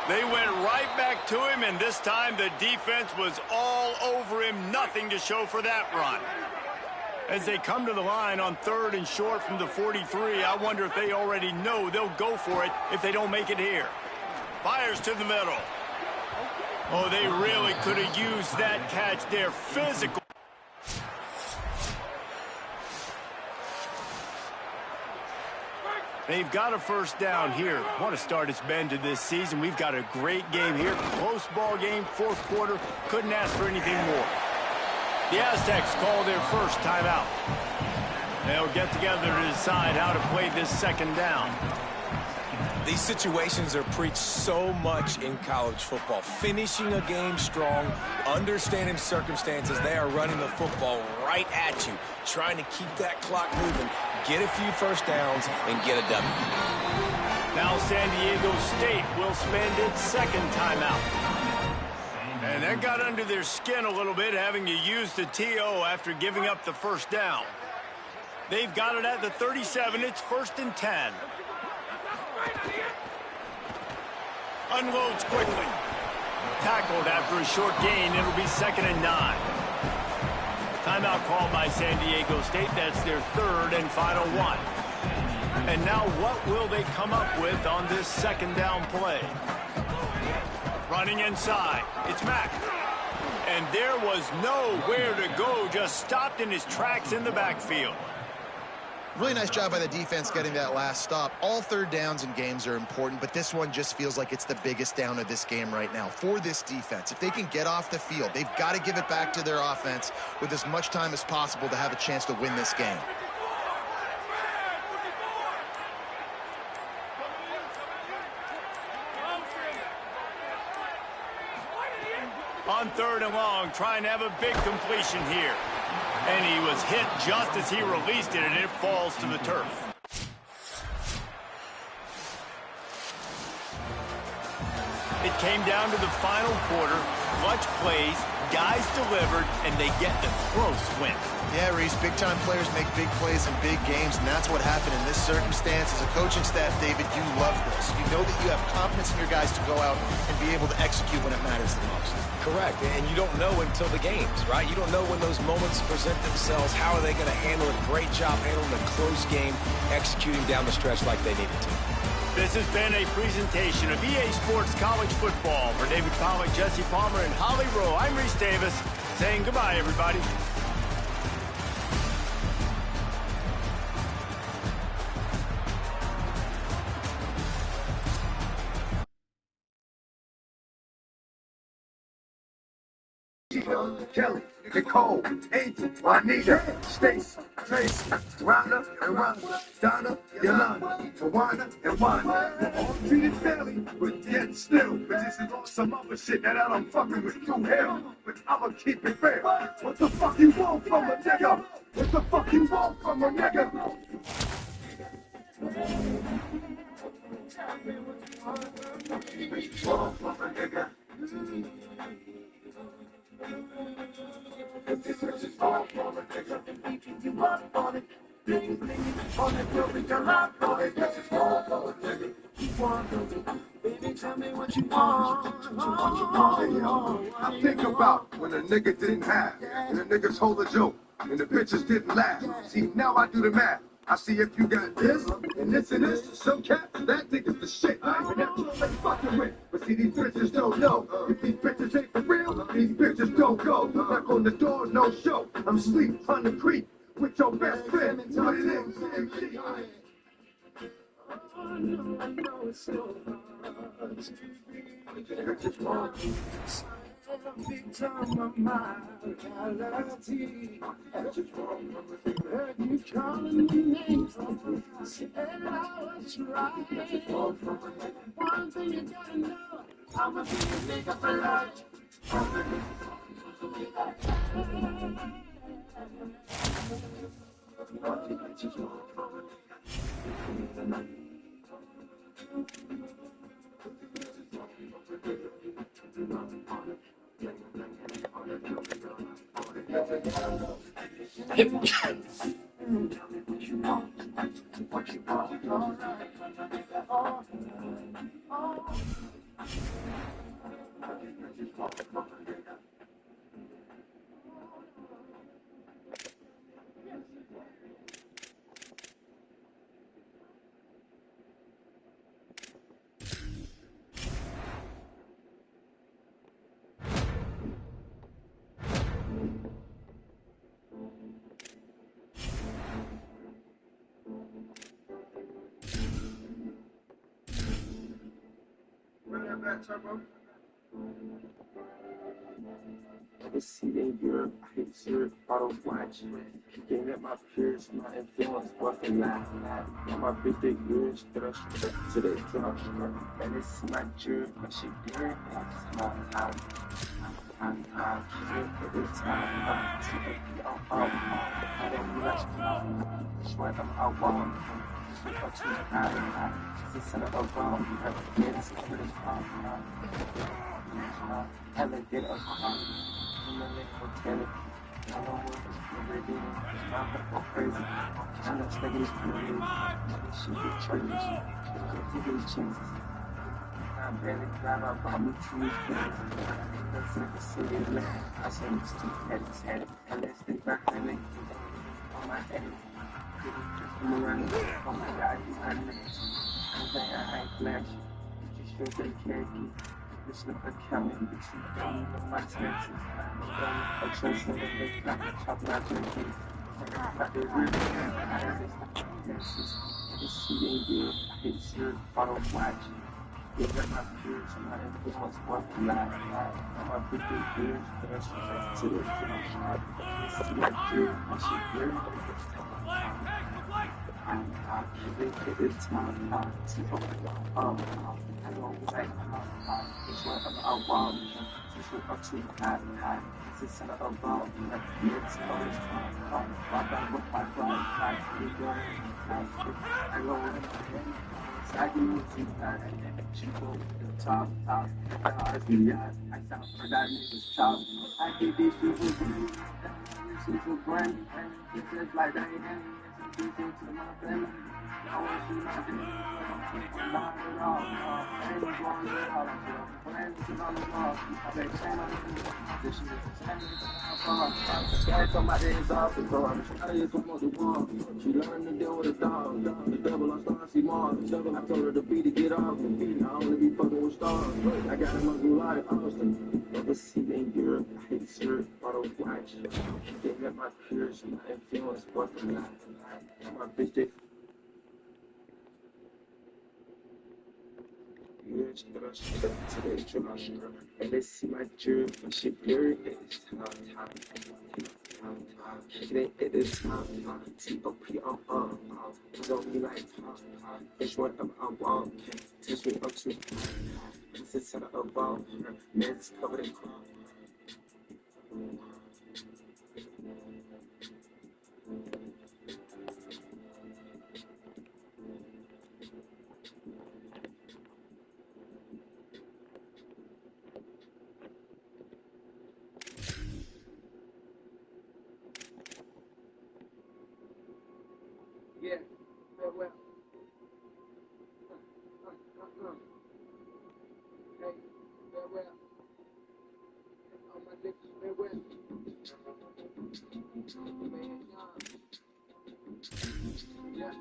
They went right back to him, and this time the defense was all over him. Nothing to show for that run. As they come to the line on 3rd and short from the 43, I wonder if they already know they'll go for it if they don't make it here. Fires to the middle. Oh, they really could have used that catch there. Physical. They've got a first down here. What a start it's been to this season. We've got a great game here. Close ball game, 4th quarter. Couldn't ask for anything more. The Aztecs call their first timeout. They'll get together to decide how to play this second down. These situations are preached so much in college football. Finishing a game strong, understanding circumstances. They are running the football right at you, trying to keep that clock moving, get a few first downs, and get a W. Now San Diego State will spend its second timeout. And that got under their skin a little bit, having to use the TO after giving up the first down. They've got it at the 37. It's 1st and 10. Unloads quickly. Tackled after a short gain. It'll be 2nd and 9. Timeout called by San Diego State. That's their 3rd and final one. And now what will they come up with on this second down play? Running inside. It's Mack. And there was nowhere to go. Just stopped in his tracks in the backfield. Really nice job by the defense getting that last stop. All 3rd downs in games are important, but this one just feels like it's the biggest down of this game right now for this defense. If they can get off the field, they've got to give it back to their offense with as much time as possible to have a chance to win this game. On 3rd and long, trying to have a big completion here. And he was hit just as he released it, and it falls to the turf. It came down to the final quarter. Clutch plays, guys delivered, and they get the close win. Yeah, Reese, big-time players make big plays in big games, and that's what happened in this circumstance. As a coaching staff, David, you love this. You know that you have confidence in your guys to go out and be able to execute when it matters the most. Correct, and you don't know until the games, right? You don't know when those moments present themselves. How are they going to handle it? Great job handling a close game, executing down the stretch like they needed to. This has been a presentation of EA Sports College Football. For David Pollack, Jesse Palmer, and Holly Rowe, I'm Reese Davis, saying goodbye, everybody. Kelly, Nicole, Angel, Juanita, Stacy, Tracy, Rhonda and Rhonda, Donna, Yolanda, Tawana and Wanda. We're all treated fairly, but yet still, bitches is on some other shit that I don't fucking with you here. But I'ma keep it fair. What the fuck you want from a nigga? What the fuck you want from a nigga? I think about when a nigga didn't have, and the niggas hold a joke, and the bitches didn't laugh. See, now I do the math. I see if you got this, and this, some cats, that nigga's the shit. And that's what they fucking with. But see, these bitches don't know. If these bitches ain't for real, these bitches don't go. Knock on the door, no show. I'm asleep, trying to creep with your best friend. What it is, every time I'm out, reality. Heard you calling me names, and I was right. One thing you gotta know, I'ma be a nigga for life. Let's see they Europe, I hate syrup, auto watch. Can't let my peers, my influence, what they lie. My bitch, they good, straight to the drop. And it's my jerk, my shit good, it's my time. I'm every time I'm I don't rush, sweat I'm out wrong. Up to the eye, it's in a wrong, it's a pretty strong. I like it up, I'm a little tenant. I don't want to be I'm gonna go crazy. I'm not taking this crazy. She get churches. She get Jesus. I'm barely drive up on me to his place. That's like a city land. I say it's too heavy, and let's stay behind me. On my head. I'm around. Oh my God, he's hurting me. I'm saying I ain't flash. You just feel they can't keep. It's not a county, it's not my taxes. I trust them and they got to chop my turkeys. But they really it's shooting good. I hate syrup, auto watch. They got my peers and my influence worth a lot. My big peers, but I'm straight to the finish. It's like good, my shit good. It's time to go. I don't like it's what I'm wrong. It's what I'm too high. It's a wrong. It's always wrong. I with my pride. I go in my head. I do it too high. She go to the top. I sound for that nigga's top. I get these people good. This is a brand. It's just like that. It's to my family. I want you not to not at all. I ain't going at all. Friends is on the wall. I say, stand on the this is somebody is off the door. I just want the wall. She learned to deal with a dog. The devil, I start to see more. I told her to beat to get off. I only be fucking with stars. I got him a lot of Austin. Never see in Europe. I hate syrup, auto watch. They let my peers, my influence, worth a lot. My bitch, they Years that I strip to the Josh, and they see my jewelry, but she blurry. It's time. It ain't this time. T.O.P. I'm on. It's on me like pop. Fish whatever I want. Test me up to this is how I evolve. Man's covered in crop. Yeah, farewell. Hey, farewell. All my niggas, farewell. Man, yeah.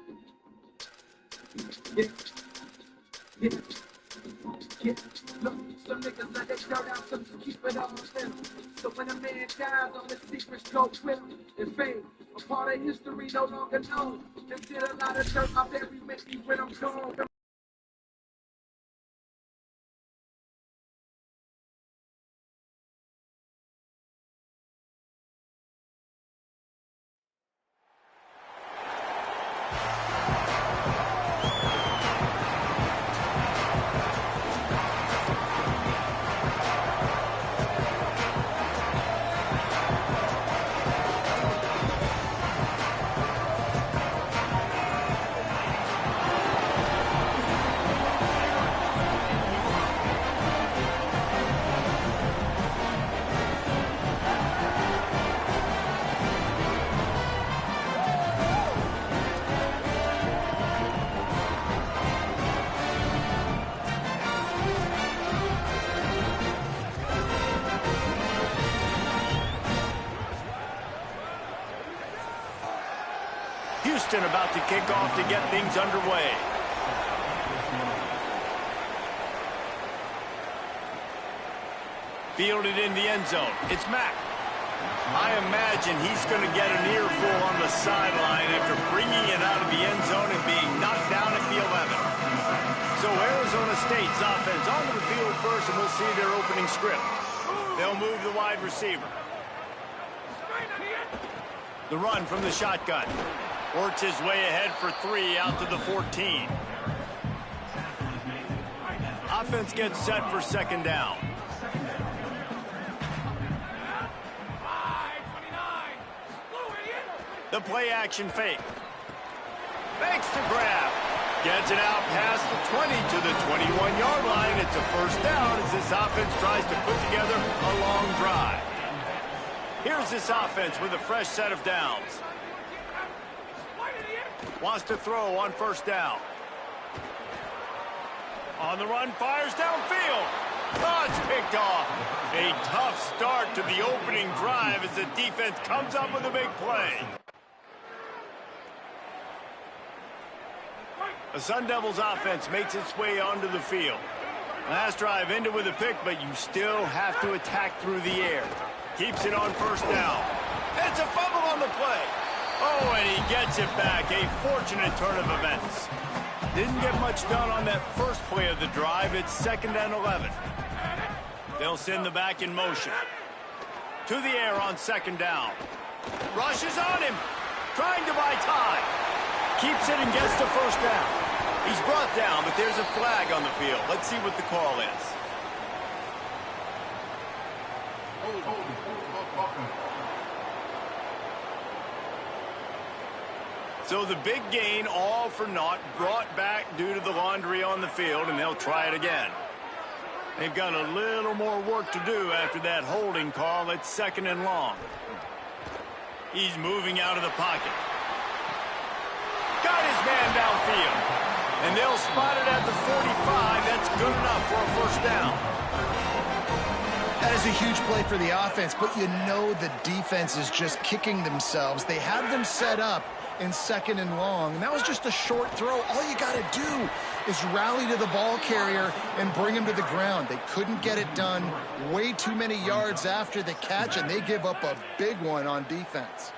Yeah. Look, some niggas let their dirt out, some keep it all in them. So when a man dies, all the secrets go with him. And fame, a part of history no longer known. Them did a lot of dirt, I bury with me when I'm gone. Houston about to kick off to get things underway. Fielded in the end zone. It's Mack. I imagine he's going to get an earful on the sideline after bringing it out of the end zone and being knocked down at the 11. So Arizona State's offense onto the field first, and we'll see their opening script. They'll move the wide receiver. The run from the shotgun. Works his way ahead for 3 out to the 14. Offense gets set for second down. The play action fake. Fakes to grab. Gets it out past the 20 to the 21-yard line. It's a first down as this offense tries to put together a long drive. Here's this offense with a fresh set of downs. Wants to throw on first down. On the run, fires downfield. Oh, it's picked off. A tough start to the opening drive as the defense comes up with a big play. The Sun Devils offense makes its way onto the field. Last drive ended with a pick, but you still have to attack through the air. Keeps it on first down. It's a fumble on the play. Oh, and he gets it back. A fortunate turn of events. Didn't get much done on that first play of the drive. It's 2nd and 11. They'll send the back in motion. To the air on second down. Rushes on him. Trying to buy time. Keeps it and gets the first down. He's brought down, but there's a flag on the field. Let's see what the call is. So the big gain, all for naught, brought back due to the laundry on the field, and they'll try it again. They've got a little more work to do after that holding call. It's 2nd and long. He's moving out of the pocket. Got his man downfield. And they'll spot it at the 45. That's good enough for a first down. That is a huge play for the offense, but you know the defense is just kicking themselves. They had them set up in 2nd and long, and that was just a short throw. All you got to do is rally to the ball carrier and bring him to the ground. They couldn't get it done. Way too many yards after the catch, and they give up a big one on defense.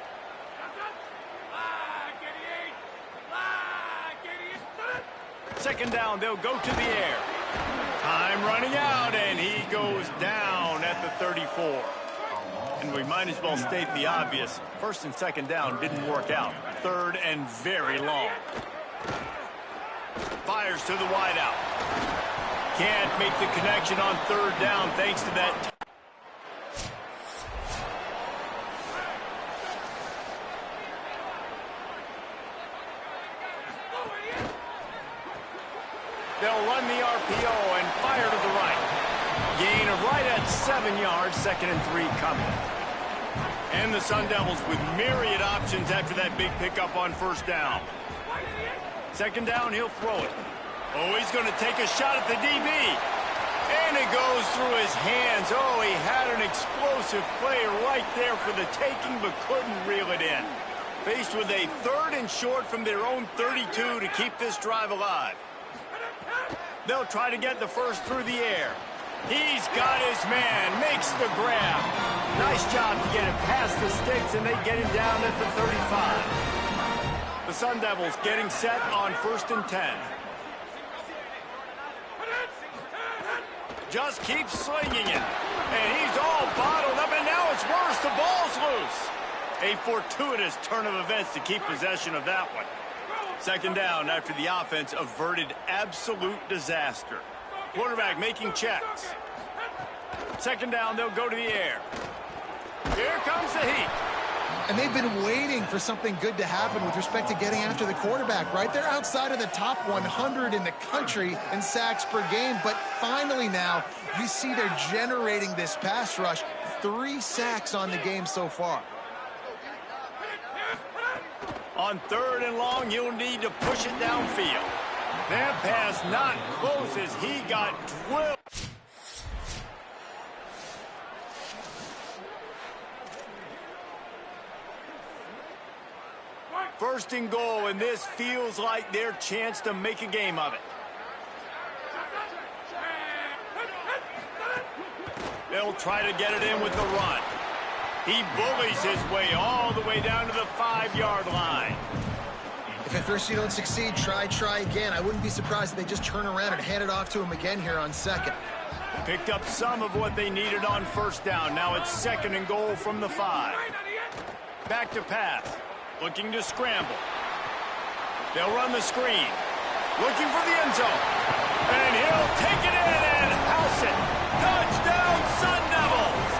Second down, they'll go to the air. Time running out, and he goes down at the 34. And we might as well state the obvious. First and second down didn't work out. Third and very long. Fires to the wideout. Can't make the connection on third down thanks to that. They'll run the RPO and fire to the right. Gain of right at 7 yards, 2nd and 3 coming. And the Sun Devils with myriad options after that big pickup on first down. Second down, he'll throw it. Oh, he's going to take a shot at the DB. And it goes through his hands. Oh, he had an explosive play right there for the taking, but couldn't reel it in. Faced with a 3rd and short from their own 32 to keep this drive alive. They'll try to get the first through the air. He's got his man, makes the grab. Nice job to get it past the sticks, and they get him down at the 35. The Sun Devils getting set on 1st and 10. Just keeps slinging it. And he's all bottled up, and now it's worse. The ball's loose. A fortuitous turn of events to keep possession of that one. Second down after the offense averted absolute disaster. Quarterback making checks. Second down, they'll go to the air. Here comes the heat. And they've been waiting for something good to happen with respect to getting after the quarterback, right? They're outside of the top 100 in the country in sacks per game, but finally now you see they're generating this pass rush. 3 sacks on the game so far. On 3rd and long, you'll need to push it downfield. That pass not close as he got drilled. First and goal, and this feels like their chance to make a game of it. They'll try to get it in with the run. He bullies his way all the way down to the 5-yard line. If at first you don't succeed, try again. I wouldn't be surprised if they just turn around and hand it off to him again here on 2nd. Picked up some of what they needed on first down. Now it's 2nd and goal from the 5. Back to pass. Looking to scramble. They'll run the screen. Looking for the end zone. And he'll take it in and house it. Touchdown, Sun Devils!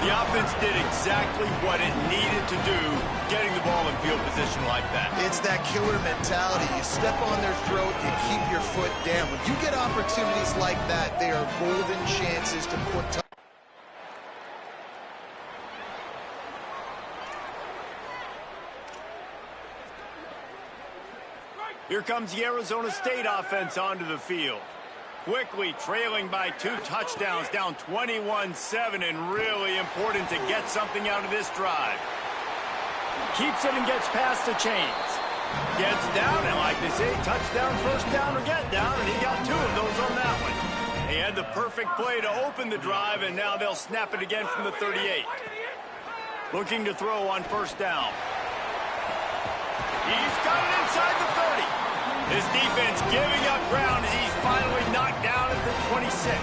The offense did exactly what it needed to do, getting the ball in field position like that. It's that killer mentality. You step on their throat, you keep your foot down. When you get opportunities like that, they are golden chances to put time. Here comes the Arizona State offense onto the field. Quickly trailing by 2 touchdowns, down 21-7, and really important to get something out of this drive. Keeps it and gets past the chains. Gets down, and like they say, touchdown, first down, or get down, and he got 2 of those on that one. He had the perfect play to open the drive, and now they'll snap it again from the 38. Looking to throw on first down. He's got it inside the 30. His defense giving up ground as he's finally knocked down at the 26.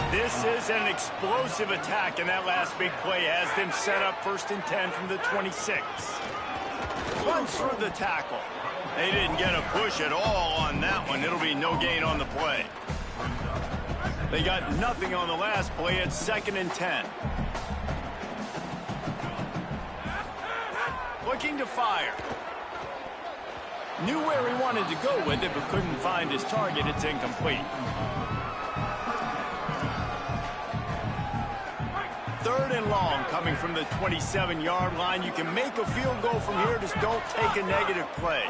This is an explosive attack, and that last big play has them set up 1st and 10 from the 26. Runs through the tackle. They didn't get a push at all on that one. It'll be no gain on the play. They got nothing on the last play. It's 2nd and 10. Looking to fire. Knew where he wanted to go with it, but couldn't find his target. It's incomplete. 3rd and long coming from the 27-yard line. You can make a field goal from here, just don't take a negative play.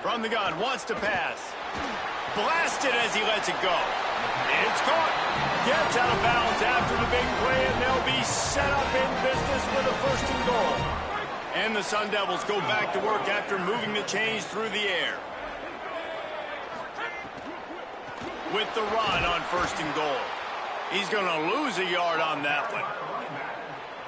From the gun, wants to pass. Blasted as he lets it go. It's caught. Gets out of bounds after the big play, and they'll be set up in business with a 1st and goal. And the Sun Devils go back to work after moving the chains through the air. With the run on 1st and goal. He's going to lose a yard on that one.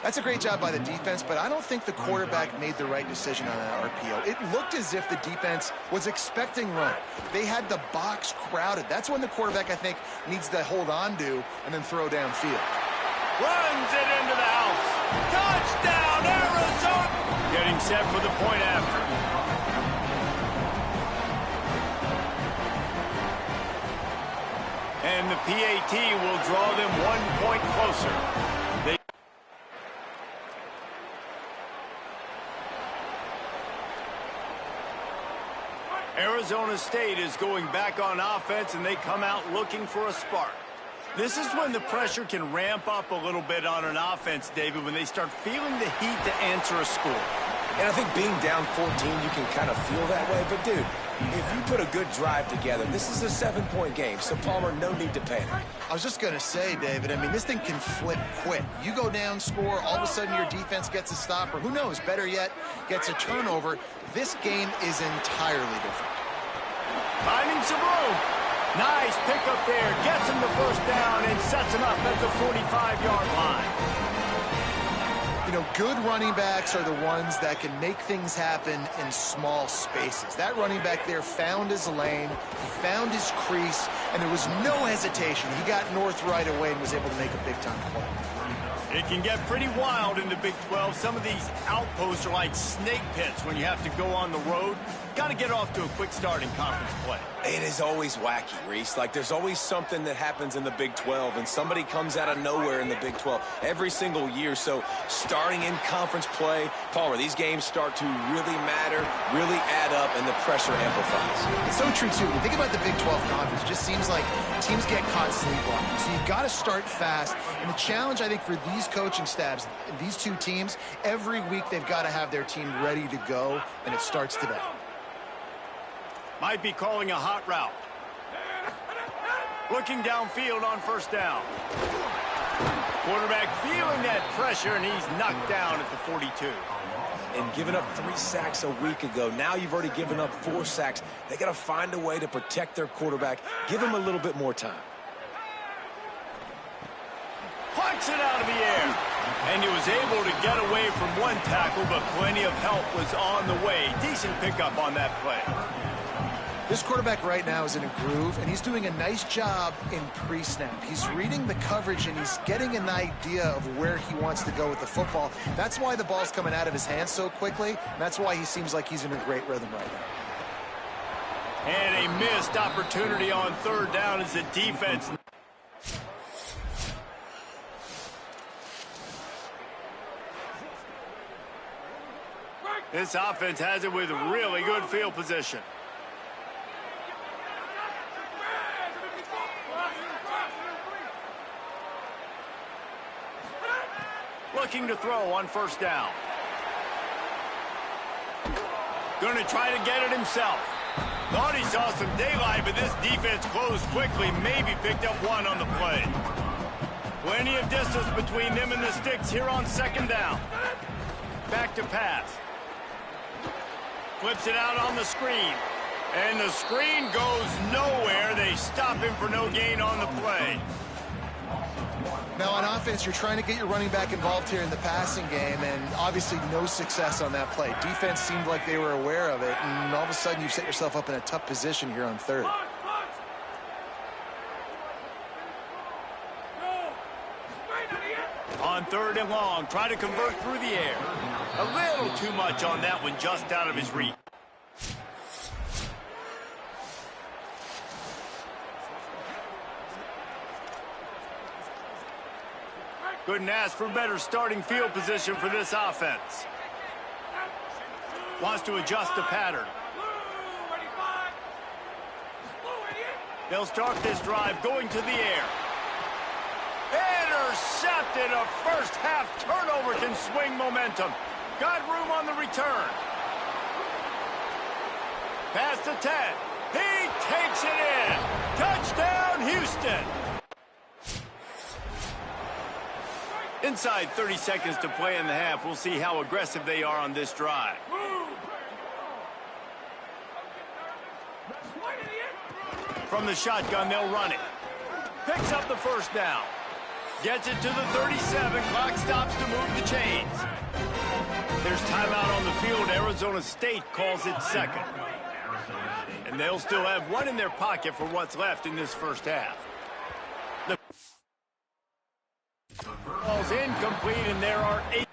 That's a great job by the defense, but I don't think the quarterback made the right decision on that RPO. It looked as if the defense was expecting run. They had the box crowded. That's when the quarterback, I think, needs to hold on to and then throw downfield. Runs it into the house. Touchdown, Arizona! Getting set for the point after. And the PAT will draw them 1 point closer. Arizona State is going back on offense, and they come out looking for a spark. This is when the pressure can ramp up a little bit on an offense, David, when they start feeling the heat to answer a score. And I think being down 14, you can kind of feel that way. But, dude, if you put a good drive together, this is a 7-point game. So, Palmer, no need to panic. I was just going to say, David, I mean, this thing can flip quick. You go down, score, all of a sudden your defense gets a stop, or who knows, better yet, gets a turnover. This game is entirely different. Finding some room. Nice pickup there. Gets him the first down and sets him up at the 45-yard line. You know, good running backs are the ones that can make things happen in small spaces. That running back there found his lane, he found his crease, and there was no hesitation. He got north right away and was able to make a big-time play. It can get pretty wild in the Big 12. Some of these outposts are like snake pits when you have to go on the road. Got to get off to a quick start in conference play. It is always wacky, Reese. Like, there's always something that happens in the Big 12, and somebody comes out of nowhere in the Big 12 every single year. So, starting in conference play, Palmer, these games start to really matter, really add up, and the pressure amplifies. It's so true, too. When you think about the Big 12 conference, it just seems like teams get caught sleepwalking. So, you've got to start fast. And the challenge, I think, for these coaching staffs, these two teams, every week they've got to have their team ready to go, and it starts today. Might be calling a hot route. Looking downfield on first down. Quarterback feeling that pressure, and he's knocked down at the 42. And giving up 3 sacks a week ago. Now you've already given up 4 sacks. They got to find a way to protect their quarterback. Give him a little bit more time. Punts it out of the air. And he was able to get away from one tackle, but plenty of help was on the way. Decent pickup on that play. This quarterback right now is in a groove, and he's doing a nice job in pre-snap. He's reading the coverage, and he's getting an idea of where he wants to go with the football. That's why the ball's coming out of his hands so quickly, and that's why he seems like he's in a great rhythm right now. And a missed opportunity on third down as the defense. This offense has it with really good field position. Looking to throw on first down. Going to try to get it himself. Thought he saw some daylight, but this defense closed quickly. Maybe picked up one on the play. Plenty of distance between them and the sticks here on second down. Back to pass. Flips it out on the screen. And the screen goes nowhere. They stop him for no gain on the play. Now, on offense, you're trying to get your running back involved here in the passing game, and obviously no success on that play. Defense seemed like they were aware of it, and all of a sudden you've set yourself up in a tough position here on third. On third and long, try to convert through the air. A little too much on that one, just out of his reach. Couldn't ask for better starting field position for this offense. Wants to adjust the pattern. They'll start this drive going to the air. Intercepted. A first half turnover can swing momentum. Got room on the return. Pass to 10. He takes it in. Touchdown, Houston. Inside 30 seconds to play in the half. We'll see how aggressive they are on this drive. From the shotgun, they'll run it. Picks up the first down. Gets it to the 37. Clock stops to move the chains. There's timeout on the field. Arizona State calls it second. And they'll still have one in their pocket for what's left in this first half. The ball's incomplete, and there are 8.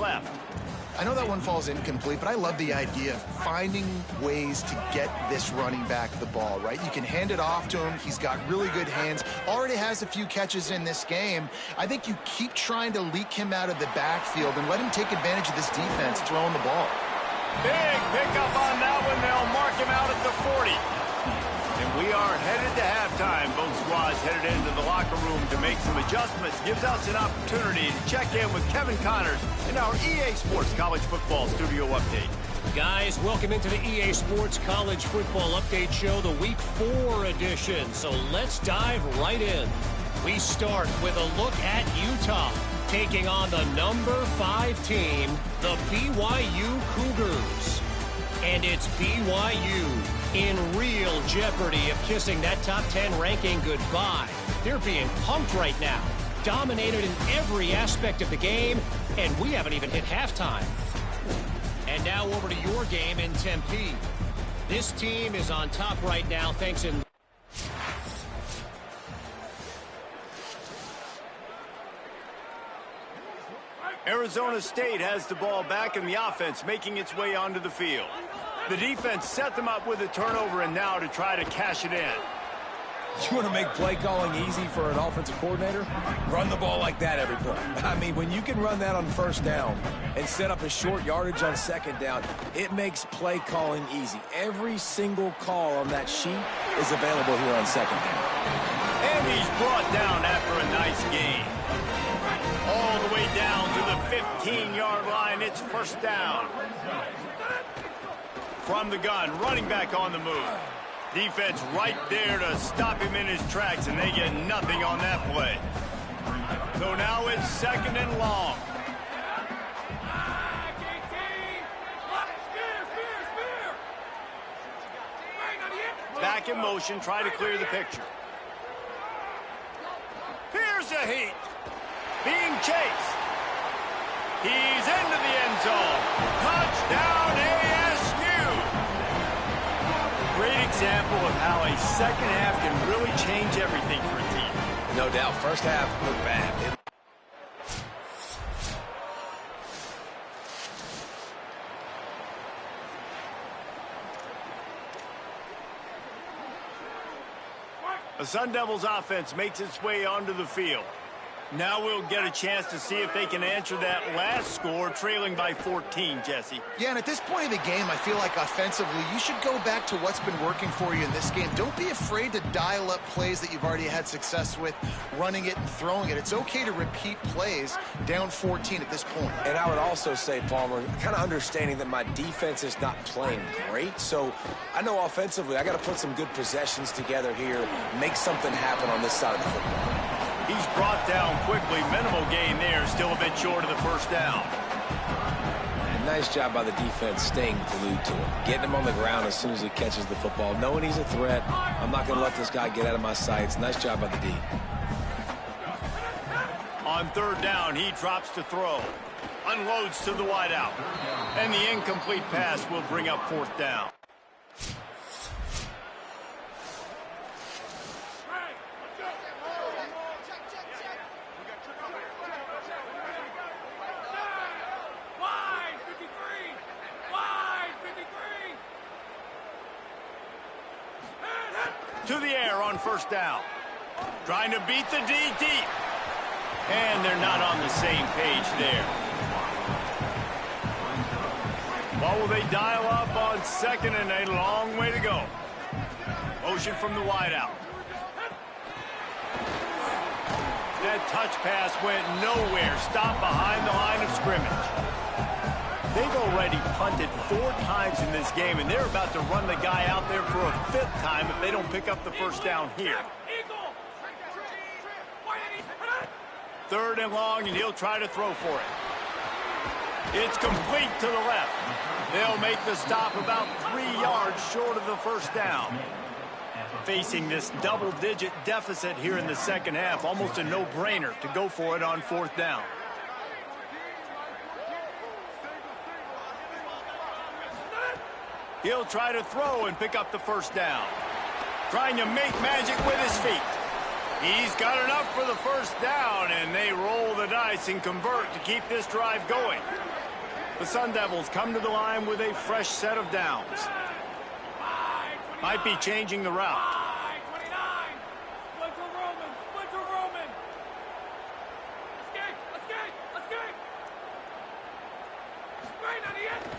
Left. I know that one falls incomplete, but I love the idea of finding ways to get this running back the ball, right? You can hand it off to him. He's got really good hands. Already has a few catches in this game. I think you keep trying to leak him out of the backfield and let him take advantage of this defense throwing the ball. Big pickup on that one. They'll mark him out at the 40. And we are headed to halftime. Both squads headed into the locker room to make some adjustments. Gives us an opportunity to check in with Kevin Connors in our EA Sports College Football Studio Update. Guys, welcome into the EA Sports College Football Update Show, the Week 4 edition. So let's dive right in. We start with a look at Utah, taking on the number 5 team, the BYU Cougars. And it's BYU in real jeopardy of kissing that top 10 ranking goodbye. They're being pumped right now, dominated in every aspect of the game, and we haven't even hit halftime. And now over to your game in Tempe. This team is on top right now thanks in... Arizona State has the ball back and the offense making its way onto the field. The defense set them up with a turnover and now to try to cash it in. You want to make play calling easy for an offensive coordinator? Run the ball like that every play. I mean, when you can run that on first down and set up a short yardage on second down, it makes play calling easy. Every single call on that sheet is available here on second down. And he's brought down after a nice gain. All the way down to the 15-yard line. It's first down. From the gun, running back on the move. Defense right there to stop him in his tracks, and they get nothing on that play. So now it's second and long. Back in motion, try to clear the picture. Here's a heat. Being chased. He's into the end zone. Touchdown, ASU. Great example of how a second half can really change everything for a team. No doubt. First half looked bad. The Sun Devils offense makes its way onto the field. Now we'll get a chance to see if they can answer that last score, trailing by 14, Jesse. Yeah, and at this point of the game, I feel like offensively, you should go back to what's been working for you in this game. Don't be afraid to dial up plays that you've already had success with, running it and throwing it. It's okay to repeat plays down 14 at this point. And I would also say, Palmer, kind of understanding that my defense is not playing great. So I know offensively, I got to put some good possessions together here, make something happen on this side of the football. He's brought down quickly. Minimal gain there. Still a bit short of the first down. And nice job by the defense staying glued to him. Getting him on the ground as soon as he catches the football. Knowing he's a threat. I'm not going to let this guy get out of my sights. Nice job by the D. On third down, he drops to throw. Unloads to the wideout. And the incomplete pass will bring up fourth down. To the air on first down. Trying to beat the D deep. And they're not on the same page there. What will they dial up on second and a long way to go? Motion from the wideout. That touch pass went nowhere. Stopped behind the line of scrimmage. They've already punted 4 times in this game, and they're about to run the guy out there for a 5th time if they don't pick up the first down here. Third and long, and he'll try to throw for it. It's complete to the left. They'll make the stop about 3 yards short of the first down. Facing this double-digit deficit here in the second half, almost a no-brainer to go for it on 4th down. He'll try to throw and pick up the first down. Trying to make magic with his feet. He's got enough for the first down, and they roll the dice and convert to keep this drive going. The Sun Devils come to the line with a fresh set of downs. Might be changing the route.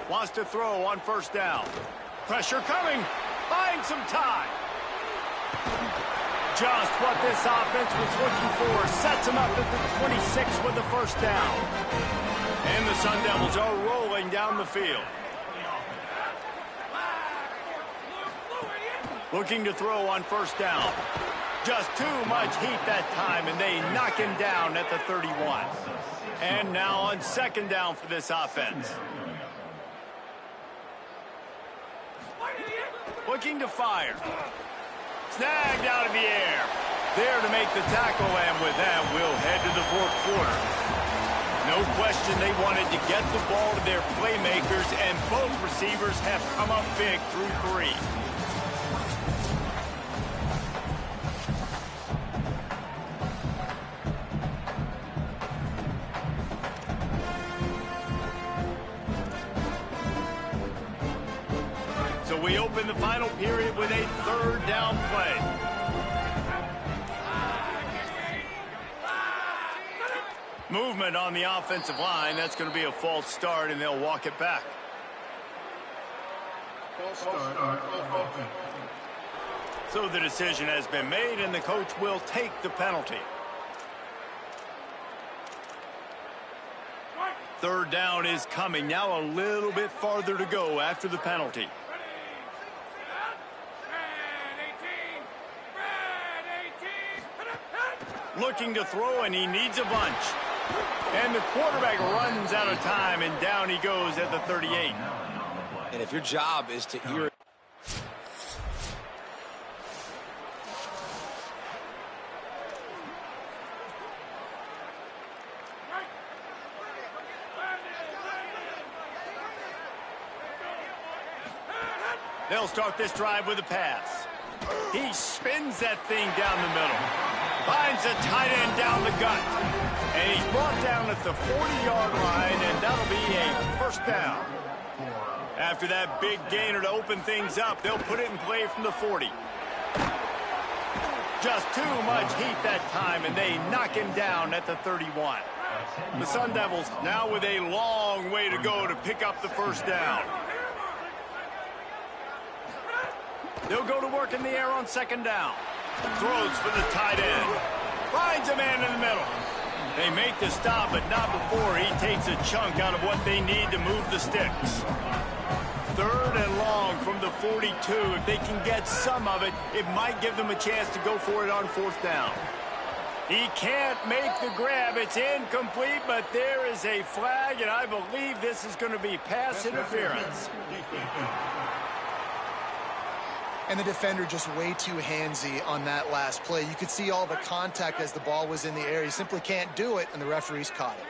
Wants to throw on first down. Pressure coming. Buying some time. Just what this offense was looking for. Sets him up at the 26 with the first down. And the Sun Devils are rolling down the field. Looking to throw on first down. Just too much heat that time, and they knock him down at the 31. And now on second down for this offense. Looking to fire. Snagged out of the air. There to make the tackle, and with that, we'll head to the 4th quarter. No question they wanted to get the ball to their playmakers, and both receivers have come up big through 3. So we open the final period with a 3rd down play. Movement on the offensive line. That's going to be a false start, and they'll walk it back. So the decision has been made, and the coach will take the penalty. 3rd down is coming. Now a little bit farther to go after the penalty. Looking to throw, and he needs a bunch. And the quarterback runs out of time, and down he goes at the 38. And if your job is to hear it. They'll start this drive with a pass. He spins that thing down the middle. Finds a tight end down the gut. And he's brought down at the 40-yard line, and that'll be a first down. After that big gainer to open things up, they'll put it in play from the 40. Just too much heat that time, and they knock him down at the 31. The Sun Devils now with a long way to go to pick up the first down. They'll go to work in the air on second down. Throws for the tight end. Finds a man in the middle. They make the stop, but not before he takes a chunk out of what they need to move the sticks. 3rd and long from the 42. If they can get some of it, it might give them a chance to go for it on 4th down. He can't make the grab. It's incomplete, but there is a flag, and I believe this is going to be pass interference. And the defender just way too handsy on that last play. You could see all the contact as the ball was in the air. He simply can't do it, and the referees caught it.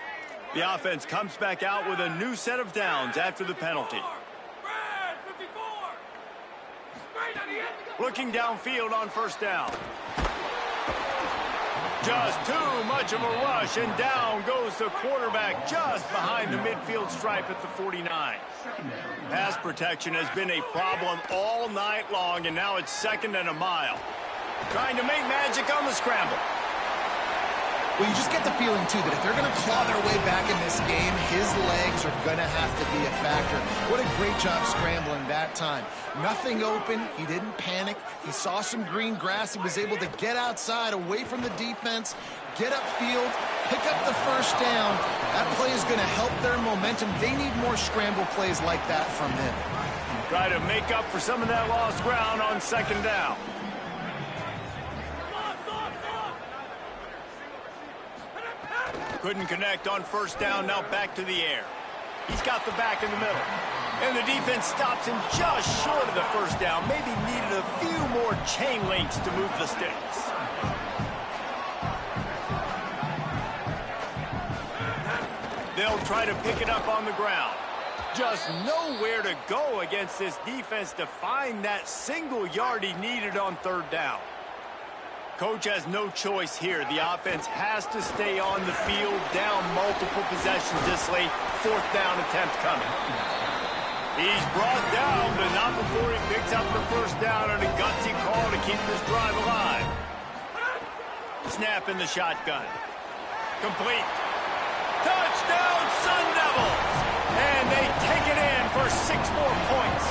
The offense comes back out with a new set of downs after the penalty. Looking downfield on first down. Just too much of a rush, and down goes the quarterback just behind the midfield stripe at the 49. Pass protection has been a problem all night long, and now it's 2nd and a mile. Trying to make magic on the scramble. Well, you just get the feeling, too, that if they're going to claw their way back in this game, his legs are going to have to be a factor. What a great job scrambling that time. Nothing open. He didn't panic. He saw some green grass. He was able to get outside, away from the defense, get upfield, pick up the first down. That play is going to help their momentum. They need more scramble plays like that from him. Try to make up for some of that lost ground on second down. Couldn't connect on first down, now back to the air. He's got the back in the middle. And the defense stops him just short of the first down. Maybe needed a few more chain links to move the sticks. They'll try to pick it up on the ground. Just nowhere to go against this defense to find that single yard he needed on third down. Coach has no choice here. The offense has to stay on the field, down multiple possessions this late. Fourth down attempt coming. He's brought down, but not before he picks up the first down on a gutsy call to keep this drive alive. Snap in the shotgun. Complete. Touchdown, Sun Devils! And they take it in for 6 more points.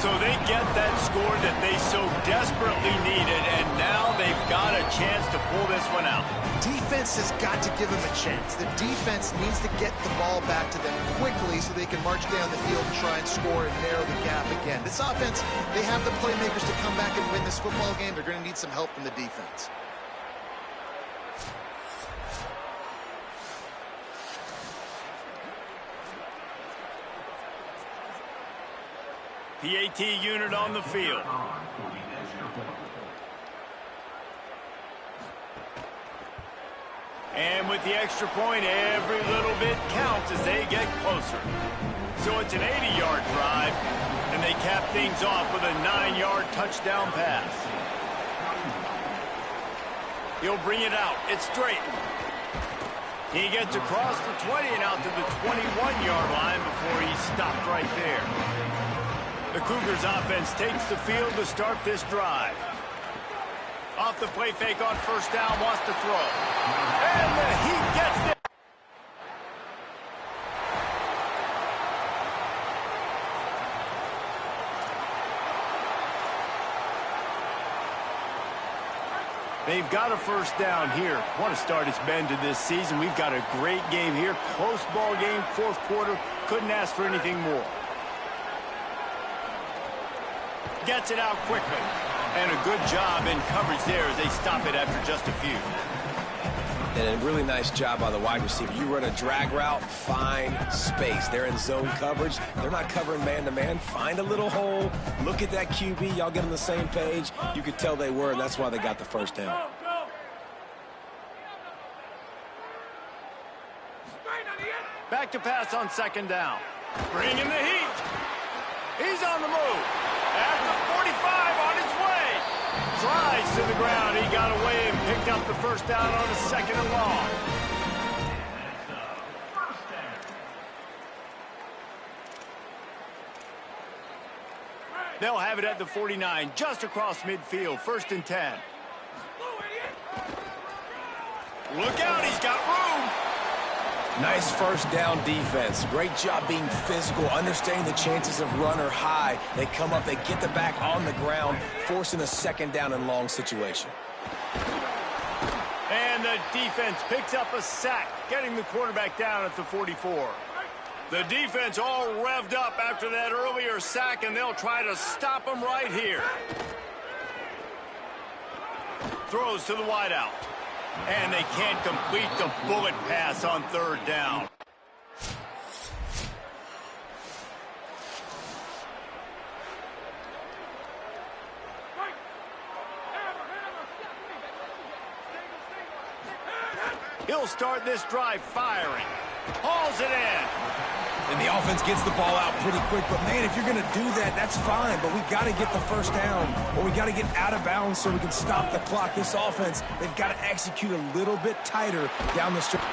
So they get that score that they so desperately needed, and now they've got a chance to pull this one out. Defense has got to give them a chance. The defense needs to get the ball back to them quickly so they can march down the field and try and score and narrow the gap again. This offense, they have the playmakers to come back and win this football game. They're going to need some help from the defense. PAT unit on the field. And with the extra point, every little bit counts as they get closer. So it's an 80-yard drive, and they cap things off with a 9-yard touchdown pass. He'll bring it out. It's straight. He gets across the 20 and out to the 21-yard line before he's stopped right there. The Cougars offense takes the field to start this drive. Off the play fake on first down, wants to throw. And the Heat gets it. They've got a first down here. What a start it's been to this season. We've got a great game here. Close ball game, fourth quarter. Couldn't ask for anything more. Gets it out quickly. And a good job in coverage there as they stop it after just a few. And a really nice job by the wide receiver. You run a drag route, find space. They're in zone coverage. They're not covering man-to-man. Find a little hole. Look at that QB. Y'all get on the same page. You could tell they were, and that's why they got the first down. Back to pass on second down. Bring in the heat. He's on the move. At the 45 on his way. Slides to the ground. He got away and picked up the first down on a second and long. They'll have it at the 49, just across midfield, 1st and 10. Look out, he's got room. Nice first down defense. Great job being physical, understanding the chances of run or high. They come up, they get the back on the ground, forcing a second down and long situation. And the defense picks up a sack, getting the quarterback down at the 44. The defense all revved up after that earlier sack, and they'll try to stop him right here. Throws to the wideout. And they can't complete the bullet pass on third down. He'll start this drive firing. Hauls it in. And the offense gets the ball out pretty quick. But, man, if you're going to do that, that's fine. But we got to get the first down, or we got to get out of bounds so we can stop the clock. This offense, they've got to execute a little bit tighter down the stretch.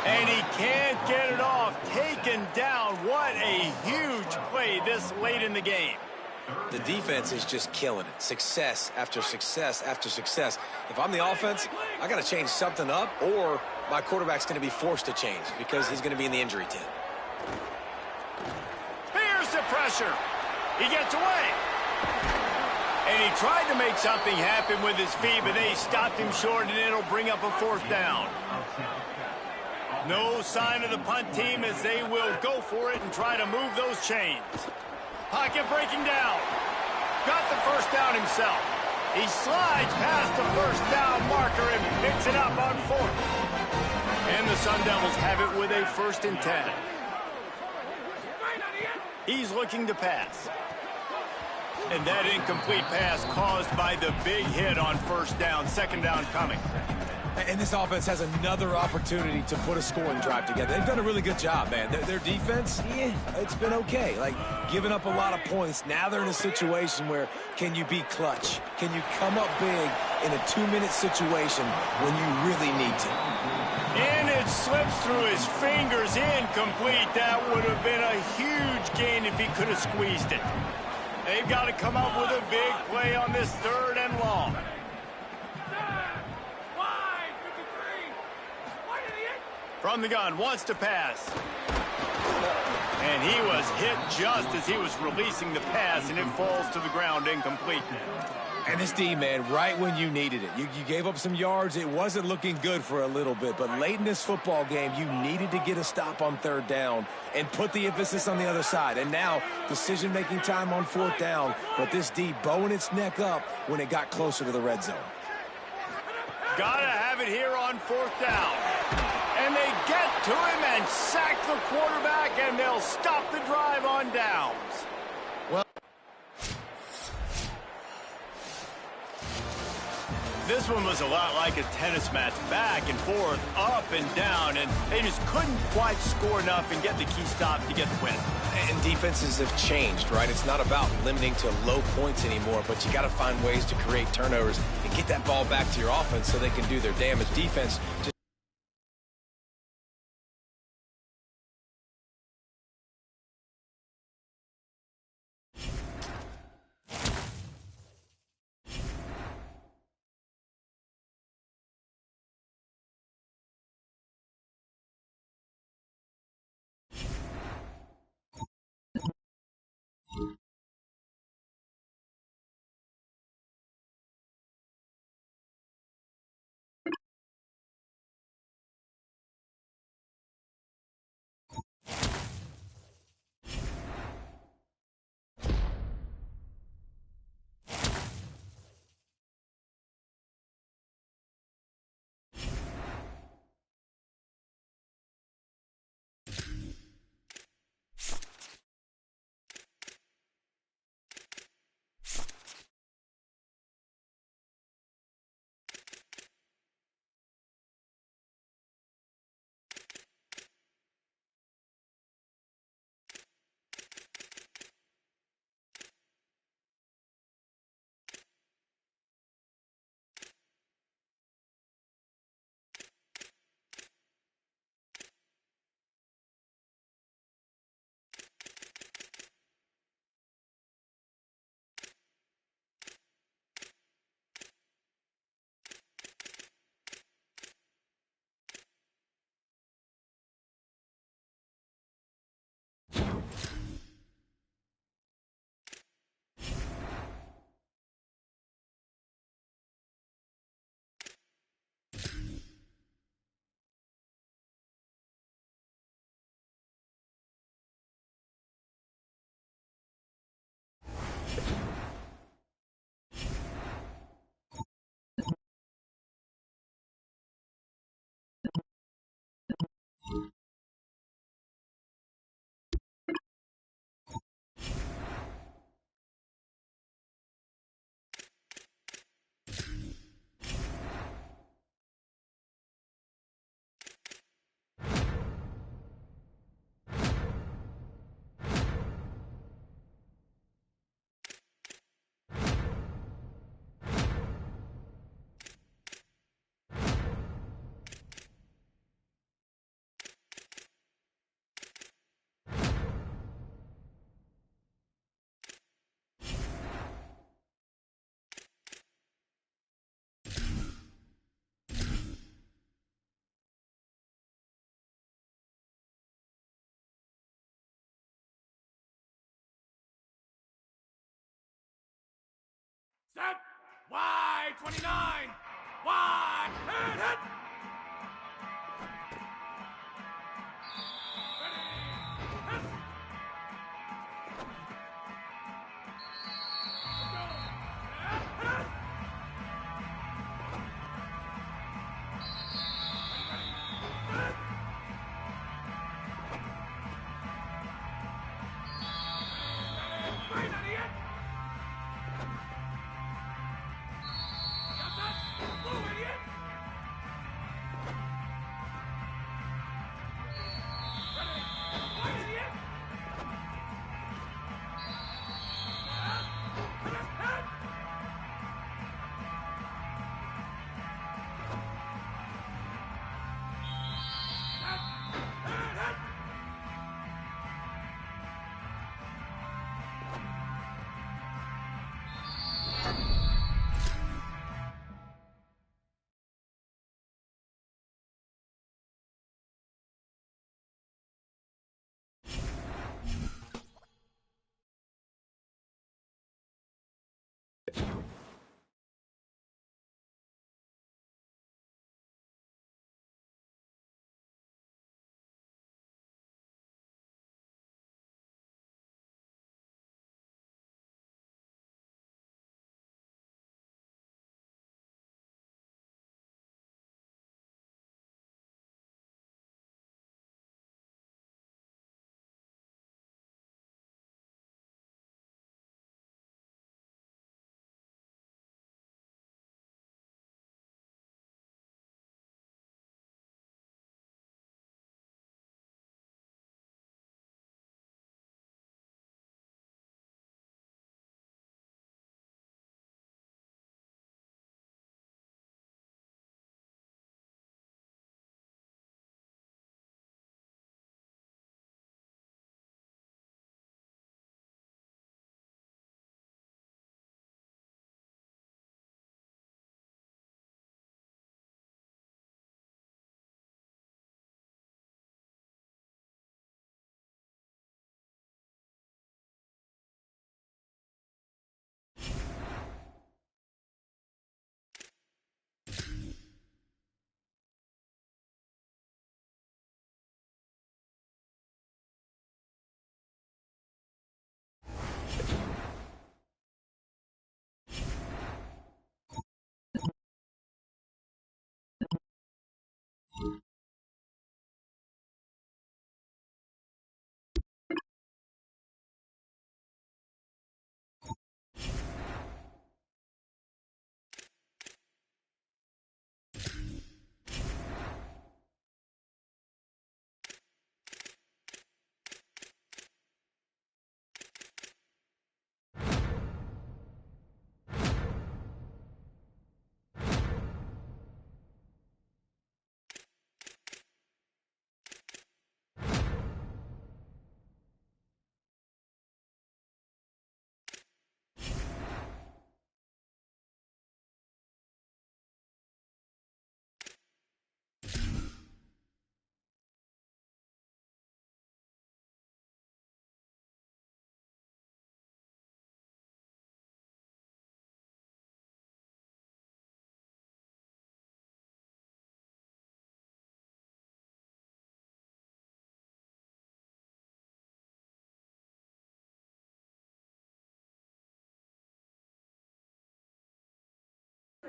And he can't get it off. Taken down. What a huge play this late in the game. The defense is just killing it. Success after success after success. If I'm the offense, I got to change something up, or my quarterback's going to be forced to change because he's going to be in the injury tent. Here's the pressure. He gets away. And he tried to make something happen with his feet, but they stopped him short, and it'll bring up a fourth down. No sign of the punt team as they will go for it and try to move those chains. Pocket breaking down. Got the first down himself. He slides past the first down marker and picks it up on fourth. And the the Sun Devils have it with a 1st and 10. He's looking to pass. And that incomplete pass caused by the big hit on 1st down, 2nd down coming. And this offense has another opportunity to put a scoring drive together. They've done a really good job, man. Their defense, yeah, it's been okay. Like, giving up a lot of points. Now they're in a situation where can you be clutch? Can you come up big in a 2-minute situation when you really need to? And it slips through his fingers, incomplete. That would have been a huge gain if he could have squeezed it. They've got to come up with a big play on this 3rd and long. From the gun, wants to pass. And he was hit just as he was releasing the pass, and it falls to the ground incomplete. And this D, man, right when you needed it. You gave up some yards. It wasn't looking good for a little bit, but late in this football game, you needed to get a stop on 3rd down and put the emphasis on the other side. And now, decision-making time on 4th down, but this D bowing its neck up when it got closer to the red zone. Gotta have it here on 4th down. And they get to him and sack the quarterback, and they'll stop the drive on downs. Well, this one was a lot like a tennis match, back and forth, up and down, and they just couldn't quite score enough and get the key stop to get the win. And defenses have changed, right? It's not about limiting to low points anymore, but you got to find ways to create turnovers and get that ball back to your offense so they can do their damage. Defense just Set. Wide. 29. Wide. Hit. Hit. Ready. Hit. Let's go. Hit. Hit.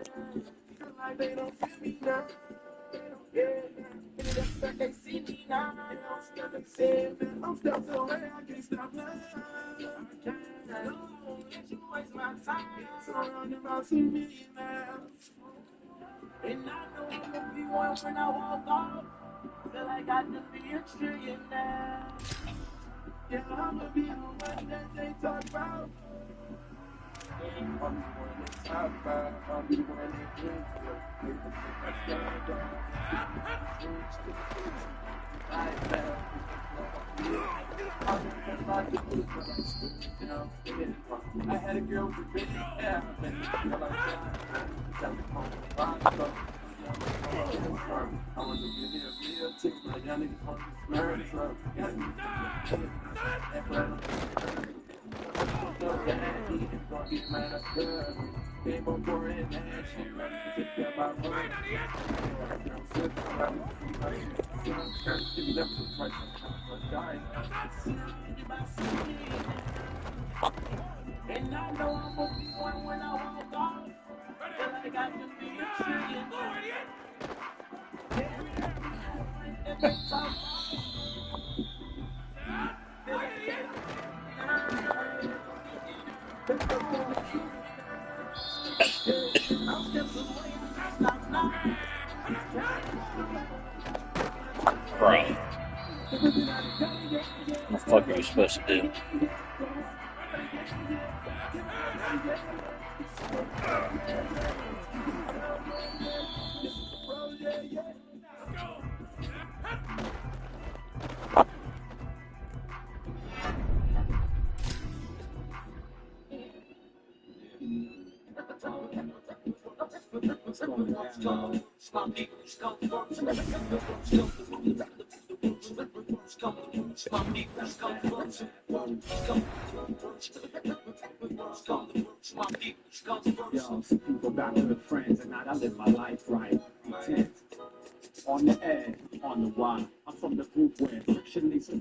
Feel like they don't feel me now. Yeah, and that's like they see me now. And I'm stuck in the same man. I'm stuck away, I can't stop now. I can't, no, I won't let you waste my time. It's around about some million miles. And I know I'm gonna be one when I walk off. Feel like I can be a trillionaire. Yeah, I'ma be the one that they talk about. I'm the one they talk about. I'm the one they drink for. I had a girl with a big hair. I want to give me a real chick, but y'all niggas want to smear it up. Get mad at her. Game on for it, man. She ready to take care of my money. And I know I'm gonna be one when I walk off. Feel like I can be a trillionaire. And they talk Bro. What the fuck are you supposed to do? Yo, some people back to the friends, and I live my life right. Intent. On the edge, on the why. I'm from the group where friction leads to